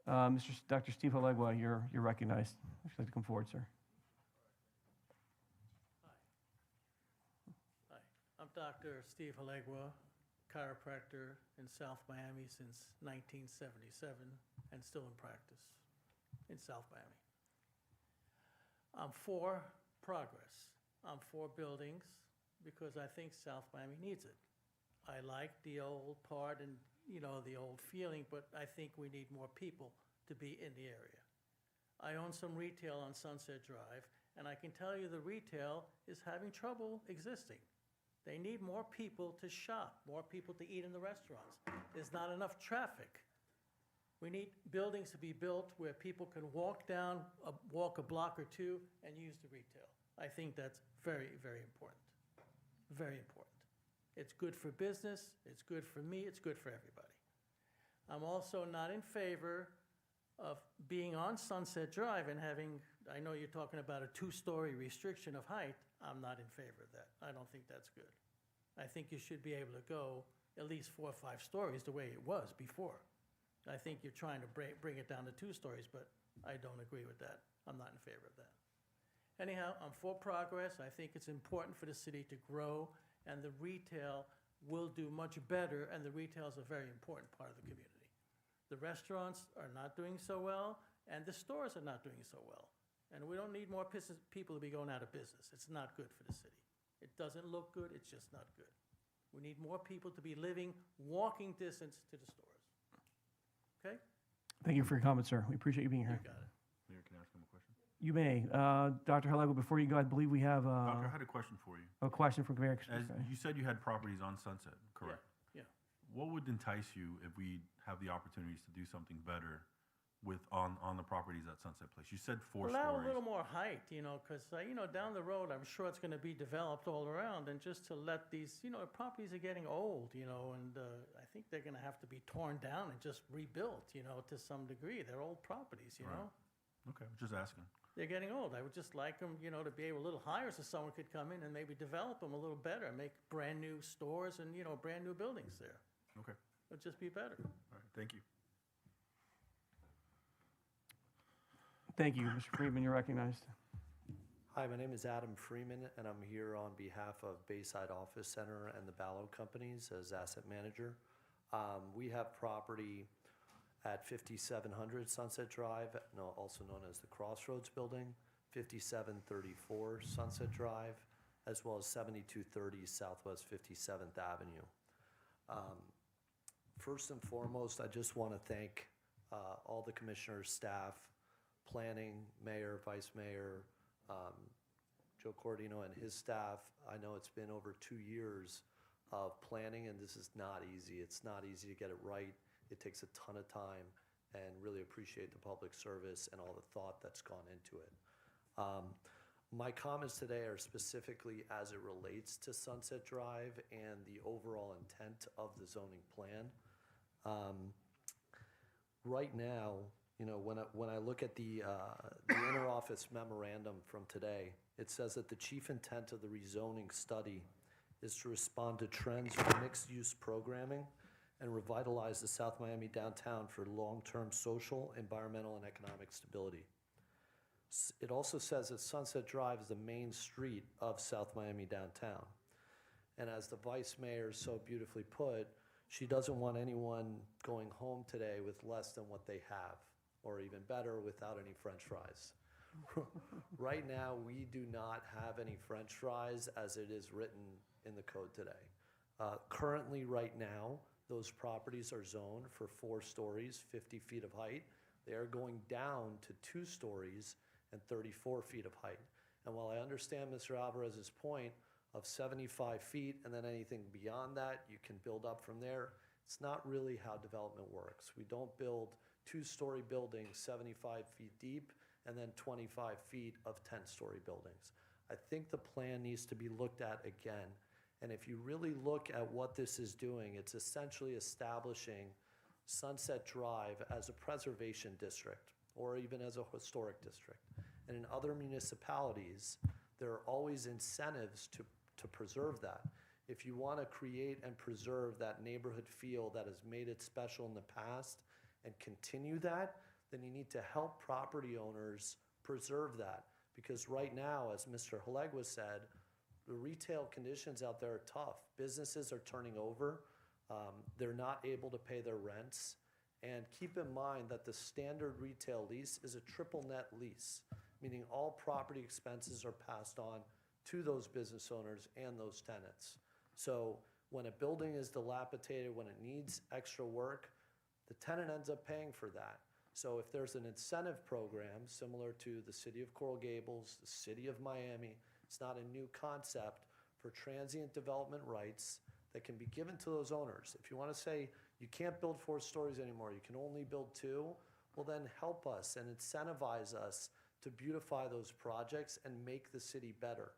Dr. Steve Halegua, you're recognized. Would you like to come forward, sir? Hi, I'm Dr. Steve Halegua, chiropractor in South Miami since 1977 and still in practice in South Miami. I'm for progress. I'm for buildings because I think South Miami needs it. I like the old part and, you know, the old feeling, but I think we need more people to be in the area. I own some retail on Sunset Drive, and I can tell you the retail is having trouble existing. They need more people to shop, more people to eat in the restaurants. There's not enough traffic. We need buildings to be built where people can walk a block or two and use the retail. I think that's very, very important. Very important. It's good for business, it's good for me, it's good for everybody. I'm also not in favor of being on Sunset Drive and having, I know you're talking about a 2-story restriction of height. I'm not in favor of that. I don't think that's good. I think you should be able to go at least 4 or 5 stories the way it was before. I think you're trying to bring it down to 2 stories, but I don't agree with that. I'm not in favor of that. Anyhow, I'm for progress. I think it's important for the city to grow, and the retail will do much better, and the retail is a very important part of the community. The restaurants are not doing so well, and the stores are not doing so well. And we don't need more people to be going out of business. It's not good for the city. It doesn't look good, it's just not good. We need more people to be living walking distance to the stores. Okay? Thank you for your comments, sir. We appreciate you being here. You got it. Mayor, can I ask him a question? You may. Dr. Halegua, before you go, I believe we have Doctor, I had a question for you. a question from Mayor. As you said, you had properties on Sunset, correct? Yeah. What would entice you if we have the opportunities to do something better with on the properties at Sunset Place? You said 4 Allow stories. a little more height, you know, because, down the road, I'm sure it's going to be developed all around, and just to let these, properties are getting old, and I think they're going to have to be torn down and just rebuilt, to some degree. They're old properties, you know? Okay, just asking. They're getting old. I would just like them, to be able a little higher so someone could come in and maybe develop them a little better, make brand-new stores and, brand-new buildings there. Okay. It'd just be better. All right, thank you. Thank you, Mr. Friedman. You're recognized. Hi, my name is Adam Freeman, and I'm here on behalf of Bayside Office Center and the Ballo Companies as asset manager. We have property at 5700 Sunset Drive, also known as the Crossroads Building, 5734 Sunset Drive, as well as 7230 Southwest 57th Avenue. First and foremost, I just want to thank all the commissioners, staff, planning, mayor, vice mayor, Joe Cordino and his staff. I know it's been over 2 years of planning, and this is not easy. It's not easy to get it right. It takes a ton of time, and really appreciate the public service and all the thought that's gone into it. My comments today are specifically as it relates to Sunset Drive and the overall intent of the zoning plan. Right now, when I look at the interoffice memorandum from today, it says that the chief intent of the rezoning study is to respond to trends for mixed-use programming and revitalize the South Miami downtown for long-term social, environmental, and economic stability. It also says that Sunset Drive is the main street of South Miami downtown. And as the vice mayor so beautifully put, she doesn't want anyone going home today with less than what they have, or even better, without any French fries. Right now, we do not have any French fries as it is written in the code today. Currently, right now, those properties are zoned for 4 stories, 50 feet of height. They are going down to 2 stories and 34 feet of height. And while I understand Mr. Alvarez's point of 75 feet and then anything beyond that, you can build up from there, it's not really how development works. We don't build 2-story buildings 75 feet deep and then 25 feet of 10-story buildings. I think the plan needs to be looked at again. And if you really look at what this is doing, it's essentially establishing Sunset Drive as a preservation district or even as a historic district. And in other municipalities, there are always incentives to preserve that. If you want to create and preserve that neighborhood feel that has made it special in the past and continue that, then you need to help property owners preserve that. Because right now, as Mr. Halegua said, the retail conditions out there are tough. Businesses are turning over. They're not able to pay their rents. And keep in mind that the standard retail lease is a triple net lease, meaning all property expenses are passed on to those business owners and those tenants. So when a building is dilapidated, when it needs extra work, the tenant ends up paying for that. So if there's an incentive program similar to the city of Coral Gables, the city of Miami, it's not a new concept for transient development rights that can be given to those owners. If you want to say you can't build 4 stories anymore, you can only build 2, well then help us and incentivize us to beautify those projects and make the city better.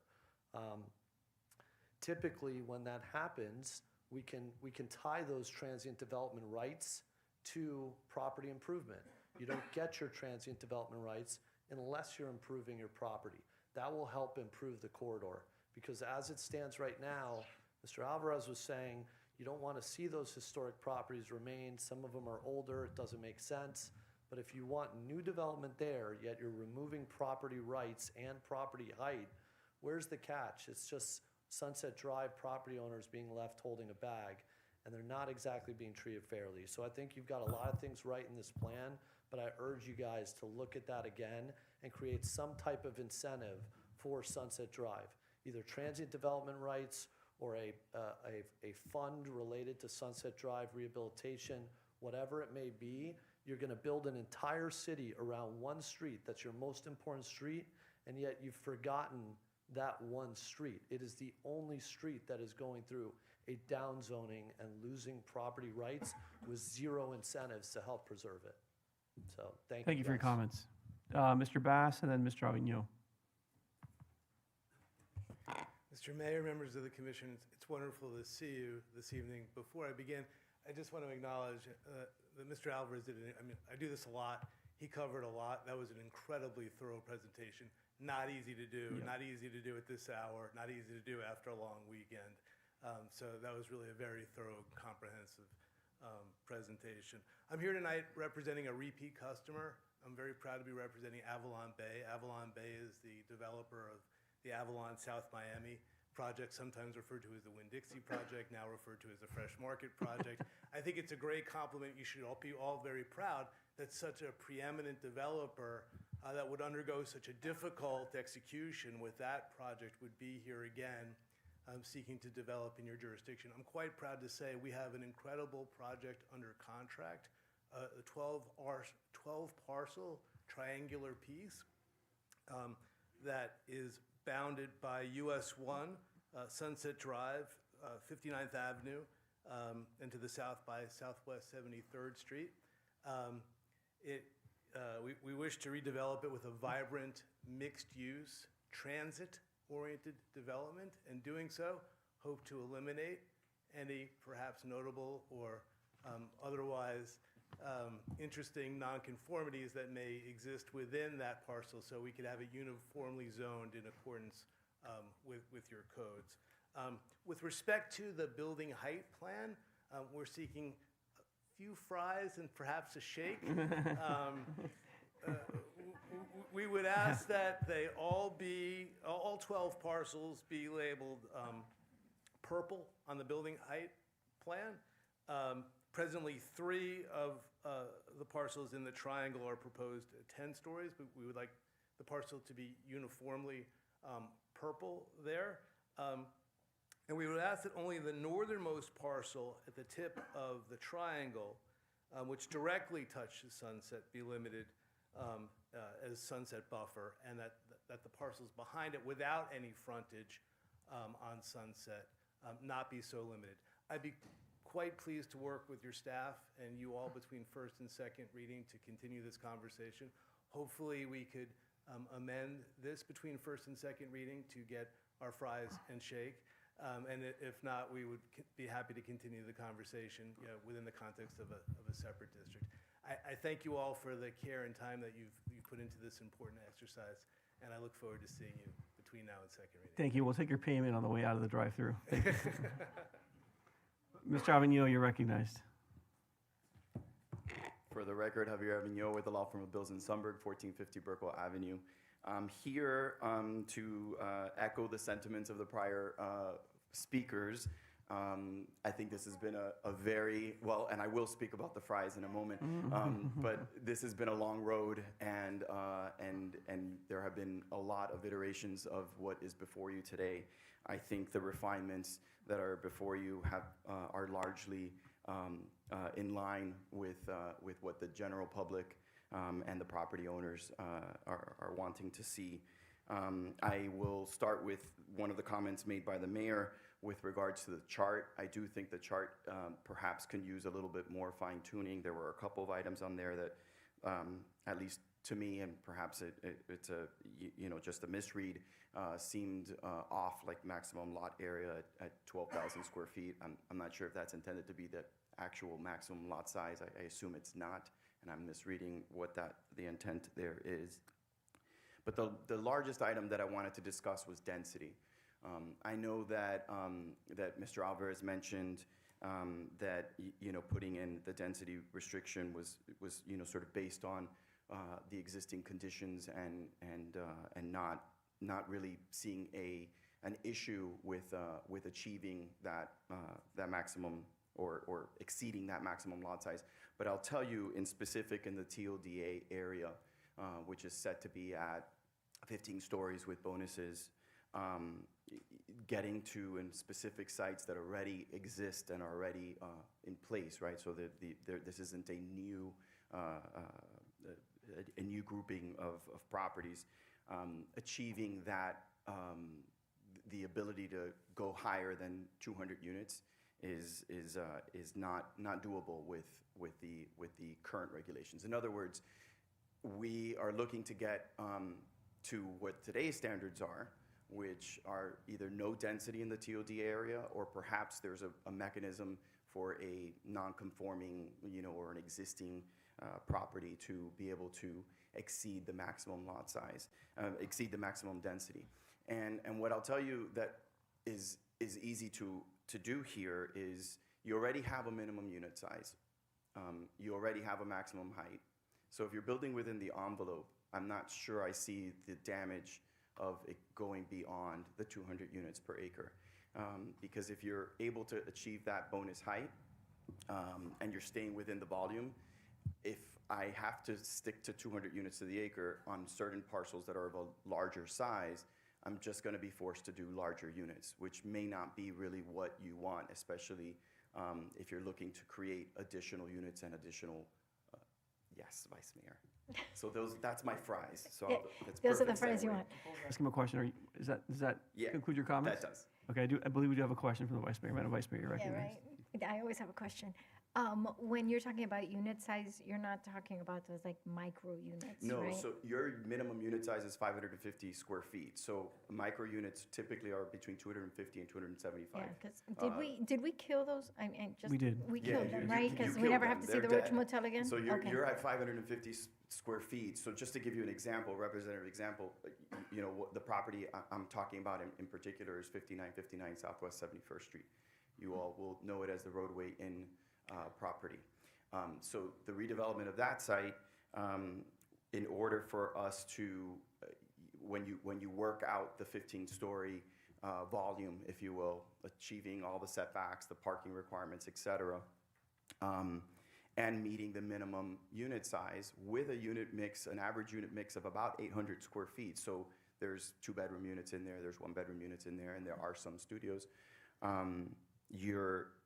Typically, when that happens, we can tie those transient development rights to property improvement. You don't get your transient development rights unless you're improving your property. That will help improve the corridor, because as it stands right now, Mr. Alvarez was saying, you don't want to see those historic properties remain. Some of them are older, it doesn't make sense. But if you want new development there, yet you're removing property rights and property height, where's the catch? It's just Sunset Drive property owners being left holding a bag, and they're not exactly being treated fairly. So I think you've got a lot of things right in this plan, but I urge you guys to look at that again and create some type of incentive for Sunset Drive, either transient development rights or a fund related to Sunset Drive rehabilitation, whatever it may be. You're going to build an entire city around one street that's your most important street, and yet you've forgotten that one street. It is the only street that is going through a downzoning and losing property rights with zero incentives to help preserve it. So thank you. Thank you for your guys. comments. Mr. Bass and then Mr. Avignon. Mr. Mayor, members of the commission, it's wonderful to see you this evening. Before I begin, I just want to acknowledge that Mr. Alvarez did it. I mean, I do this a lot. He covered a lot. That was an incredibly thorough presentation. Not easy to do, not easy to do at this hour, not easy to do after a long weekend. So that was really a very thorough, comprehensive presentation. I'm here tonight representing a repeat customer. I'm very proud to be representing Avalon Bay. Avalon Bay is the developer of the Avalon South Miami project, sometimes referred to as the Winn-Dixie project, now referred to as the Fresh Market project. I think it's a great compliment. You should all be very proud that such a preeminent developer that would undergo such a difficult execution with that project would be here again seeking to develop in your jurisdiction. I'm quite proud to say we have an incredible project under contract, a 12-parcel triangular piece that is bounded by US 1, Sunset Drive, 59th Avenue, and to the south by Southwest 73rd Street. We wish to redevelop it with a vibrant, mixed-use, transit-oriented development. In doing so, hope to eliminate any perhaps notable or otherwise interesting nonconformities that may exist within that parcel, so we could have it uniformly zoned in accordance with your codes. With respect to the building height plan, we're seeking a few fries and perhaps a shake. We would ask that they all 12 parcels be labeled purple on the building height plan. Presently, 3 of the parcels in the triangle are proposed 10 stories, but we would like the parcel to be uniformly purple there. And we would ask that only the northernmost parcel at the tip of the triangle, which directly touches Sunset, be limited as sunset buffer, and that the parcels behind it without any frontage on Sunset not be so limited. I'd be quite pleased to work with your staff and you all between first and second reading to continue this conversation. Hopefully we could amend this between first and second reading to get our fries and shake. And if not, we would be happy to continue the conversation within the context of a separate district. I thank you all for the care and time that you've put into this important exercise, and I look forward to seeing you between now and second reading. Thank you. We'll take your payment on the way out of the drive-through. Thank you. Mr. Avignon, you're recognized. For the record, Javier Avignon with the law firm of Bills and Sundberg, 1450 Burkeville Avenue. I'm here to echo the sentiments of the prior speakers. I think this has been a very, well, and I will speak about the fries in a moment, but this has been a long road, and there have been a lot of iterations of what is before you today. I think the refinements that are before you are largely in line with what the general public and the property owners are wanting to see. I will start with one of the comments made by the mayor with regards to the chart. I do think the chart perhaps can use a little bit more fine tuning. There were a couple of items on there that, at least to me, and perhaps it's just a misread, seemed off, like maximum lot area at 12,000 square feet. I'm not sure if that's intended to be the actual maximum lot size. I assume it's not, and I'm misreading what the intent there is. But the largest item that I wanted to discuss was density. I know that Mr. Alvarez mentioned that putting in the density restriction was sort of based on the existing conditions and not really seeing an issue with achieving that maximum or exceeding that maximum lot size. But I'll tell you in specific in the TODA area, which is set to be at 15 stories with bonuses, getting to in specific sites that already exist and are already in place, right? So this isn't a new grouping of properties. Achieving that, the ability to go higher than 200 units is not doable with the current regulations. In other words, we are looking to get to what today's standards are, which are either no density in the TOD area, or perhaps there's a mechanism for a non-conforming, or an existing property to be able to exceed the maximum lot size, exceed the maximum density. And what I'll tell you that is easy to do here is you already have a minimum unit size. You already have a maximum height. So if you're building within the envelope, I'm not sure I see the damage of it going beyond the 200 units per acre. Because if you're able to achieve that bonus height and you're staying within the volume, if I have to stick to 200 units to the acre on certain parcels that are of a larger size, I'm just going to be forced to do larger units, which may not be really what you want, especially if you're looking to create additional units and additional, yes, Vice Mayor. So that's my fries. So that's Those are the perfect fries you segue. want. Ask him a question. Does that Yeah, conclude your comments? that does. Okay, I believe we do have a question from the Vice Mayor. Madam Vice Mayor, you're Yeah, recognized. right. I always have a question. When you're talking about unit size, you're not talking about those like micro units, No, right? so your minimum unit size is 550 square feet. So micro units typically are between 250 and 275. Yeah, because did we kill those? I mean, just We did. We Yeah, killed them, you right? Because we killed never them. have to see They're the Roach dead. Motel again. So Okay. you're at 550 square feet. So just to give you an example, representative example, what the property I'm talking about in particular is 5959 Southwest 71st Street. You all will know it as the Roadway Inn property. So the redevelopment of that site, in order for us to, when you work out the 15-story volume, if you will, achieving all the setbacks, the parking requirements, et cetera, and meeting the minimum unit size with a unit mix, an average unit mix of about 800 square feet. So there's 2-bedroom units in there, there's 1-bedroom units in there, and there are some studios.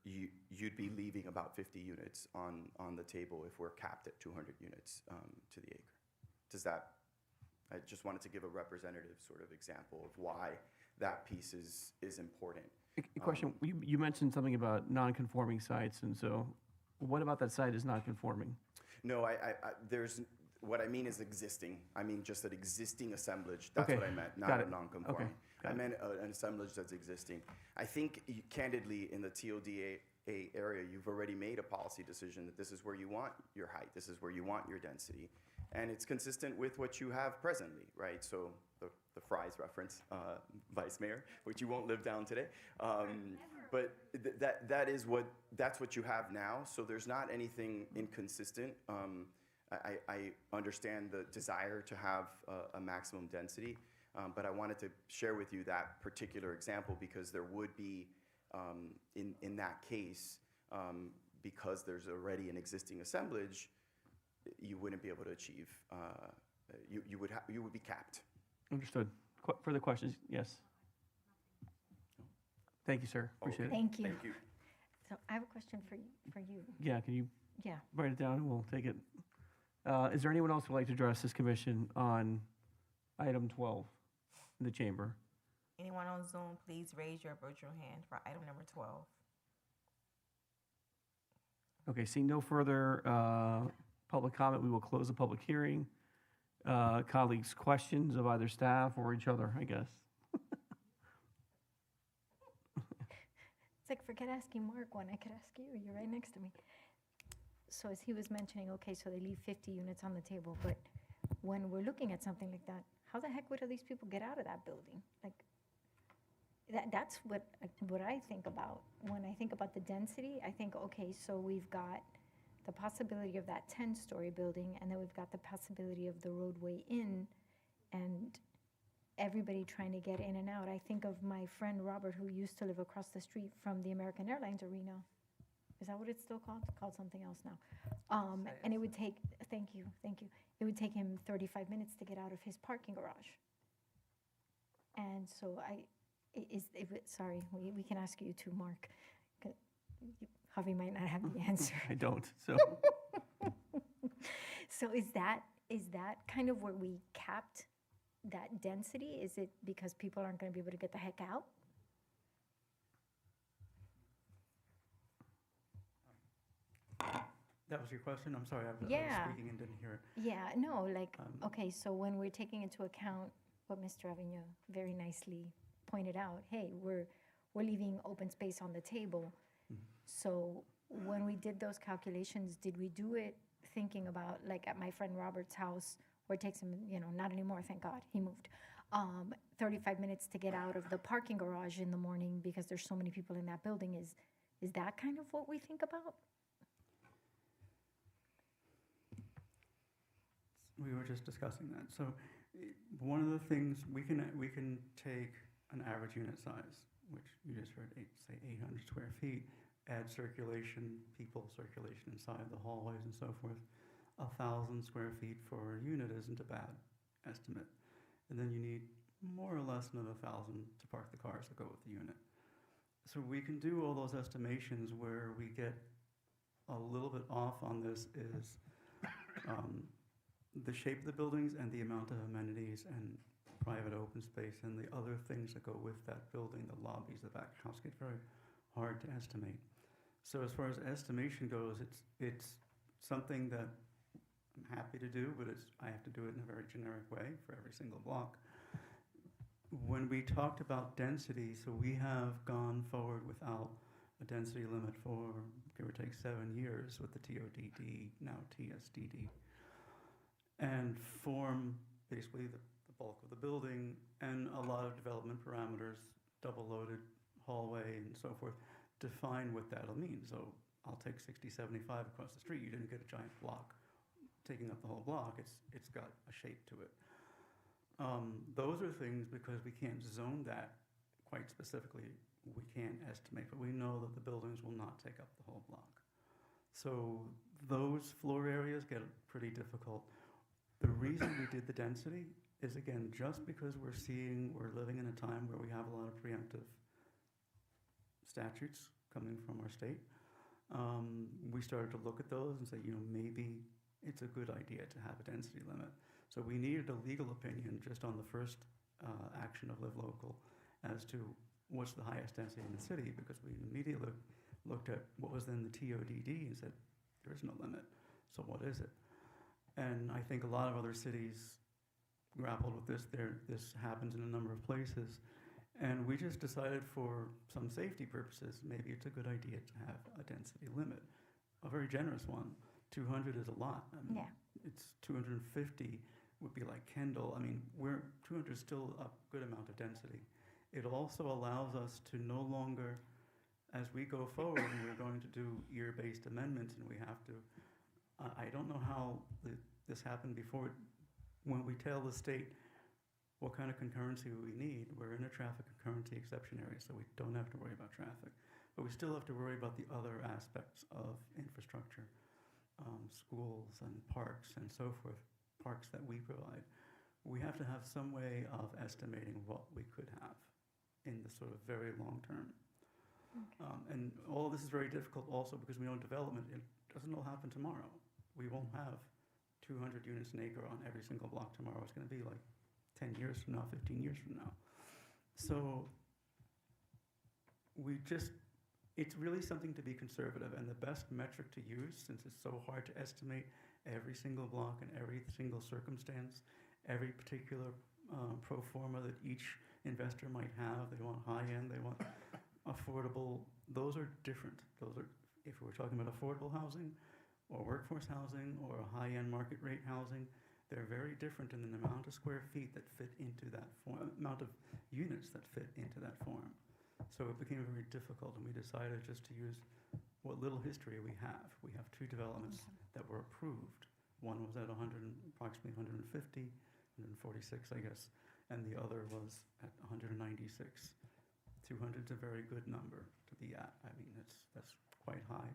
You'd be leaving about 50 units on the table if we're capped at 200 units to the acre. Does that? I just wanted to give a representative sort of example of why that piece is important. A question, you mentioned something about non-conforming sites, and so what about that site is not conforming? No, there's, what I mean is existing. I mean just an existing assemblage. That's Okay, what I meant, got not it. a non-conforming. Okay, got I it. meant an assemblage that's existing. I think candidly in the TODA area, you've already made a policy decision that this is where you want your height, this is where you want your density. And it's consistent with what you have presently, right? So the fries reference, Vice Mayor, which you won't live down today. But that's what you have now. So there's not anything inconsistent. I understand the desire to have a maximum density, but I wanted to share with you that particular example because there would be, in that case, because there's already an existing assemblage, you wouldn't be able to achieve, you would be capped. Understood. Further questions? Yes. Thank you, sir. Appreciate it. Thank you. Thank you. So I have a question for you. Yeah, can you Yeah. write it down and we'll take it? Is there anyone else who would like to address this commission on item 12 in the chamber? Anyone on Zoom, please raise your virtual hand for item number 12. Okay, seeing no further public comment, we will close the public hearing. Colleagues, questions of either staff or each other, I guess. It's like, forget asking Mark one, I could ask you, you're right next to me. So as he was mentioning, okay, so they leave 50 units on the table, but when we're looking at something like that, how the heck would these people get out of that building? Like, that's what I think about. When I think about the density, I think, okay, so we've got the possibility of that 10-story building, and then we've got the possibility of the roadway in, and everybody trying to get in and out. I think of my friend Robert, who used to live across the street from the American Airlines Arena. Is that what it's still called? It's called something else now. And it would take, thank you. It would take him 35 minutes to get out of his parking garage. And so sorry, we can ask you too, Mark. 'Cause Javi might not have the answer. I don't, so. So is that kind of where we capped that density? Is it because people aren't going to be able to get the heck out? That was your question? I'm sorry, I was Yeah. speaking and didn't hear it. Yeah, no, like, okay, so when we're taking into account what Mr. Avignon very nicely pointed out, hey, we're leaving open space on the table. So when we did those calculations, did we do it thinking about, like at my friend Robert's house, where it takes him, not anymore, thank God, he moved, 35 minutes to get out of the parking garage in the morning because there's so many people in that building? Is that kind of what we think about? We were just discussing that. So one of the things, we can take an average unit size, which you just heard, say 800 square feet, add circulation, people circulation inside the hallways and so forth. 1,000 square feet for a unit isn't a bad estimate. And then you need more or less another 1,000 to park the cars that go with the unit. So we can do all those estimations. Where we get a little bit off on this is the shape of the buildings and the amount of amenities and private open space and the other things that go with that building, the lobbies, the back house, get very hard to estimate. So as far as estimation goes, it's something that I'm happy to do, but I have to do it in a very generic way for every single block. When we talked about density, so we have gone forward without a density limit for, give or take, 7 years with the TODD, now TSDD, and form basically the bulk of the building and a lot of development parameters, double-loaded hallway and so forth, define what that'll mean. So I'll take 6075 across the street. You didn't get a giant block taking up the whole block. It's got a shape to it. Those are things, because we can't zone that quite specifically, we can't estimate, but we know that the buildings will not take up the whole block. So those floor areas get pretty difficult. The reason we did the density is, again, just because we're living in a time where we have a lot of preemptive statutes coming from our state. We started to look at those and say, maybe it's a good idea to have a density limit. So we needed a legal opinion just on the first action of Live Local as to what's the highest density in the city, because we immediately looked at what was then the TODD and said, there is no limit, so what is it? And I think a lot of other cities grappled with this. This happens in a number of places. And we just decided, for some safety purposes, maybe it's a good idea to have a density limit, a very generous one. 200 is a lot. I mean, Yeah. it's 250 would be like Kendall. I mean, 200 is still a good amount of density. It also allows us to no longer, as we go forward, and we're going to do year-based amendments, and we have to, I don't know how this happened before. When we tell the state what kind of concurrency we need, we're in a traffic concurrency exception area, so we don't have to worry about traffic. But we still have to worry about the other aspects of infrastructure, schools and parks and so forth, parks that we provide. We have to have some way of estimating what we could have in the sort of very long term. And all of this is very difficult also because we own development. It doesn't all happen tomorrow. We won't have 200 units an acre on every single block tomorrow. It's going to be like 10 years from now, 15 years from now. So it's really something to be conservative, and the best metric to use, since it's so hard to estimate every single block and every single circumstance, every particular pro forma that each investor might have. They want high-end, they want affordable. Those are different. Those are, if we're talking about affordable housing or workforce housing or high-end market rate housing, they're very different in the amount of square feet that fit into that form, amount of units that fit into that form. So it became very difficult, and we decided just to use what little history we have. We have two developments that were approved. One was at approximately 150, 146, I guess, and the other was at 196. 200 is a very good number to be at. I mean, that's quite high.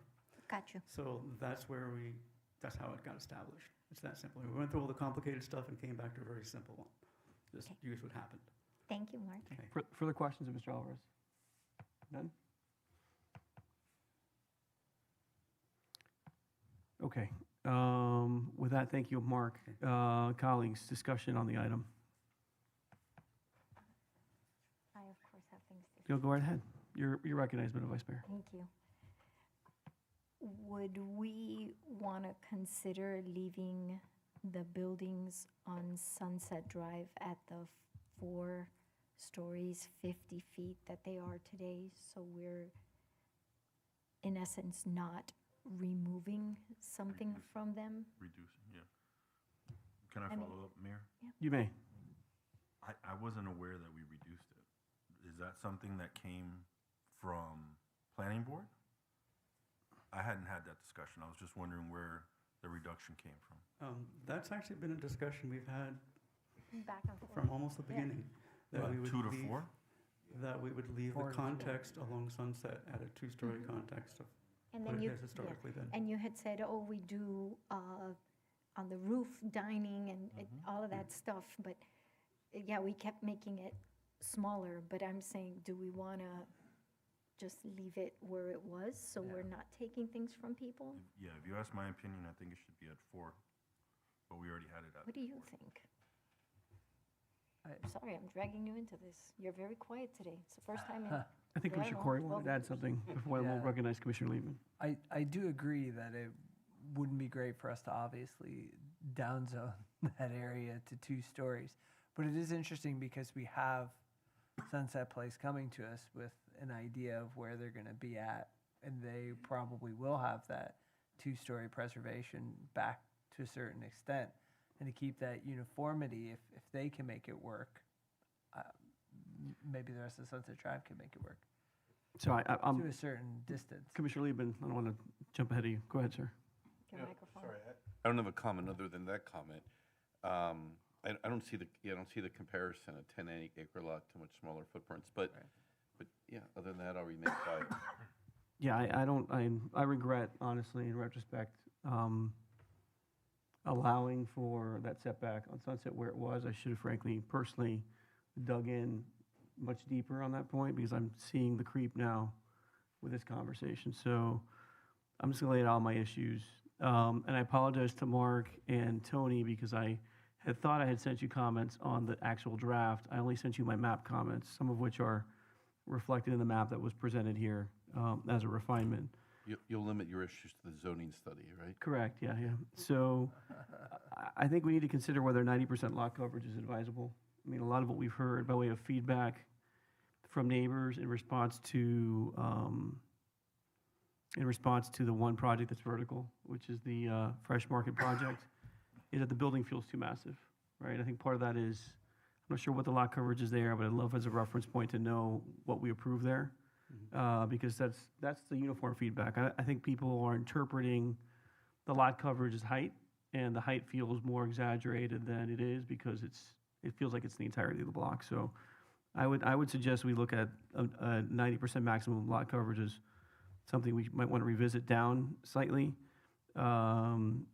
Got you. So that's how it got established. It's that simple. We went through all the complicated stuff and came back to a very simple one. Just use what happened. Thank you, Mark. Okay. Further questions of Mr. Alvarez? None? Okay. With that, thank you, Mark. Colleagues, discussion on the item. I, of course, have things to say. Go right ahead. You're recognized, Madam Vice Mayor. Thank you. Would we want to consider leaving the buildings on Sunset Drive at the 4 stories, 50 feet that they are today? So we're, in essence, not removing something from them? Reducing, yeah. Can I I mean- follow up, Mayor? You may. I wasn't aware that we reduced it. Is that something that came from planning board? I hadn't had that discussion. I was just wondering where the reduction came from. That's actually been a discussion we've had Back and forth. from almost the beginning. That we would 2 to leave- 4? That we would leave 4 the to 4. context along Sunset at a 2-story context of And what then it you, has historically been. and you had said, oh, we do on the roof dining and all of that stuff, but yeah, we kept making it smaller, but I'm saying, do we want to just leave it where it was, so we're not taking things from people? Yeah, if you ask my opinion, I think it should be at 4, but we already had it at What do you 4. think? Sorry, I'm dragging you into this. You're very quiet today. It's the first time in, I think Yeah, I Commissioner know. Corey wanted to add something before we'll Yeah. recognize Commissioner Liebman. I do agree that it wouldn't be great for us to obviously downzone that area to 2 stories. But it is interesting because we have Sunset Place coming to us with an idea of where they're going to be at. And they probably will have that 2-story preservation back to a certain extent. And to keep that uniformity, if they can make it work, maybe the rest of Sunset Drive can make it work So I'm, to a certain distance. Commissioner Liebman, I don't want to jump ahead of you. Go ahead, sir. your microphone. I don't have a comment other than that comment. I don't see the comparison, a 10-acre lot to much smaller footprints, but yeah, other than that, I'll remain quiet. Yeah, I regret, honestly, in retrospect, allowing for that setback on Sunset where it was. I should have frankly, personally, dug in much deeper on that point because I'm seeing the creep now with this conversation. So I'm just gonna lay out all my issues. And I apologize to Mark and Tony because I had thought I had sent you comments on the actual draft. I only sent you my map comments, some of which are reflected in the map that was presented here as a refinement. You'll limit your issues to the zoning study, right? Correct, yeah. So I think we need to consider whether 90% lot coverage is advisable. I mean, a lot of what we've heard by way of feedback from neighbors in response to the one project that's vertical, which is the Fresh Market project, is that the building feels too massive, right? I think part of that is, I'm not sure what the lot coverage is there, but I'd love as a reference point to know what we approve there. Because that's the uniform feedback. I think people are interpreting the lot coverage as height, and the height feels more exaggerated than it is because it feels like it's the entirety of the block. So I would suggest we look at a 90% maximum lot coverage as something we might want to revisit down slightly, and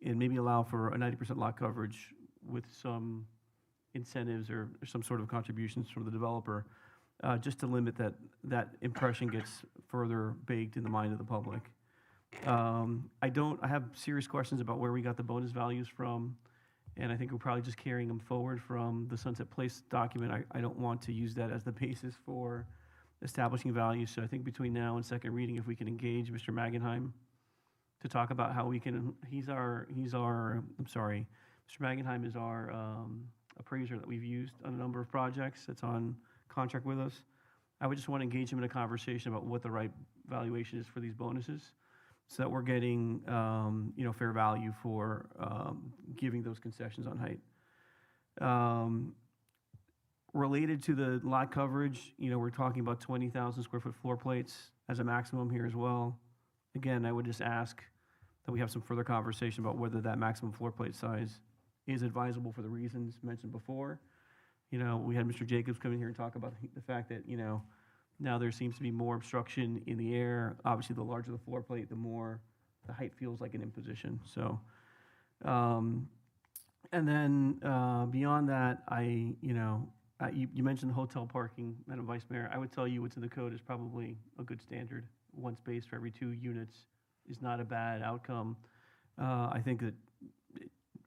maybe allow for a 90% lot coverage with some incentives or some sort of contributions from the developer, just to limit that impression gets further baked in the mind of the public. I have serious questions about where we got the bonus values from, and I think we're probably just carrying them forward from the Sunset Place document. I don't want to use that as the basis for establishing values, so I think between now and second reading, if we can engage Mr. Magenheim to talk about how we can, Mr. Magenheim is our appraiser that we've used on a number of projects that's on contract with us. I would just want to engage him in a conversation about what the right valuation is for these bonuses, so that we're getting, fair value for giving those concessions on height. Related to the lot coverage, we're talking about 20,000 square foot floor plates as a maximum here as well. Again, I would just ask that we have some further conversation about whether that maximum floor plate size is advisable for the reasons mentioned before. We had Mr. Jacobs come in here and talk about the fact that, now there seems to be more obstruction in the air. Obviously, the larger the floor plate, the more the height feels like an imposition. So, and then beyond that, you mentioned the hotel parking, Madam Vice Mayor. I would tell you what's in the code is probably a good standard. One space for every 2 units is not a bad outcome. I think that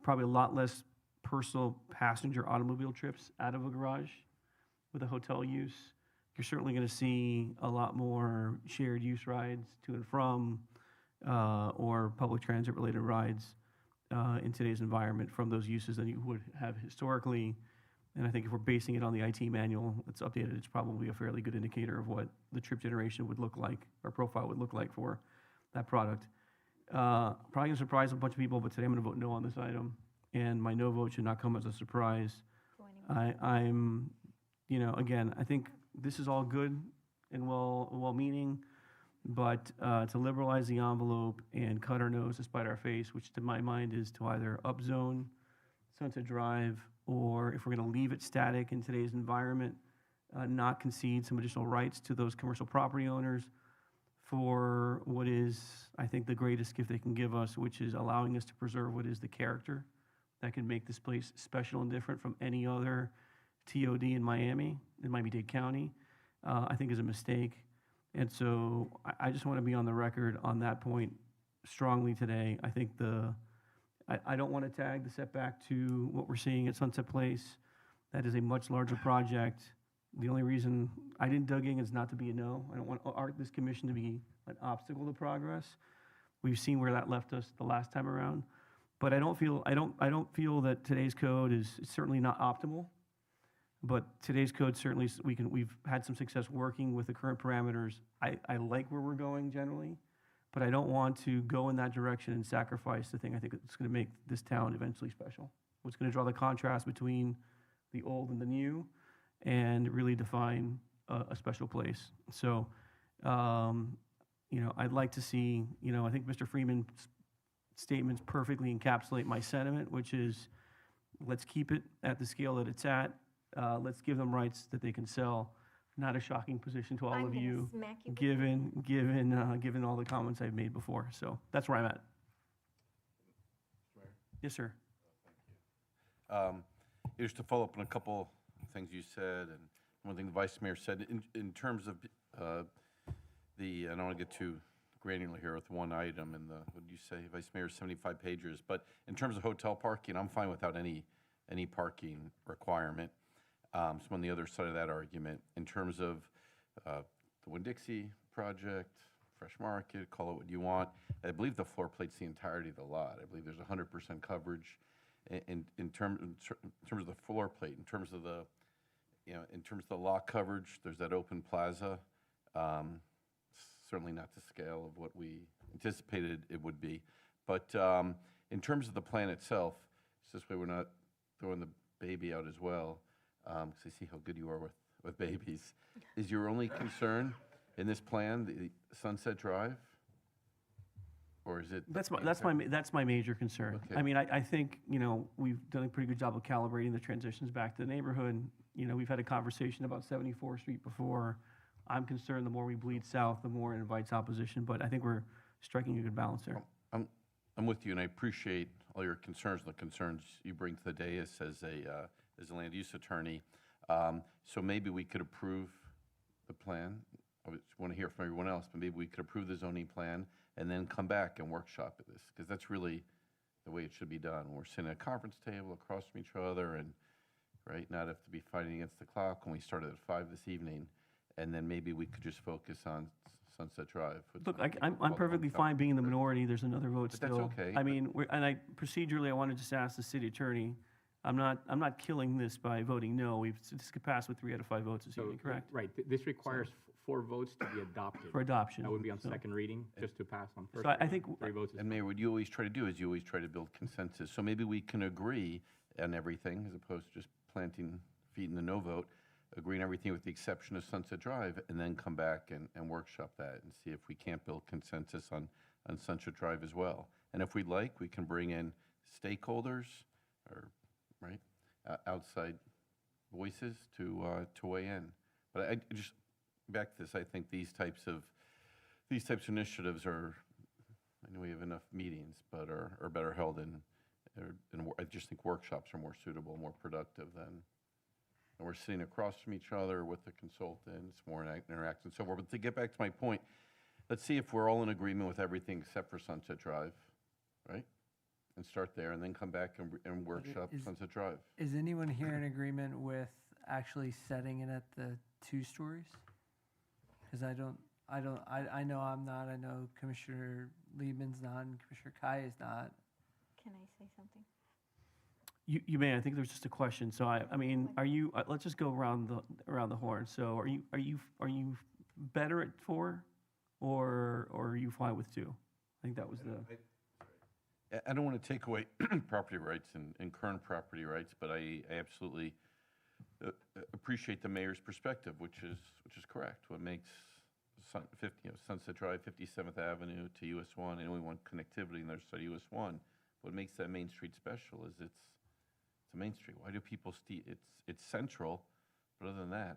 probably a lot less personal passenger automobile trips out of a garage with a hotel use. You're certainly going to see a lot more shared use rides to and from, or public transit related rides in today's environment from those uses than you would have historically. And I think if we're basing it on the IT manual that's updated, it's probably a fairly good indicator of what the trip generation would look like, or profile would look like for that product. Probably going to surprise a bunch of people, but today I'm going to vote no on this item. And my no vote should not come as a surprise. I'm, again, I think this is all good and well-meaning, but to liberalize the envelope and cut our nose to spite our face, which to my mind is to either upzone Sunset Drive, or if we're going to leave it static in today's environment, not concede some additional rights to those commercial property owners for what is, I think, the greatest gift they can give us, which is allowing us to preserve what is the character that can make this place special and different from any other TOD in Miami-Dade County, I think is a mistake. And so I just want to be on the record on that point strongly today. I think I don't want to tag the setback to what we're seeing at Sunset Place. That is a much larger project. The only reason I didn't dig in is not to be a no. I don't want this commission to be an obstacle to progress. We've seen where that left us the last time around. But I don't feel that today's code is certainly not optimal. But today's code certainly, we've had some success working with the current parameters. I like where we're going generally, but I don't want to go in that direction and sacrifice the thing I think it's going to make this town eventually special. What's going to draw the contrast between the old and the new, and really define a special place. So, I'd like to see, I think Mr. Freeman's statements perfectly encapsulate my sentiment, which is, let's keep it at the scale that it's at. Let's give them rights that they can sell. Not a shocking position to all I'm of gonna you, smack you with given all the comments I've made before. So that's where I'm at. Yes, sir. Just to follow up on a couple things you said, and one thing the Vice Mayor said, in terms of I don't want to get too granular here with one item, and what did you say, Vice Mayor, 75 pages, but in terms of hotel parking, I'm fine without any parking requirement. So on the other side of that argument, in terms of the Winn-Dixie project, Fresh Market, call it what you want, I believe the floor plate's the entirety of the lot. I believe there's 100% coverage in terms of the floor plate, in terms of the lot coverage. There's that open plaza. Certainly not to scale of what we anticipated it would be, but in terms of the plan itself, so this way we're not throwing the baby out as well, because I see how good you are with babies. Is your only concern in this plan the Sunset Drive? Or is it? That's my major concern. Okay. I mean, I think, you know, we've done a pretty good job of calibrating the transitions back to the neighborhood. You know, we've had a conversation about 74th Street before. I'm concerned the more we bleed south, the more it invites opposition, but I think we're striking a good balance there. I'm with you, and I appreciate all your concerns and the concerns you bring to the dais as a land use attorney. So maybe we could approve the plan. I want to hear from everyone else, but maybe we could approve the zoning plan and then come back and workshop at this, because that's really the way it should be done. We're sitting at a conference table across from each other and, right, not have to be fighting against the clock when we started at 5 this evening, and then maybe we could just focus on Sunset Drive. Look, I'm perfectly fine being in the minority. There's another vote But still. that's okay. I mean, procedurally, I want to just ask the city attorney, I'm not killing this by voting no. This could pass with 3 out of 5 votes this evening, correct? Right, this requires 4 votes to be adopted. For adoption. That would be on So- second reading, just to pass on first So I reading. think- 3 votes is And Mayor, what you always try to do is you always try to build consensus. So maybe we can agree on everything as opposed to just planting feet in the no vote, agree on everything with the exception of Sunset Drive, and then come back and workshop that and see if we can't build consensus on Sunset Drive as well. And if we'd like, we can bring in stakeholders or, right, outside voices to weigh in. But I just, back to this, I think these types of initiatives are, I know we have enough meetings, but are better held I just think workshops are more suitable, more productive than, and we're sitting across from each other with the consultants, more interaction and so forth. But to get back to my point, let's see if we're all in agreement with everything except for Sunset Drive, right? And start there, and then come back and workshop Sunset Drive. Is anyone here in agreement with actually setting it at the 2 stories? Because I know I'm not, I know Commissioner Liebman's not, and Commissioner Kai is not. Can I say something? You may. I think there's just a question. So I mean, are you? Let's just go around the horn. So are you better at 4, or are you fine with 2? I think that was the. I don't want to take away property rights and current property rights, but I absolutely appreciate the mayor's perspective, which is correct. What makes Sunset Drive, 57th Avenue to US 1, and we want connectivity in there to US 1. What makes that Main Street special is it's a Main Street. Why do people it's central, but other than that,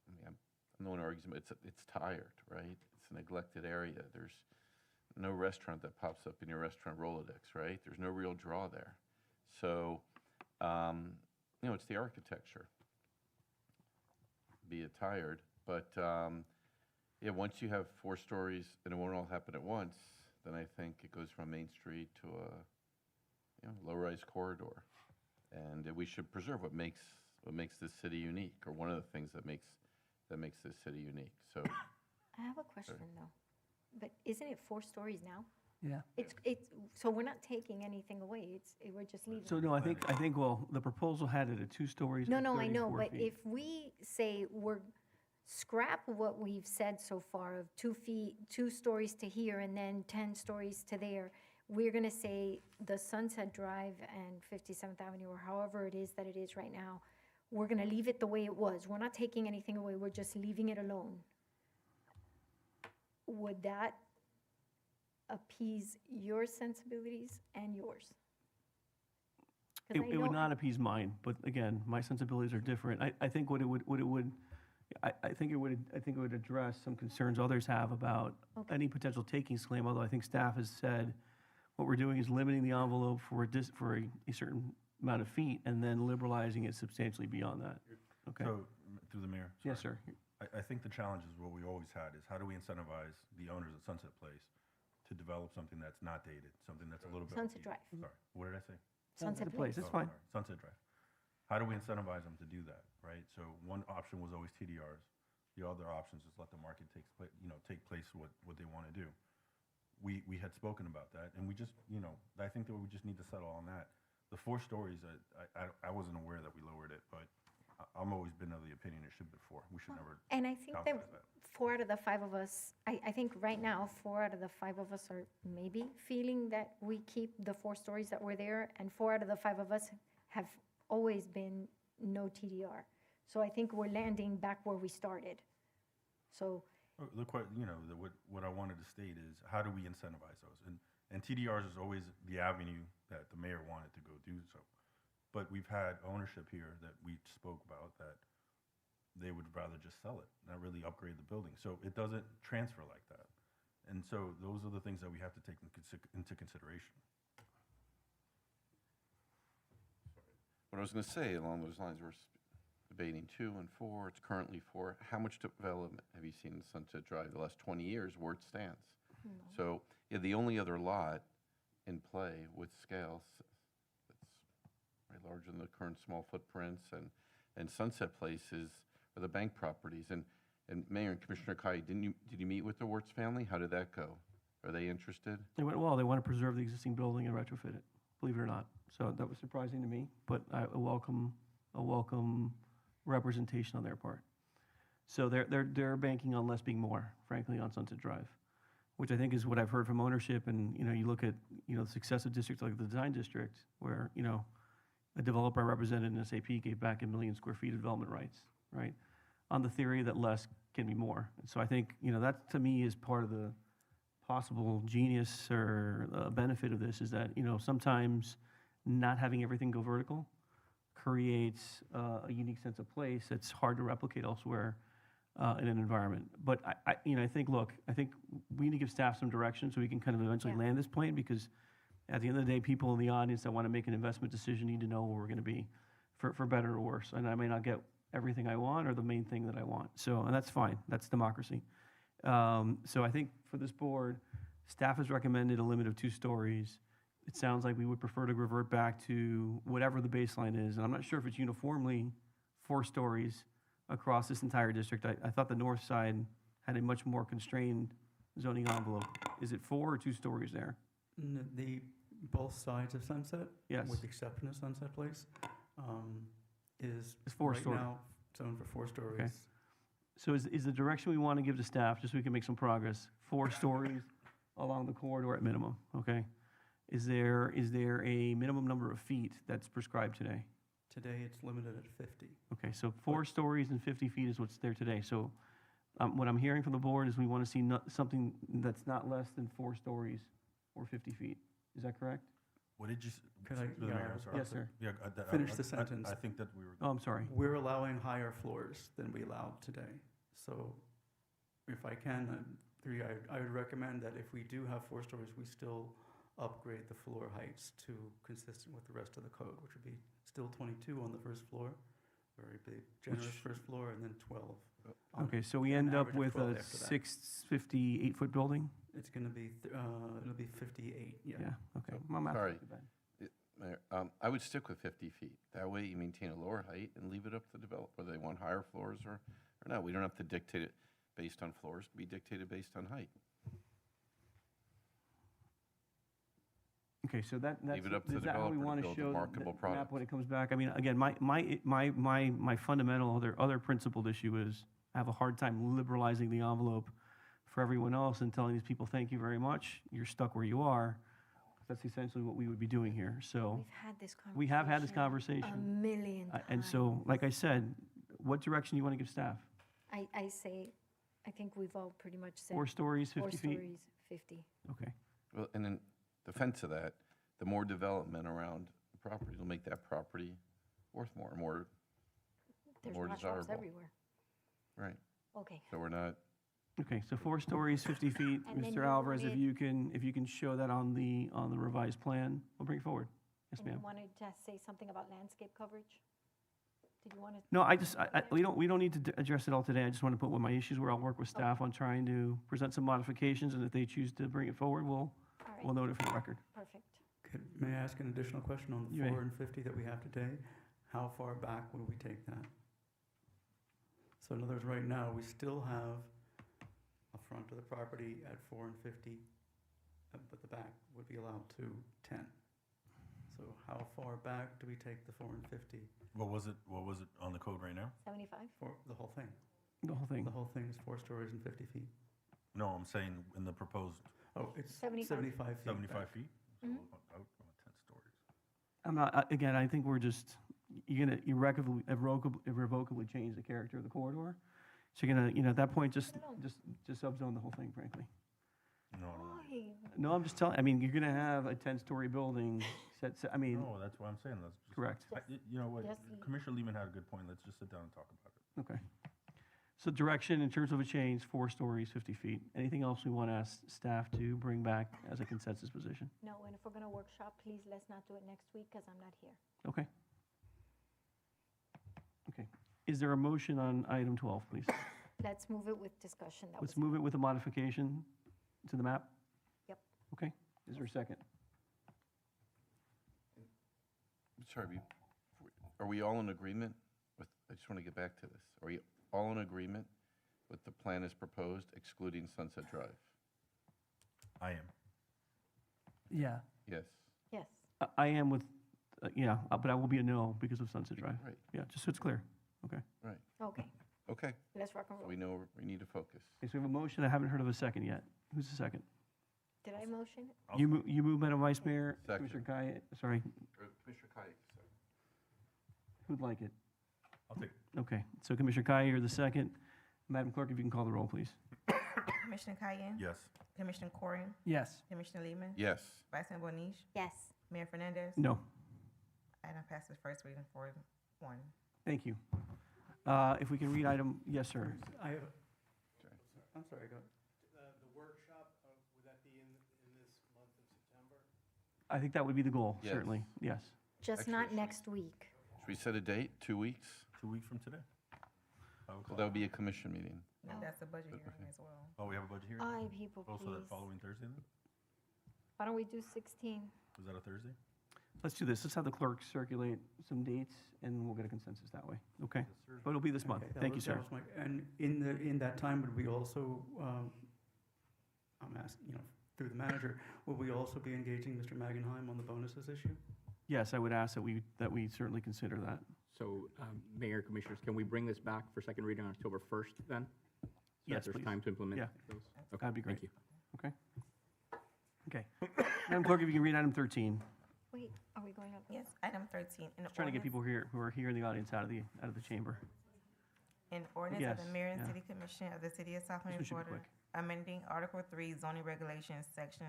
I mean, no one argues, it's tired, right? It's a neglected area. There's no restaurant that pops up in your restaurant Rolodex, right? There's no real draw there. So, it's the architecture. Be it tired, but once you have 4 stories and it won't all happen at once, then I think it goes from Main Street to a low-rise corridor, and we should preserve what makes this city unique, or one of the things that makes this city unique. So, I have a question though, but isn't it 4 stories now? Yeah. It's so we're not taking anything away. We're just leaving. So no, I think well, the proposal had it at 2 stories. No, with I know, 34 but feet. if we say scrap what we've said so far of 2 stories to here and then 10 stories to there, we're gonna say the Sunset Drive and 57th Avenue, or however it is that it is right now, we're gonna leave it the way it was. We're not taking anything away, we're just leaving it alone. Would that appease your sensibilities and yours? 'Cause I It would know- not appease mine, but again, my sensibilities are different. I think what it would address some concerns others have about any potential takings claim, although I think staff has said what we're doing is limiting the envelope for a certain amount of feet and then liberalizing it substantially beyond that. Okay. So, through the mayor. Yes, sir. I think the challenge is what we always had is how do we incentivize the owners of Sunset Place to develop something that's not dated, something that's a little bit. Sunset Drive. Sorry, what did I say? Sunset Place, it's Oh, fine. sorry, Sunset Drive. How do we incentivize them to do that, right? So one option was always TDRs. The other options is let the market take place what they want to do. We had spoken about that, and we just, I think that we just need to settle on that. The 4 stories, I wasn't aware that we lowered it, but I'll I'm always been of the opinion it should be 4. We should never And I think that downsize that. 4 out of the 5 of us, I think right now, 4 out of the 5 of us are maybe feeling that we keep the 4 stories that were there, and 4 out of the 5 of us have always been no TDR. So I think we're landing back where we started. So, What I wanted to state is, how do we incentivize those? And TDRs is always the avenue that the mayor wanted to go do so. But we've had ownership here that we spoke about that they would rather just sell it, not really upgrade the building. So it doesn't transfer like that. And so those are the things that we have to take into consideration. What I was going to say along those lines, we're debating 2 and 4. It's currently 4. How much development have you seen in Sunset Drive the last 20 years where it stands? So yeah, the only other lot in play with scale that's way larger than the current small footprints and Sunset Places are the bank properties. And Mayor and Commissioner Kai, did you meet with the Wirtz family? How did that go? Are they interested? They went, well, they want to preserve the existing building and retrofit it, believe it or not. So that was surprising to me, but a welcome representation on their part. So they're banking on less being more, frankly, on Sunset Drive, which I think is what I've heard from ownership. And, you look at, the successive districts like the Design District, where, a developer I represented in SAP gave back 1 million square feet of development rights, right? On the theory that less can be more. And so I think, that to me is part of the possible genius or benefit of this is that, sometimes not having everything go vertical creates a unique sense of place that's hard to replicate elsewhere in an environment. But I think we need to give staff some direction so we can kind of eventually land this plane, because at the end of the day, people in the audience that want to make an investment decision need to know where we're going to be, for better or worse. And I may not get everything I want or the main thing that I want. So, and that's fine. That's democracy. So I think for this board, staff has recommended a limit of 2 stories. It sounds like we would prefer to revert back to whatever the baseline is. And I'm not sure if it's uniformly 4 stories across this entire district. I thought the north side had a much more constrained zoning envelope. Is it 4 or 2 stories there? Both sides of Sunset, Yes. with the exception of Sunset Place, is It's 4 right story. now zoned for 4 stories. Okay. So is the direction we want to give to staff, just so we can make some progress, 4 stories along the corridor at minimum, okay? Is there a minimum number of feet that's prescribed today? Today, it's limited at 50. Okay, so 4 stories and 50 feet is what's there today. So what I'm hearing from the board is we want to see something that's not less than 4 stories or 50 feet. Is that correct? What did you? Could I- the mayor, I'm sorry. Yes, sir. Yeah, Finish the sentence. I think that we were. Oh, I'm sorry. We're allowing higher floors than we allowed today. So if I can, I would recommend that if we do have 4 stories, we still upgrade the floor heights to consistent with the rest of the code, which would be still 22 on the first floor, very big, generous first floor, and then 12. Okay, so we an end up average of with 12 a after that. 650, 8-foot building? It's going to be, it'll be 58, yeah. Yeah, okay. My math's Sorry. not too bad. Mayor, I would stick with 50 feet. That way you maintain a lower height and leave it up to the developer, whether they want higher floors or not. We don't have to dictate it based on floors, it can be dictated based on height. Okay, so that's, Leave it up to is the that how we developer to want to build a show marketable the map product. when it comes back? I mean, again, my fundamental other principled issue is I have a hard time liberalizing the envelope for everyone else and telling these people, thank you very much, you're stuck where you are. That's essentially what we would be doing here, so. we've had this conversation. We have had this conversation. A million times. And so, like I said, what direction do you want to give staff? I say, I think we've all pretty much said. 4 stories, 50 4 feet? stories, 50. Okay. Well, and in defense of that, the more development around the property will make that property worth more There's more drop-offs desirable. everywhere. Right. Okay. So we're not, Okay, so 4 stories, 50 feet. And then Mr. you Alvarez, if wanted- you can show that on the revised plan, we'll bring it forward. Yes, And you ma'am. wanted to say something about landscape coverage? Did you want to? No, we don't need to address it all today. I just want to put what my issues were. I'll work with staff on trying to present some modifications, and if they choose to bring it forward, we'll note it for the record. Perfect. May I ask an additional question on the You may. 4 and 50 that we have today? How far back would we take that? So in other words, right now, we still have a front of the property at 4 and 50, but the back would be allowed to 10. So how far back do we take the 4 and 50 What was it on the code right now? 75? for the whole thing? The whole thing. The whole thing is 4 stories and 50 feet. No, I'm saying in the proposed Oh, it's 75. 75 feet. 75 back. feet? Mhm. I would go with 10 stories. I'm not, again, I think we're just, you're gonna irrevocably change the character of the corridor. So you're gonna, at that point, just subzone the whole thing, frankly. No, Why? No, I'm just telling, you're gonna have a 10-story building no, that's what I'm saying. Let's just. Correct. You know what, Just- Commissioner Lehman had a good point. Let's just sit down and talk about it. Okay. So direction in terms of a change, 4 stories, 50 feet. Anything else we want to ask staff to bring back as a consensus position? No, and if we're gonna workshop, please let's not do it next week because I'm not here. Okay. Okay. Is there a motion on item 12, please? Let's move it with discussion. That was Let's move it with a modification to the map? Yep. Okay. Is there a second? Sorry, are we all in agreement with, I just want to get back to this. Are we all in agreement with the plan as proposed excluding Sunset Drive? I am. Yeah. Yes. Yes. I am with, but I will be a no because of Sunset Drive. Right. Yeah, just so it's clear. Okay. Right. Okay, Okay. let's rock and So roll. we know we need to focus. Okay, so we have a motion. I haven't heard of a second yet. Who's the second? Did I motion it? You move, Madam Vice Mayor. Second. Commissioner Kaye, sorry, Commissioner Kaye, sorry. who'd like it? I'll take it. Okay, so Commissioner Kaye, you're the second. Madam Clerk, if you can call the roll, please. Commissioner Cayenne? Yes. Commissioner Corey? Yes. Commissioner Lehman? Yes. Vice Mayor Bonish? Yes. Mayor Fernandez? No, Item passes first reading 4-1. thank you. If we can read item, yes, sir. I have, I'm sorry, go ahead. The workshop, would that be in this month of September? I think that would be the goal, Yes. certainly, yes. Just Actually, not should- next week. Should we set a date, 2 weeks? 2 weeks from today. So that would be a commission meeting. And that's a budget hearing as well. Oh, we have a budget hearing? Aye, people, Also, that please. following Thursday then? Why don't we do 16? Was that a Thursday? Let's do this. Let's have the clerk circulate some dates, and we'll get a consensus that way, okay? But it'll be this month. Okay, that Thank you, was- sir. that was my- And in that time, would we also, I'm asking, through the manager, will we also be engaging Mr. Magenheim on the bonuses issue? Yes, I would ask that we certainly consider that. So, Mayor, Commissioners, can we bring this back for second reading on October 1st then? So that Yes, there's please. time to implement Yeah. those? Okay, That'd be great. Thank you. Okay? Okay. Madam Clerk, if you can read item 13. Wait, are we going up? Yes, item 13. Just trying to get people here, who are here in the audience out of the chamber. An ordinance of Yes, the Mayor and yeah. City Commission of the City of South Miami, one should be Florida, quick. amending Article 3 zoning regulations, Section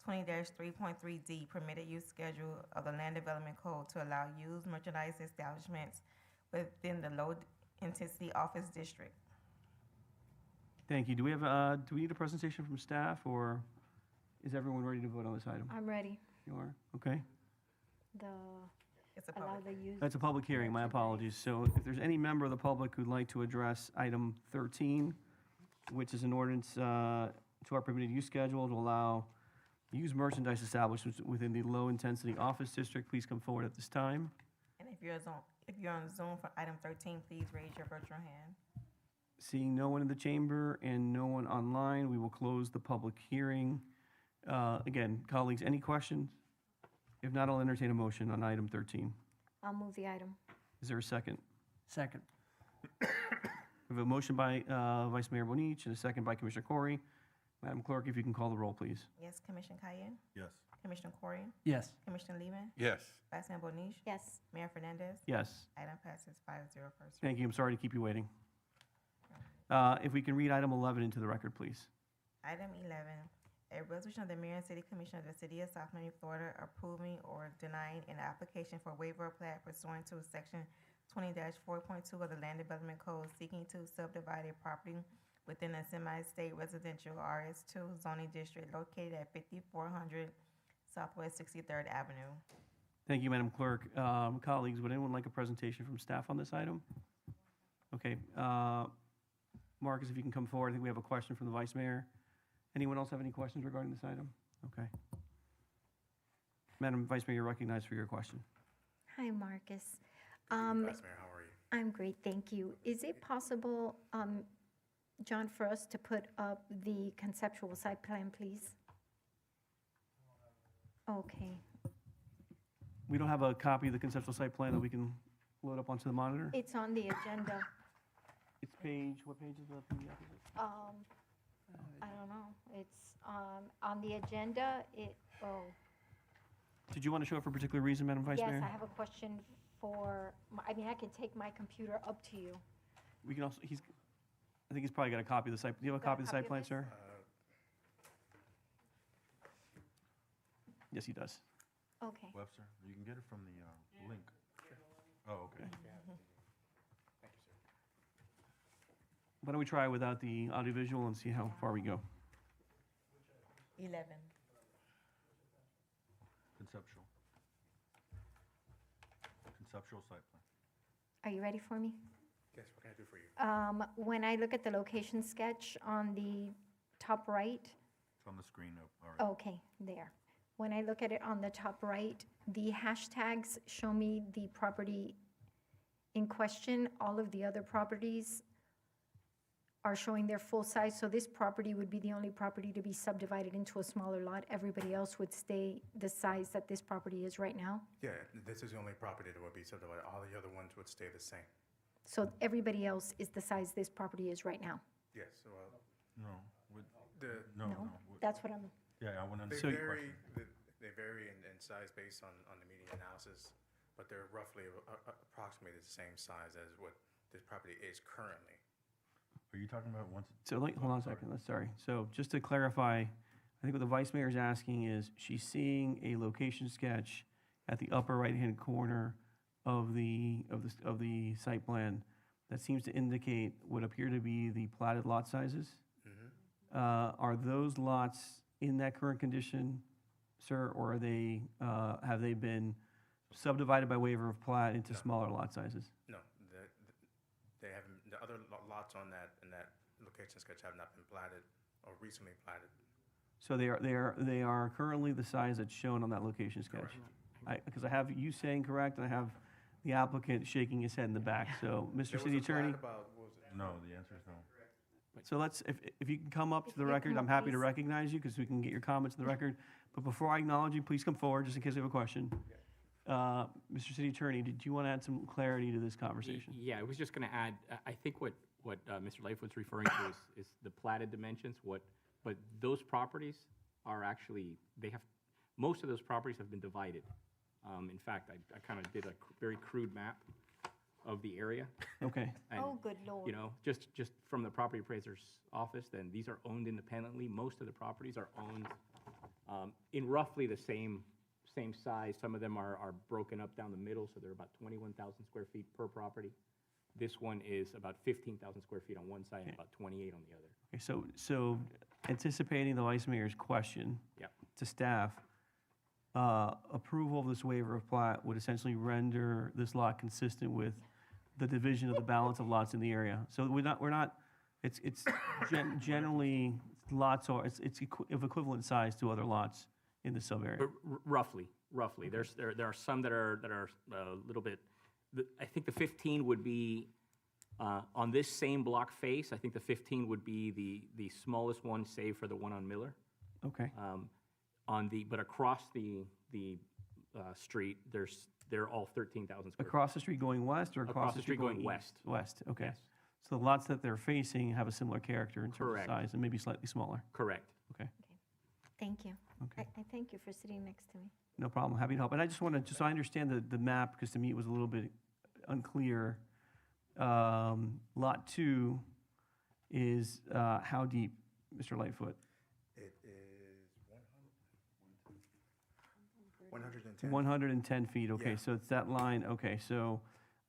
20-3.3D, permitted use schedule of the Land Development Code to allow used merchandise establishments within the low-intensity office district. Thank you. Do we need a presentation from staff, or is everyone ready to vote on this item? I'm ready. You are? Okay. It's a Allow public. the use. That's a public hearing, my apologies. So if there's any member of the public who'd like to address item 13, which is an ordinance to our permitted use schedule to allow used merchandise establishments within the low-intensity office district, please come forward at this time. And if you're on Zoom for item 13, please raise your virtual hand. Seeing no one in the chamber and no one online, we will close the public hearing. Again, colleagues, any questions? If not, I'll entertain a motion on item 13. I'll move the item. Is there a second? Second. We have a motion by Vice Mayor Bonich and a second by Commissioner Corey. Madam Clerk, if you can call the roll, please. Yes, Commissioner Cayenne? Yes. Commissioner Corey? Yes. Commissioner Lehman? Yes. Vice Mayor Bonish? Yes. Mayor Fernandez? Yes. Item passes 5-0 first. Thank you. I'm sorry to keep you waiting. If we can read item 11 into the record, please. Item 11, a resolution of the Mayor and City Commission of the City of South Miami, Florida, approving or denying an application for waiver of plat pursuant to Section 20-4.2 of the Land Development Code, seeking to subdivide a property within a semi-state residential RS2 zoning district located at 5400 Southwest 63rd Avenue. Thank you, Madam Clerk. Colleagues, would anyone like a presentation from staff on this item? Okay. Marcus, if you can come forward. I think we have a question from the Vice Mayor. Anyone else have any questions regarding this item? Okay. Madam Vice Mayor, you're recognized for your question. Hi, Marcus. Vice Mayor, how are you? I'm great, thank you. Is it possible, John, for us to put up the conceptual site plan, please? Okay. We don't have a copy of the conceptual site plan that we can load up onto the monitor? It's on the agenda. It's page, what page is the PDF? I don't know. It's, on the agenda, Did you want to show it for a particular reason, Madam Vice yes, Mayor? I have a question for, I mean, I can take my computer up to you. We can also, I think he's probably got a copy of the site, do you have a copy of the site plan, sir? Yes, he does. Okay. Webster, you can get it from the link. Oh, okay. Why don't we try without the audiovisual and see how far we go? 11. Conceptual. Conceptual site plan. Are you ready for me? Yes, what can I do for you? When I look at the location sketch on the top right, It's on the screen, already. okay, there. When I look at it on the top right, the hashtags show me the property in question. All of the other properties are showing their full size, so this property would be the only property to be subdivided into a smaller lot. Everybody else would stay the size that this property is right now. Yeah, this is the only property that would be subdivided. All the other ones would stay the same. So everybody else is the size this property is right now. Yes, so, No, with, the, no. That's what I'm, Yeah, I want to they understand the vary, question. they vary in size based on the median analysis, but they're roughly approximately the same size as what this property is currently. Are you talking about once? So, hold on a second, sorry. So just to clarify, I think what the Vice Mayor is asking is, she's seeing a location sketch at the upper right-hand corner of the site plan that seems to indicate what appear to be the platted lot sizes. Are those lots in that current condition, sir, or are they, have they been subdivided by waiver of plat into smaller lot sizes? No, they haven't, the other lots on in that location sketch have not been platted or recently platted. So they are currently the size that's shown on that location sketch? Because I have you saying correct, and I have the applicant shaking his head in the back. So, Mr. City Attorney? No, the answer is no. So let's, if you can come up to the you record, come I'm up, happy to please. recognize you, because we can get your comments in the record. But before I acknowledge you, please come forward, just in case you have a question. Mr. City Attorney, did you want to add some clarity to this conversation? Yeah, I was just going to add, I think what Mr. Lightfoot's referring to is the platted dimensions, but those properties are actually, most of those properties have been divided. In fact, I kind of did a very crude map of the area. Okay. And, oh, good Lord. you know, just from the property appraiser's office, then these are owned independently. Most of the properties are owned in roughly the same size. Some of them are broken up down the middle, so they're about 21,000 square feet per property. This one is about 15,000 square feet on one side and about 28 on the other. Okay, so anticipating the Vice Mayor's question Yep. to staff, approval of this waiver of plat would essentially render this lot consistent with the division of the balance of lots in the area. So we're not, it's generally, lots are, it's of equivalent size to other lots in the sub-area. Roughly. There are some that are a little bit, I think the 15 would be, on this same block face, I think the 15 would be the smallest one, save for the one on Miller. Okay. But across the street, they're all 13,000 square feet. Across the street going west, or across the street going west? east? West, okay. Yes. So the lots that they're facing have a similar character in terms of Correct. size, and maybe slightly smaller? Correct. Okay, Thank you. okay. I thank you for sitting next to me. No problem, happy to help. And I just want to, just so I understand the map, because to me it was a little bit unclear. Lot 2 is how deep, Mr. Lightfoot? It is 110. 110 feet, okay, Yeah. so it's that line, okay, so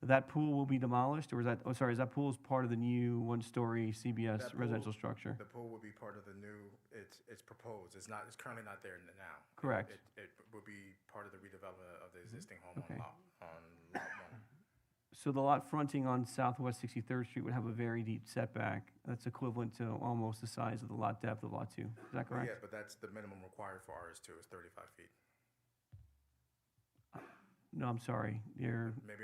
that pool will be demolished, or is that, oh, sorry, is that pool is part of the new one-story CBS That pool- residential structure? The pool would be part of the new, it's proposed, it's currently not there now. Correct. It would be part of the redevelopment of the existing home Okay. on lot 1. So the lot fronting on Southwest 63rd Street would have a very deep setback that's equivalent to almost the size of the lot depth of Lot 2, is that Well, correct? yeah, but that's the minimum required for RS2 is 35 feet. No, I'm sorry, you're, Maybe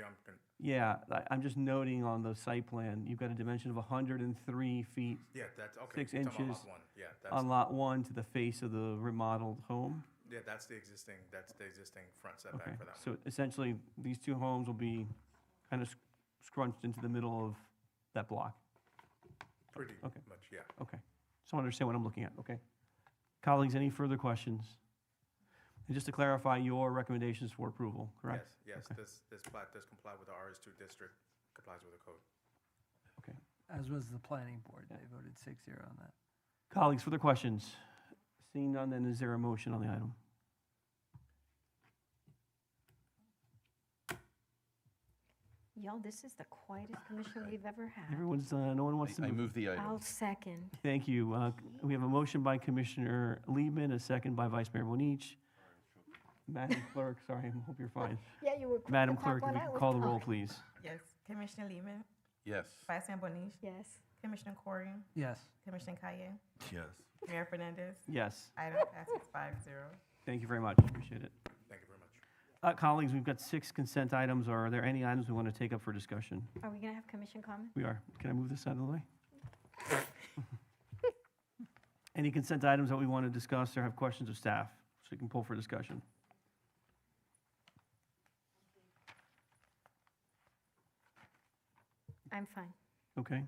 yeah, I'm just noting on the site plan, you've got a dimension of 103 feet, yeah, that's, okay. 6 you're talking about inches lot 1, yeah, that's, on Lot 1 to the face of the remodeled home. Yeah, that's the existing front Okay, setback for that so one. essentially, these two homes will be kind of scrunched into the middle of that block? Pretty Okay. much, yeah. Okay, so I understand what I'm looking at, okay? Colleagues, any further questions? And just to clarify, your recommendations for approval, correct? Yes, Okay. this plat does comply with the RS2 district, complies with the code. Okay. As was the planning board. They voted 6-0 on that. Colleagues, further questions? Seeing none, then is there a motion on the item? Y'all, this is the quietest commission we've ever had. Everyone's, no one wants to I move. move the item. I'll second. Thank you. We have a motion by Commissioner Liebman, a second by Vice Mayor Bonich. Madam Clerk, sorry, I hope you're fine. Yeah, you were quick Madam to talk Clerk, if when we I can was call the roll, talking. please. Yes. Commissioner Lehman, Yes. Vice Mayor Bonish, Yes. Commissioner Corey, Yes. Commissioner Kaye, Yes. Mayor Fernandez. Yes, Item passes 5-0. thank you very much, appreciate it. Thank you very much. Colleagues, we've got 6 consent items. Are there any items we want to take up for discussion? Are we gonna have commission comment? We are. Can I move this out of the way? Any consent items that we want to discuss or have questions of staff, so we can pull for discussion? I'm fine. Okay.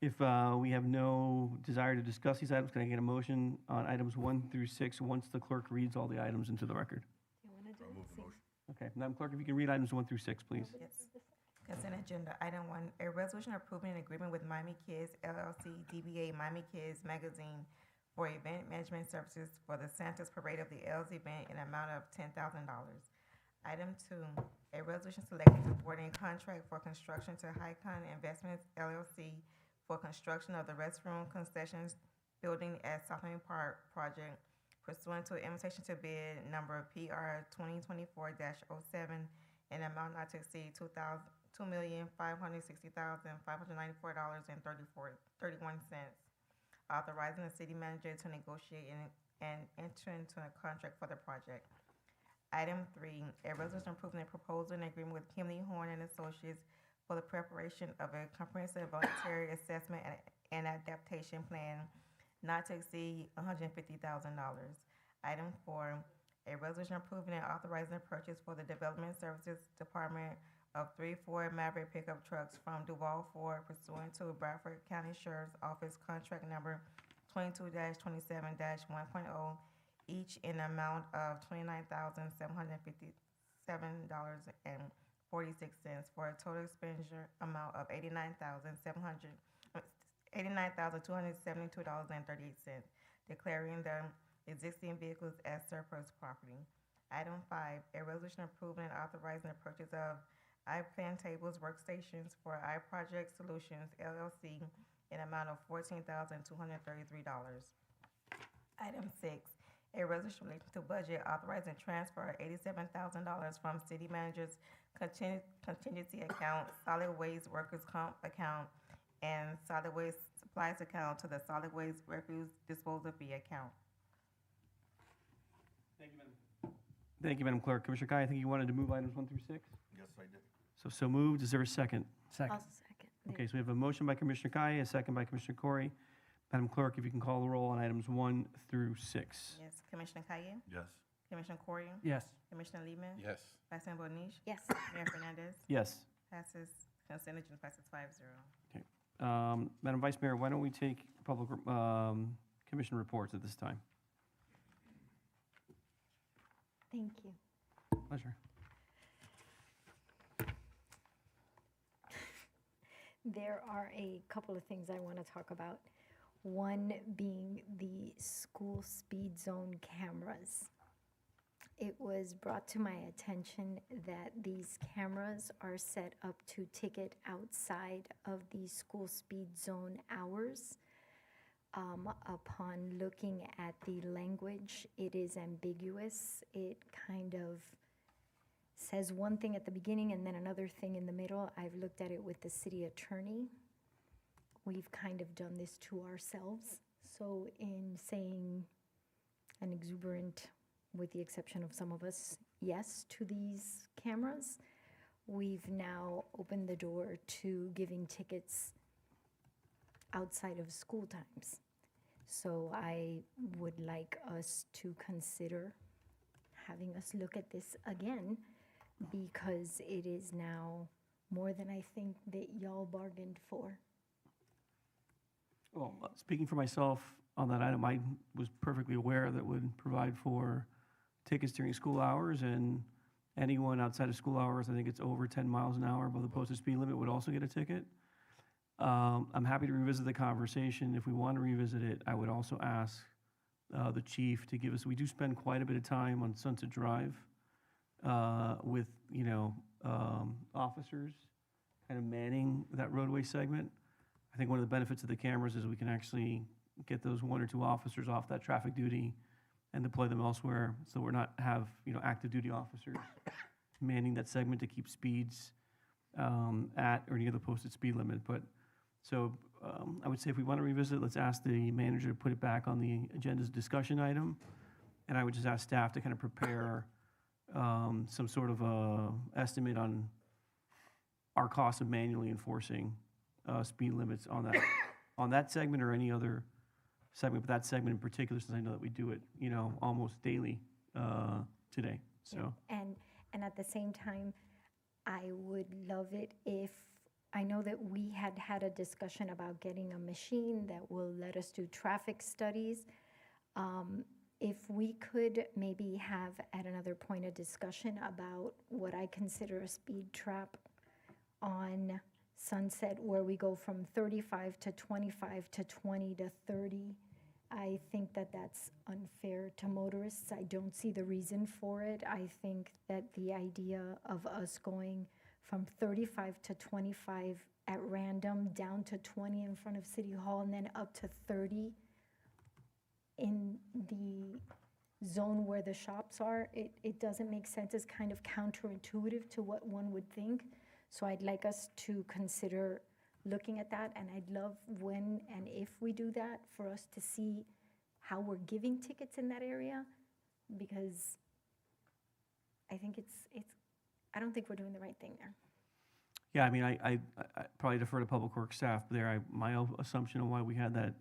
If we have no desire to discuss these items, can I get a motion on items 1 through 6 once the clerk reads all the items into the record? You wanna do I'll it? move the See? motion. Okay, Madam Clerk, if you can read items 1 through 6, please. Yes. Consent agenda, item 1, a resolution approving an agreement with Miami Kids LLC, DBA Miami Kids Magazine for event management services for the Santa's Parade of the L's event in an amount of $10,000. Item 2, a resolution selecting and awarding a contract for construction to Hycon Investments LLC for construction of the restroom concessions building at South Miami Park project pursuant to invitation to bid number PR 2024-07 in an amount not to exceed $2,560,594.31. Authorizing the city manager to negotiate and enter into a contract for the project. Item 3, a resolution approving a proposal and agreement with Kimley Horn and Associates for the preparation of a comprehensive voluntary assessment and adaptation plan not to exceed $150,000. Item 4, a resolution approving and authorizing the purchase for the Development Services Department of 3 Ford Maverick pickup trucks from Duval Ford pursuant to Bradford County Sheriff's Office contract number 22-27-1.0, each in an amount of $29,757.46 for a total expenditure amount of $89,272.38, declaring the existing vehicles as surplus property. Item 5, a resolution approving and authorizing the purchase of iPlan tables workstations for iProject Solutions LLC in an amount of $14,233. Item 6, a resolution relating to budget authorizing transfer $87,000 from city manager's contingency account, solid waste workers' comp account, and solid waste supplies account to the solid waste refuse disposal fee account. Thank you, Madam Clerk. Commissioner Kai, I think you wanted to move items 1 through 6? Yes, I did. So moved. Is there a second? Second. I'll second. Okay, so we have a motion by Commissioner Kai, a second by Commissioner Corey. Madam Clerk, if you can call the roll on items 1 through 6. Yes, Commissioner Kaye, Yes. Commissioner Corey, Yes. Commissioner Lehman, Yes. Vice Mayor Bonish, Yes. Mayor Fernandez, Yes. passes, consent agenda passes 5-0. Madam Vice Mayor, why don't we take public commission reports at this time? Thank you. Pleasure. There are a couple of things I want to talk about. One being the school speed zone cameras. It was brought to my attention that these cameras are set up to ticket outside of the school speed zone hours. Upon looking at the language, it is ambiguous. It kind of says one thing at the beginning and then another thing in the middle. I've looked at it with the city attorney. We've kind of done this to ourselves. So in saying an exuberant, with the exception of some of us, yes to these cameras, we've now opened the door to giving tickets outside of school times. So I would like us to consider having us look at this again, because it is now more than I think that y'all bargained for. Well, speaking for myself on that item, I was perfectly aware that would provide for tickets during school hours, and anyone outside of school hours, I think it's over 10 miles an hour above the posted speed limit, would also get a ticket. I'm happy to revisit the conversation. If we want to revisit it, I would also ask the chief to give us, we do spend quite a bit of time on Sunset Drive with, officers kind of manning that roadway segment. I think one of the benefits of the cameras is we can actually get those 1 or 2 officers off that traffic duty and deploy them elsewhere, so we're not have, active duty officers manning that segment to keep speeds at or near the posted speed limit. But, so I would say if we want to revisit, let's ask the manager to put it back on the agenda as a discussion item. And I would just ask staff to kind of prepare some sort of estimate on our cost of manually enforcing speed limits on that segment or any other segment, but that segment in particular, since I know that we do it, almost daily today, so. And at the same time, I would love it if, I know that we had a discussion about getting a machine that will let us do traffic studies. If we could maybe have at another point a discussion about what I consider a speed trap on Sunset, where we go from 35 to 25 to 20 to 30. I think that that's unfair to motorists. I don't see the reason for it. I think that the idea of us going from 35 to 25 at random, down to 20 in front of City Hall, and then up to 30 in the zone where the shops are, it doesn't make sense. It's kind of counterintuitive to what one would think. So I'd like us to consider looking at that, and I'd love when and if we do that, for us to see how we're giving tickets in that area, because I think I don't think we're doing the right thing there. Yeah, I mean, I probably defer to Public Works staff there. My assumption on why we had that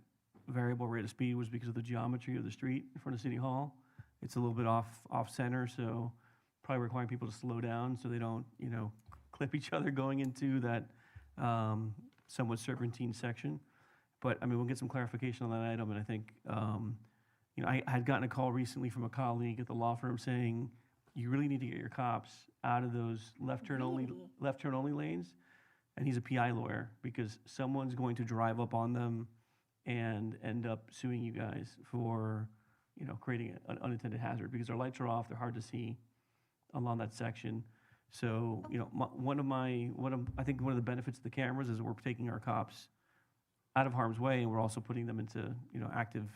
variable rate of speed was because of the geometry of the street in front of City Hall. It's a little bit off-center, so probably requiring people to slow down so they don't, clip each other going into that somewhat serpentine section. But, I mean, we'll get some clarification on that item, and I think, I had gotten a call recently from a colleague at the law firm saying, you really need to get your cops out of those left turn only lanes. And he's a PI lawyer, because someone's going to drive up on them and end up suing you guys for, creating an unintended hazard, because our lights are off, they're hard to see along that section. So, I think one of the benefits of the cameras is we're taking our cops out of harm's way, and we're also putting them into, active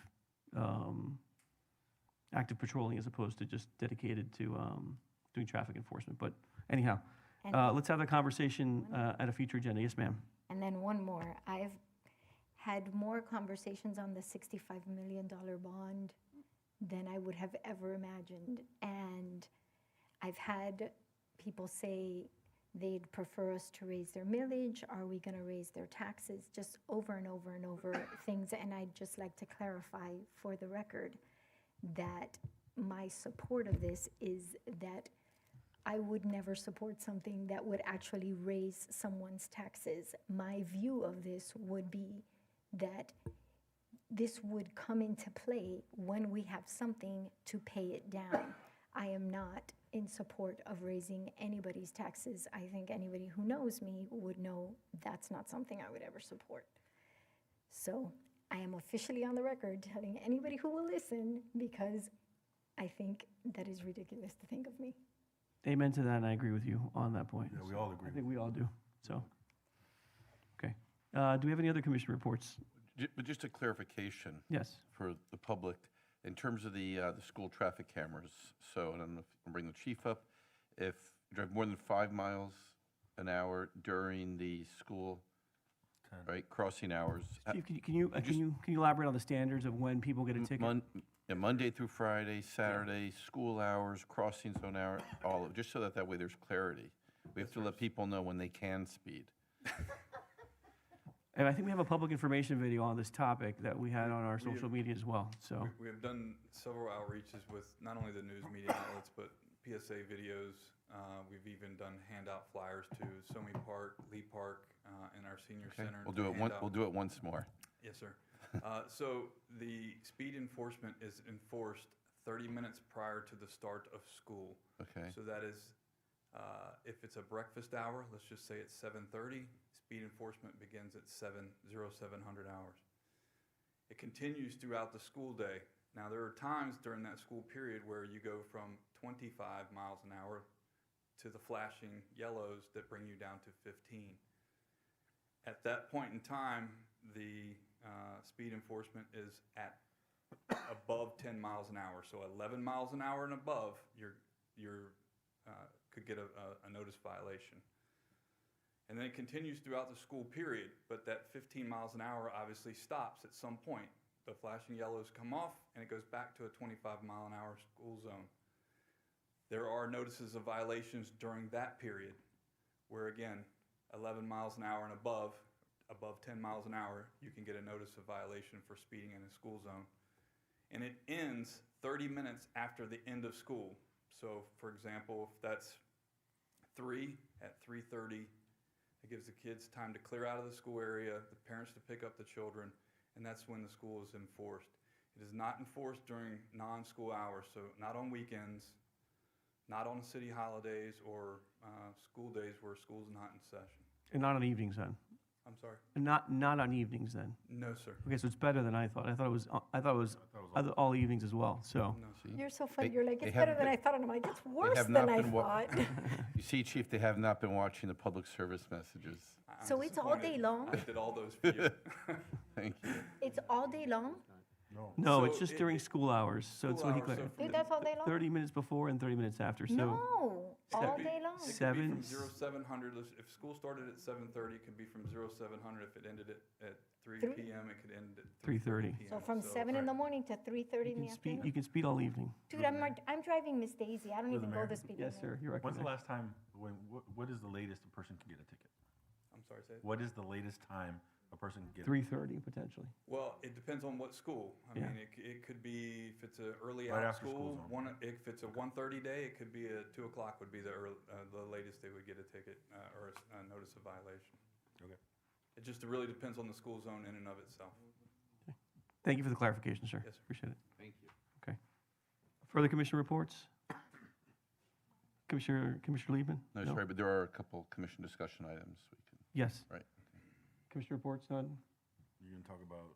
patrolling as opposed to just dedicated to doing traffic enforcement. But anyhow, let's have that conversation at a future agenda. Yes, ma'am. And then one more. I've had more conversations on the $65 million bond than I would have ever imagined. And I've had people say they'd prefer us to raise their millage. Are we going to raise their taxes? Just over and over and over things. And I'd just like to clarify for the record that my support of this is that I would never support something that would actually raise someone's taxes. My view of this would be that this would come into play when we have something to pay it down. I am not in support of raising anybody's taxes. I think anybody who knows me would know that's not something I would ever support. So I am officially on the record telling anybody who will listen, because I think that is ridiculous to think of me. Amen to that, and I agree with you on that point. Yeah, we all agree. I think we all do, so. Okay. Do we have any other commission reports? But just a clarification. Yes. For the public, in terms of the school traffic cameras, so, and I'm going to bring the chief up, if you drive more than 5 miles an hour during the school, right, crossing hours. Steve, can you elaborate on the standards of when people get a ticket? Monday through Friday, Saturday, school hours, crossing zone hour, all of, just so that way there's clarity. We have to let people know when they can speed. And I think we have a public information video on this topic that we had on our We social have- media as well, so. We have done several outreaches with not only the news media outlets, but PSA videos. We've even done handout flyers to Somi Park, Lee Park, and our senior Okay, center. we'll to do it hand out- we'll do it once more. Yes, sir. So the speed enforcement is enforced 30 minutes prior to the start of school. Okay. So that is, if it's a breakfast hour, let's just say it's 7:30, speed enforcement begins at 0700 hours. It continues throughout the school day. Now, there are times during that school period where you go from 25 miles an hour to the flashing yellows that bring you down to 15. At that point in time, the speed enforcement is at above 10 miles an hour. So 11 miles an hour and above, you're could get a notice violation. And then it continues throughout the school period, but that 15 miles an hour obviously stops at some point. The flashing yellows come off and it goes back to a 25 mile an hour school zone. There are notices of violations during that period where, again, 11 miles an hour and above 10 miles an hour, you can get a notice of violation for speeding in a school zone. And it ends 30 minutes after the end of school. So, for example, if that's 3 at 3:30, it gives the kids time to clear out of the school area, the parents to pick up the children, and that's when the school is enforced. It is not enforced during non-school hours, so not on weekends, not on city holidays or school days where school's not in session. And not on evenings then? I'm sorry? And not on evenings then? No, sir. Okay, so it's better than I thought. I thought it was all evenings as well, so. You're so funny. They- You're like, they it's better have- than I thought. And I'm like, it's They worse have than not I been thought. You see, Chief, they have not been watching the public service messages. I'm So it's all day disappointed. long? I did all those for you. Thank you. It's all day long? No, So it's just during school hours, so it's school what he hours, so clarified. from Dude, that's all day long? 30 minutes before and 30 minutes after, so. No, all It could be- day long. It could be Seven- from 0700, if school started at 7:30, it could be from 0700. If it ended at 3 Three- PM, it could end at 3:30. PM. So from 7 in the morning to 3:30 You in the can speed, afternoon? you can speed all evening. Dude, I'm driving Miss Daisy. I don't even go Mayor? the speed Yes, limit. sir, you're When's the recognized. last time, what is the latest a person can get a ticket? I'm sorry, say it? What is the latest time a person can get? 3:30 potentially. Well, it depends on what school. I Yeah. mean, it could be, if it's an early Right out after school school, zone. if it's a 1:30 day, it could be a 2 o'clock would be the latest they would get a ticket or a notice of violation. Okay. It just really depends on the school zone in and of itself. Thank you for the clarification, sir. Yes, sir. Appreciate it. Thank you. Okay. Further commission reports? Commissioner Liebman? No, sorry, but there are a couple commission discussion items we can, Yes. right? Commissioner reports, none? You're gonna talk about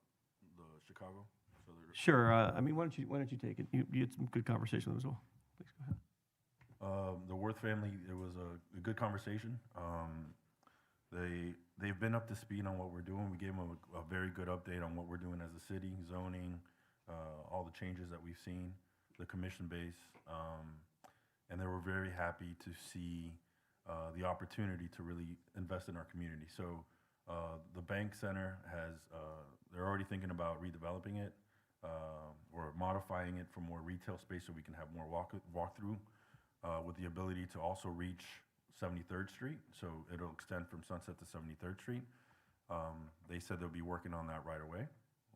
the Chicago? So there- Sure, I mean, why don't you take it? You had some good conversation with them as well. Please go ahead. The Worth family, it was a good conversation. They've been up to speed on what we're doing. We gave them a very good update on what we're doing as a city, zoning, all the changes that we've seen, the commission base. And they were very happy to see the opportunity to really invest in our community. So the bank center they're already thinking about redeveloping it or modifying it for more retail space so we can have more walk-through with the ability to also reach 73rd Street. So it'll extend from Sunset to 73rd Street. They said they'll be working on that right away,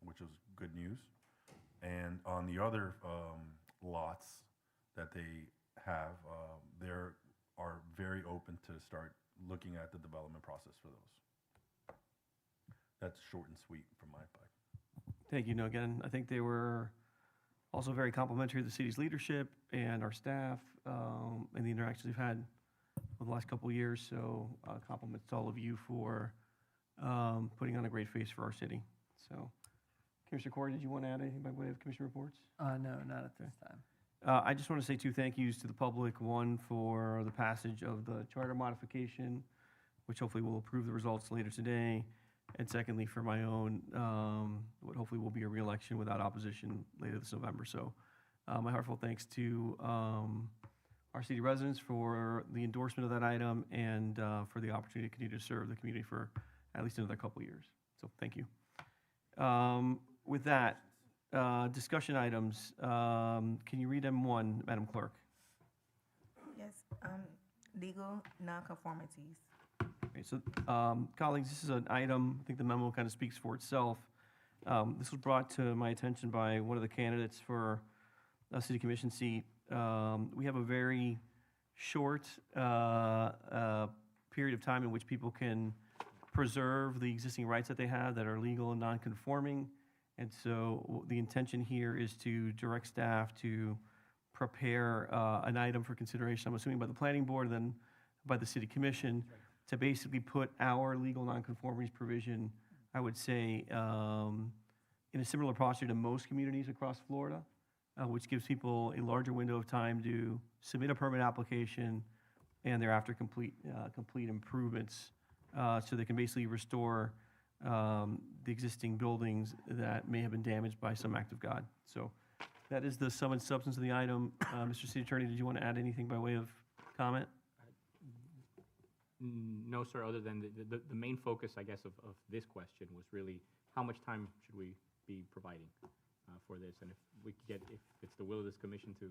which is good news. And on the other lots that they have, they are very open to start looking at the development process for those. That's short and sweet from my part. Thank you. No, again, I think they were also very complimentary of the city's leadership and our staff and the interactions we've had over the last couple of years. So compliments to all of you for putting on a great face for our city. So Commissioner Corey, did you want to add anything by way of commission reports? No, not at this time. I just want to say two thank yous to the public. One for the passage of the charter modification, which hopefully will approve the results later today. And secondly, for my own, what hopefully will be a reelection without opposition later this November. So my heartfelt thanks to our city residents for the endorsement of that item and for the opportunity to continue to serve the community for at least another couple of years. So thank you. With that, discussion items. Can you read M1, Madam Clerk? Yes, legal nonconformities. Okay, so, colleagues, this is an item, I think the memo kind of speaks for itself. This was brought to my attention by one of the candidates for a city commission seat. We have a very short period of time in which people can preserve the existing rights that they have that are legal and non-conforming. And so the intention here is to direct staff to prepare an item for consideration, I'm assuming by the planning board and then by the city commission, to basically put our legal nonconformities provision, I would say, in a similar posture to most communities across Florida, which gives people a larger window of time to submit a permit application and thereafter complete improvements, so they can basically restore the existing buildings that may have been damaged by some act of God. So that is the sum and substance of the item. Mr. City Attorney, did you want to add anything by way of comment? No, sir, other than the main focus, I guess, of this question was really how much time should we be providing for this? And if we could get, if it's the will of this commission to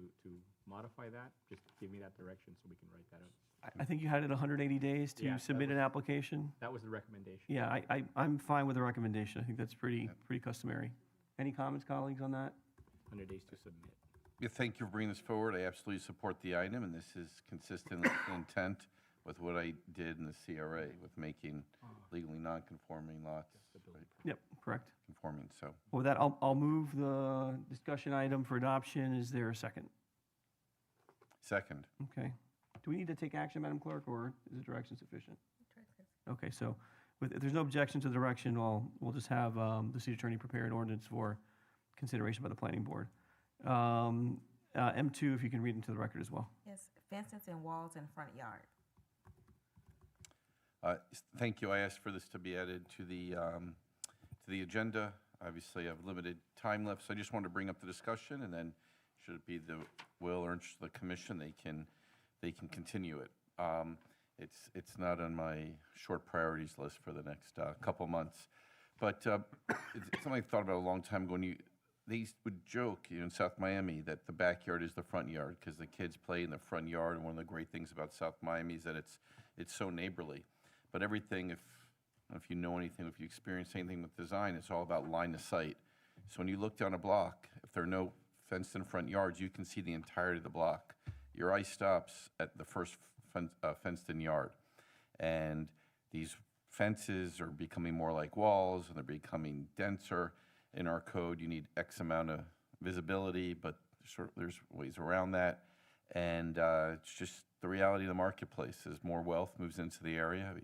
modify that, just give me that direction so we can write that up. I think you had it 180 days to Yeah, that submit an application. That was the recommendation. Yeah, I'm fine with the recommendation. I think that's pretty customary. Any comments, colleagues, on that? 100 days to submit. Yeah, thank you for bringing this forward. I absolutely support the item, and this is consistent with the intent with what I did in the CRA with making legally non-conforming lots right, Yep, correct. conforming, so. With that, I'll move the discussion item for adoption. Is there a second? Second. Okay. Do we need to take action, Madam Clerk, or is the direction sufficient? Okay, so if there's no objection to the direction, we'll just have the city attorney prepare an ordinance for consideration by the planning board. M2, if you can read into the record as well. Yes, fences and walls in front yard. Thank you. I asked for this to be added to the agenda. Obviously, I have limited time left, so I just wanted to bring up the discussion, and then should it be the will or interest of the commission, they can continue it. It's not on my short priorities list for the next couple months, but it's something I thought about a long time ago. They would joke in South Miami that the backyard is the front yard because the kids play in the front yard, and one of the great things about South Miami is that it's so neighborly. But everything, if you know anything, if you experience anything with design, it's all about line of sight. So when you look down a block, if there are no fenced-in front yards, you can see the entirety of the block. Your eye stops at the first fenced-in yard. And these fences are becoming more like walls, and they're becoming denser. In our code, you need X amount of visibility, but there's ways around that. And it's just the reality of the marketplace. As more wealth moves into the area,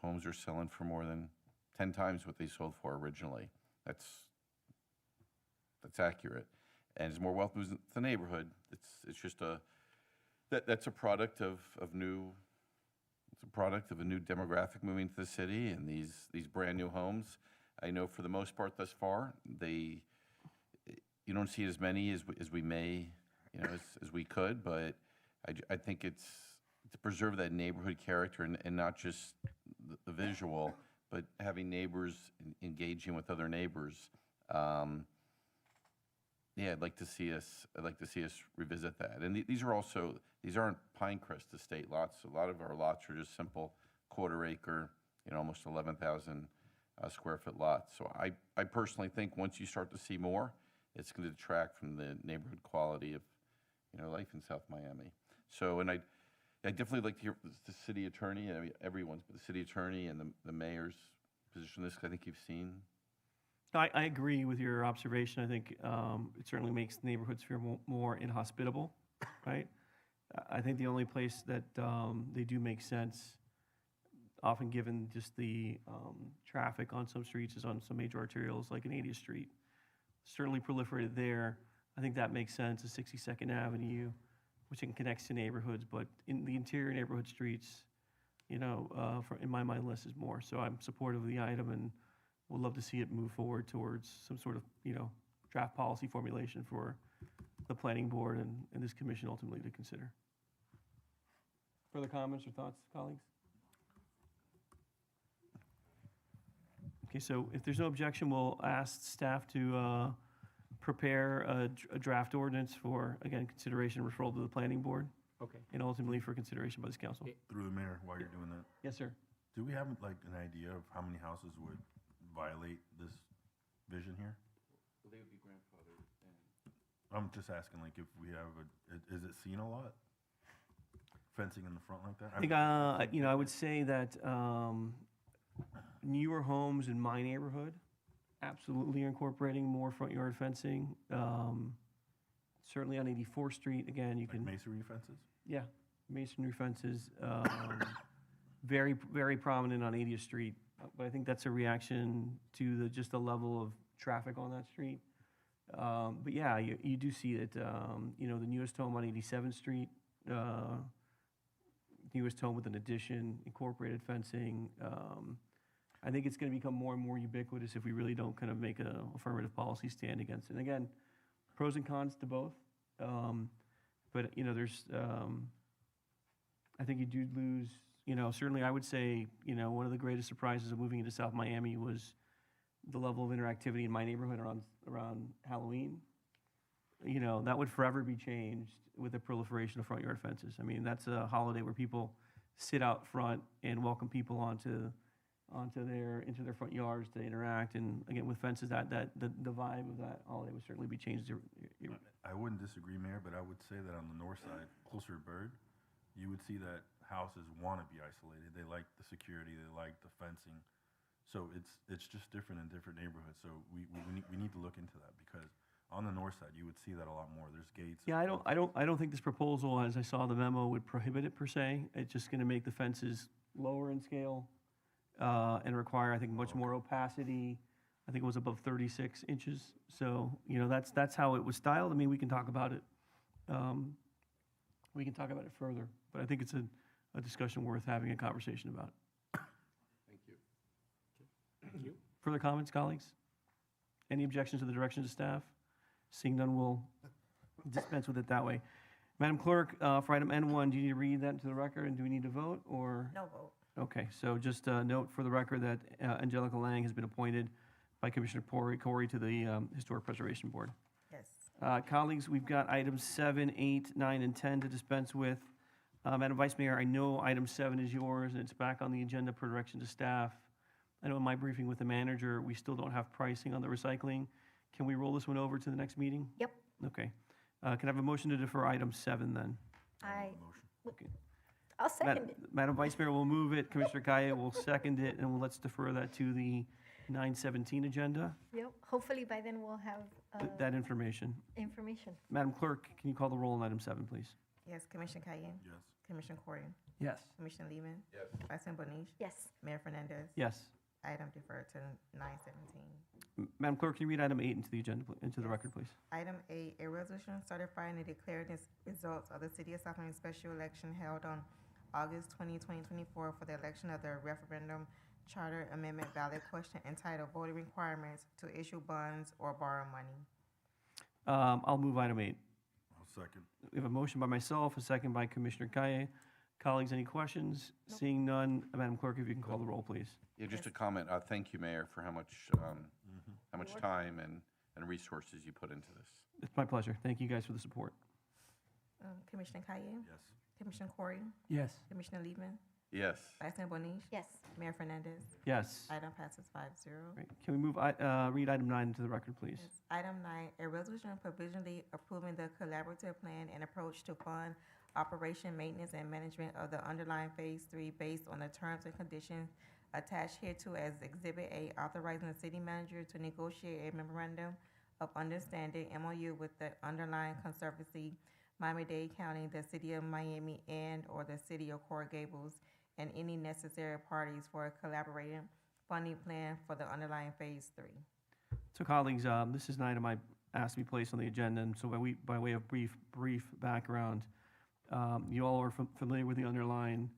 homes are selling for more than 10 times what they sold for originally. That's accurate. And as more wealth moves into the neighborhood, it's just that's a product of a new demographic moving to the city, and these brand new homes. I know for the most part thus far, you don't see as many as we may, as we could, but I think it's to preserve that neighborhood character and not just the visual, but having neighbors engaging with other neighbors. Yeah, I'd like to see us revisit that. And these aren't Pinecrest estate lots. A lot of our lots are just simple quarter acre, almost 11,000 square foot lots. So I personally think once you start to see more, it's going to detract from the neighborhood quality of life in South Miami. So, and I definitely like to hear the city attorney, everyone's, but the city attorney and the mayor's position on this, 'cause I think you've seen. I agree with your observation. I think it certainly makes the neighborhoods feel more inhospitable, right? I think the only place that they do make sense, often given just the traffic on some streets, is on some major arterials like an 80th Street. Certainly proliferated there. I think that makes sense. A 62nd Avenue, which connects to neighborhoods, but in the interior neighborhood streets, in my mind, less is more. So I'm supportive of the item and would love to see it move forward towards some sort of, draft policy formulation for the planning board and this commission ultimately to consider. Further comments or thoughts, colleagues? Okay, so if there's no objection, we'll ask staff to prepare a draft ordinance for, again, consideration and referral to the planning board. Okay. And ultimately for consideration by this council. Through the mayor, while you're doing that. Yes, sir. Do we have like an idea of how many houses would violate this vision here? They would be grandfathered in. I'm just asking, like, if we have is it seen a lot? Fencing in the front like that? I think, I would say that newer homes in my neighborhood absolutely are incorporating more front yard fencing. Certainly on 84th Street, again, you can. Like masonry fences? Yeah, masonry fences, very, very prominent on 80th Street. But I think that's a reaction to just the level of traffic on that street. But yeah, you do see that, the newest home on 87th Street, newest home with an addition, incorporated fencing. I think it's going to become more and more ubiquitous if we really don't kind of make an affirmative policy stand against it. And again, pros and cons to both. But, there's, I think you do lose, certainly I would say, one of the greatest surprises of moving into South Miami was the level of interactivity in my neighborhood around Halloween. That would forever be changed with the proliferation of front yard fences. I mean, that's a holiday where people sit out front and welcome people into their front yards to interact. And again, with fences, the vibe of that holiday would certainly be changed. I wouldn't disagree, Mayor, but I would say that on the north side, closer to Bird, you would see that houses want to be isolated. They like the security, they like the fencing. So it's just different in different neighborhoods. So we need to look into that, because on the north side, you would see that a lot more. There's gates. Yeah, I don't think this proposal, as I saw the memo, would prohibit it per se. It's just going to make the fences lower in scale and require, I think, much more opacity. I think it was above 36 inches. So, that's how it was styled. I mean, we can talk about it. We can talk about it further, but I think it's a discussion worth having a conversation about. Thank you. Thank you. Further comments, colleagues? Any objections to the direction of staff? Seeing none, we'll dispense with it that way. Madam Clerk, for item N1, do you need to read that into the record, and do we need to vote, or? No vote. Okay, so just note for the record that Angelica Lang has been appointed by Commissioner Corey to the Historic Preservation Board. Yes. Colleagues, we've got items 7, 8, 9, and 10 to dispense with. Madam Vice Mayor, I know item 7 is yours, and it's back on the agenda per direction to staff. I know in my briefing with the manager, we still don't have pricing on the recycling. Can we roll this one over to the next meeting? Yep. Okay. Can I have a motion to defer item 7 then? I'll second it. Madam Vice Mayor will move it, Commissioner Kaye will second it, and let's defer that to the 9/17 agenda, Yep. Hopefully by then we'll have that information. information. Madam Clerk, can you call the roll on item 7, please? Yes, Commissioner Cayenne. Yes. Commissioner Corey. Yes. Commissioner Lehman. Yes. Vice Mayor Bonish. Yes. Mayor Fernandez. Yes. Item deferred to 9/17. Madam Clerk, can you read item 8 into the agenda, into the record, please? Item 8, a resolution certifying and declaring the results of the City of South Miami special election held on August 20, 2024 for the election of the referendum charter amendment ballot question entitled Voting Requirements to Issue Bonds or Borrow Money. I'll move item 8. I'll second. We have a motion by myself, a second by Commissioner Kaye. Colleagues, any questions? Seeing none, Madam Clerk, if you can call the roll, please. Yeah, just a comment. Thank you, Mayor, for how much time and resources you put into this. It's my pleasure. Thank you guys for the support. Commissioner Cayenne. Yes. Commissioner Corey. Yes. Commissioner Lehman. Yes. Vice Mayor Bonish. Yes. Mayor Fernandez. Yes. Item passes 5-0. Great. Can we move, read item 9 into the record, please? Yes. Item 9, a resolution provisionally approving the collaborative plan and approach to fund operation, maintenance, and management of the underlying Phase 3 based on the terms and conditions attached hereto as Exhibit A, authorizing the city manager to negotiate a memorandum of understanding, MOU, with the underlying conservancy, Miami-Dade County, the city of Miami, and/or the city of Coral Gables, and any necessary parties for a collaborating funding plan for the underlying Phase 3. So colleagues, this is an item I asked to be placed on the agenda, and so by way of brief background, you all are familiar with the underlying.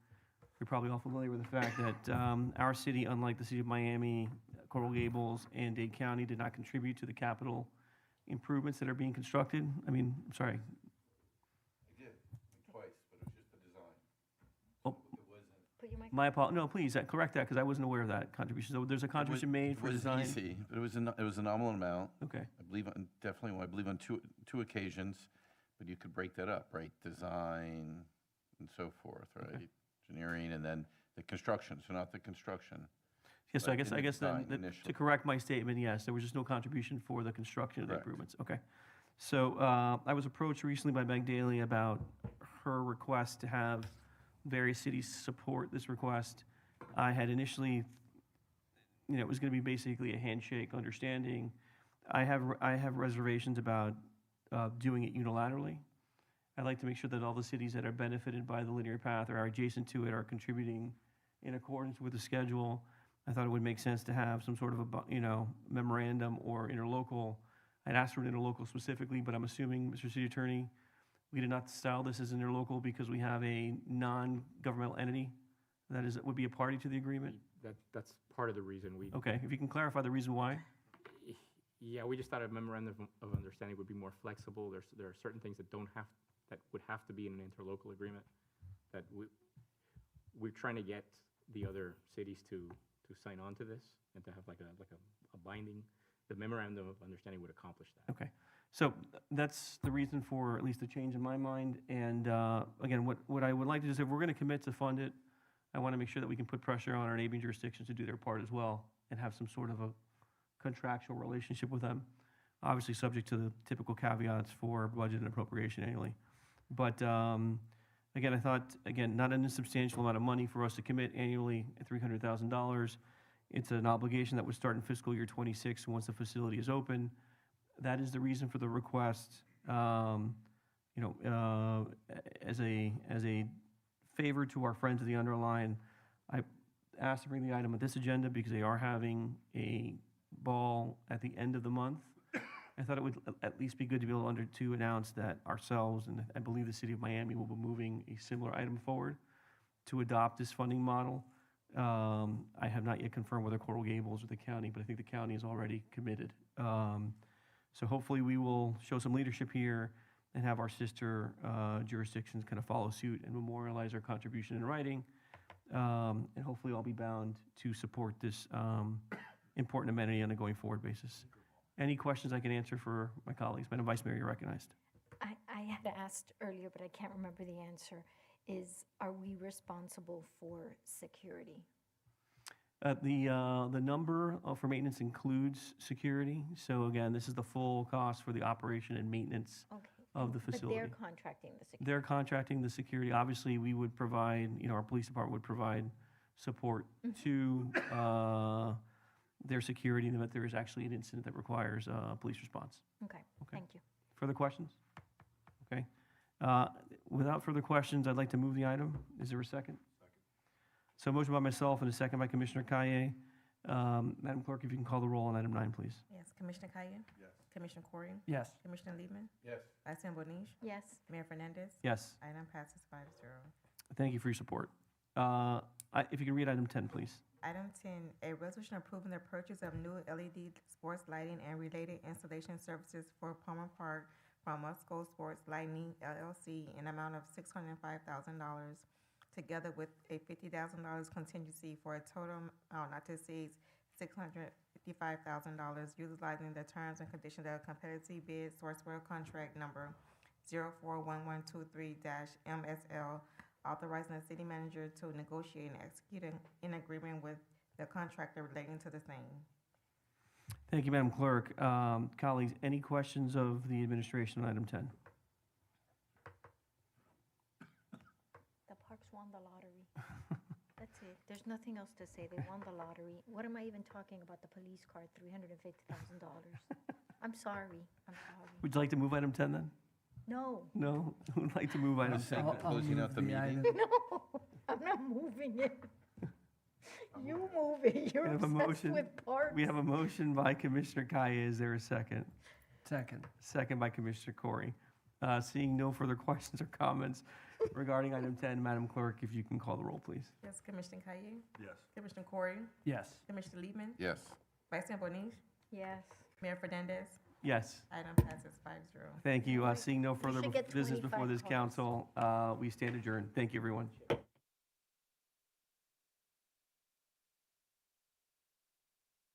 You're probably all familiar with the fact that our city, unlike the city of Miami, Coral Gables, and Dade County, did not contribute to the capital improvements that are being constructed. I mean, I'm sorry. I did, twice, but it was just the design. Oh. It wasn't. Put your mic. My apologies. No, please, correct that, because I wasn't aware of that contribution. So there's a contribution made for design. It was easy, but it was a nominal amount. Okay. I believe, on two occasions, but you could break that up, right? Design and so forth, right? Okay. Engineering, and then The construction, so not the construction. Yes, so I But guess, in I the guess then, design that- to initially. correct my statement, yes, there was just no contribution for the construction of the Correct. improvements. Okay. So I was approached recently by Meg Daly about her request to have various cities support this request. I had initially, it was going to be basically a handshake understanding. I have reservations about doing it unilaterally. I'd like to make sure that all the cities that are benefited by the linear path or are adjacent to it are contributing in accordance with the schedule. I thought it would make sense to have some sort of a, memorandum or interlocal. I'd asked for an interlocal specifically, but I'm assuming, Mr. City Attorney, we did not style this as interlocal because we have a non-governmental entity that would be a party to the agreement? That's part of the reason we. Okay, if you can clarify the reason why? Yeah, we just thought a memorandum of understanding would be more flexible. There are certain things that would have to be in an interlocal agreement, that we're trying to get the other cities to sign on to this and to have like a binding. The memorandum of understanding would accomplish that. Okay, so that's the reason for at least a change in my mind. And again, what I would like to do is, if we're going to commit to fund it, I want to make sure that we can put pressure on our neighboring jurisdictions to do their part as well and have some sort of a contractual relationship with them, obviously subject to the typical caveats for budget and appropriation annually. But again, I thought, not an insubstantial amount of money for us to commit annually at $300,000. It's an obligation that would start in fiscal year '26 once the facility is open. That is the reason for the request. As a favor to our friends of the Underline, I asked to bring the item on this agenda because they are having a ball at the end of the month. I thought it would at least be good to be able to announce that ourselves, and I believe the city of Miami, will be moving a similar item forward to adopt this funding model. I have not yet confirmed whether Coral Gables or the county, but I think the county is already committed. So hopefully we will show some leadership here and have our sister jurisdictions kind of follow suit and memorialize our contribution in writing. And hopefully I'll be bound to support this important amenity on a going forward basis. Any questions I can answer for my colleagues? Madam Vice Mayor, you're recognized. I had asked earlier, but I can't remember the answer, are we responsible for security? The number for maintenance includes security. So again, this is the full cost for the operation and maintenance of the facility. But they're contracting the security. They're contracting the security. Obviously, we would provide, our police department would provide support to their security in the event there is actually an incident that requires a police response. Okay, thank you. Further questions? Okay. Without further questions, I'd like to move the item. Is there a second? So a motion by myself and a second by Commissioner Kaye. Madam Clerk, if you can call the roll on item 9, please. Yes, Commissioner Kaye? Yes. Commissioner Corey? Yes. Commissioner Liebman? Yes. Vice Mayor Bonish? Yes. Mayor Fernandez? Yes. Item passes 5-0. Thank you for your support. If you can read item 10, please. Item 10, a resolution approving the purchase of new LED sports lighting and related installation services for Palmer Park from Musco Sports Lighting LLC in amount of $605,000, together with a $50,000 contingency for a total amount not to exceed $655,000, utilizing the terms and conditions of competitive bid Sourcewell contract number 041123-MSL, authorizing the city manager to negotiate and execute an agreement with the contractor relating to the same. Thank you, Madam Clerk. Colleagues, any questions of the administration on item 10? The Parks won the lottery. That's it. There's nothing else to say. They won the lottery. What am I even talking about? The police car, $350,000. I'm sorry. Would you like to move item 10 then? No. No? Who would like to move item 10? Closing out the meeting. No, I'm not moving it. You move it. You're We have a obsessed motion. with parks. We have a motion by Commissioner Kaye. Is there a second? Second. Second by Commissioner Corey. Seeing no further questions or comments regarding item 10, Madam Clerk, if you can call the roll, please. Yes, Commissioner Kaye? Yes. Commissioner Corey? Yes. Commissioner Liebman? Yes. Vice Mayor Bonish? Yes. Mayor Fernandez? Yes. Item passes 5-0. Thank you. Seeing no further should get business before 25 this calls. council, we stand adjourned. Thank you, everyone.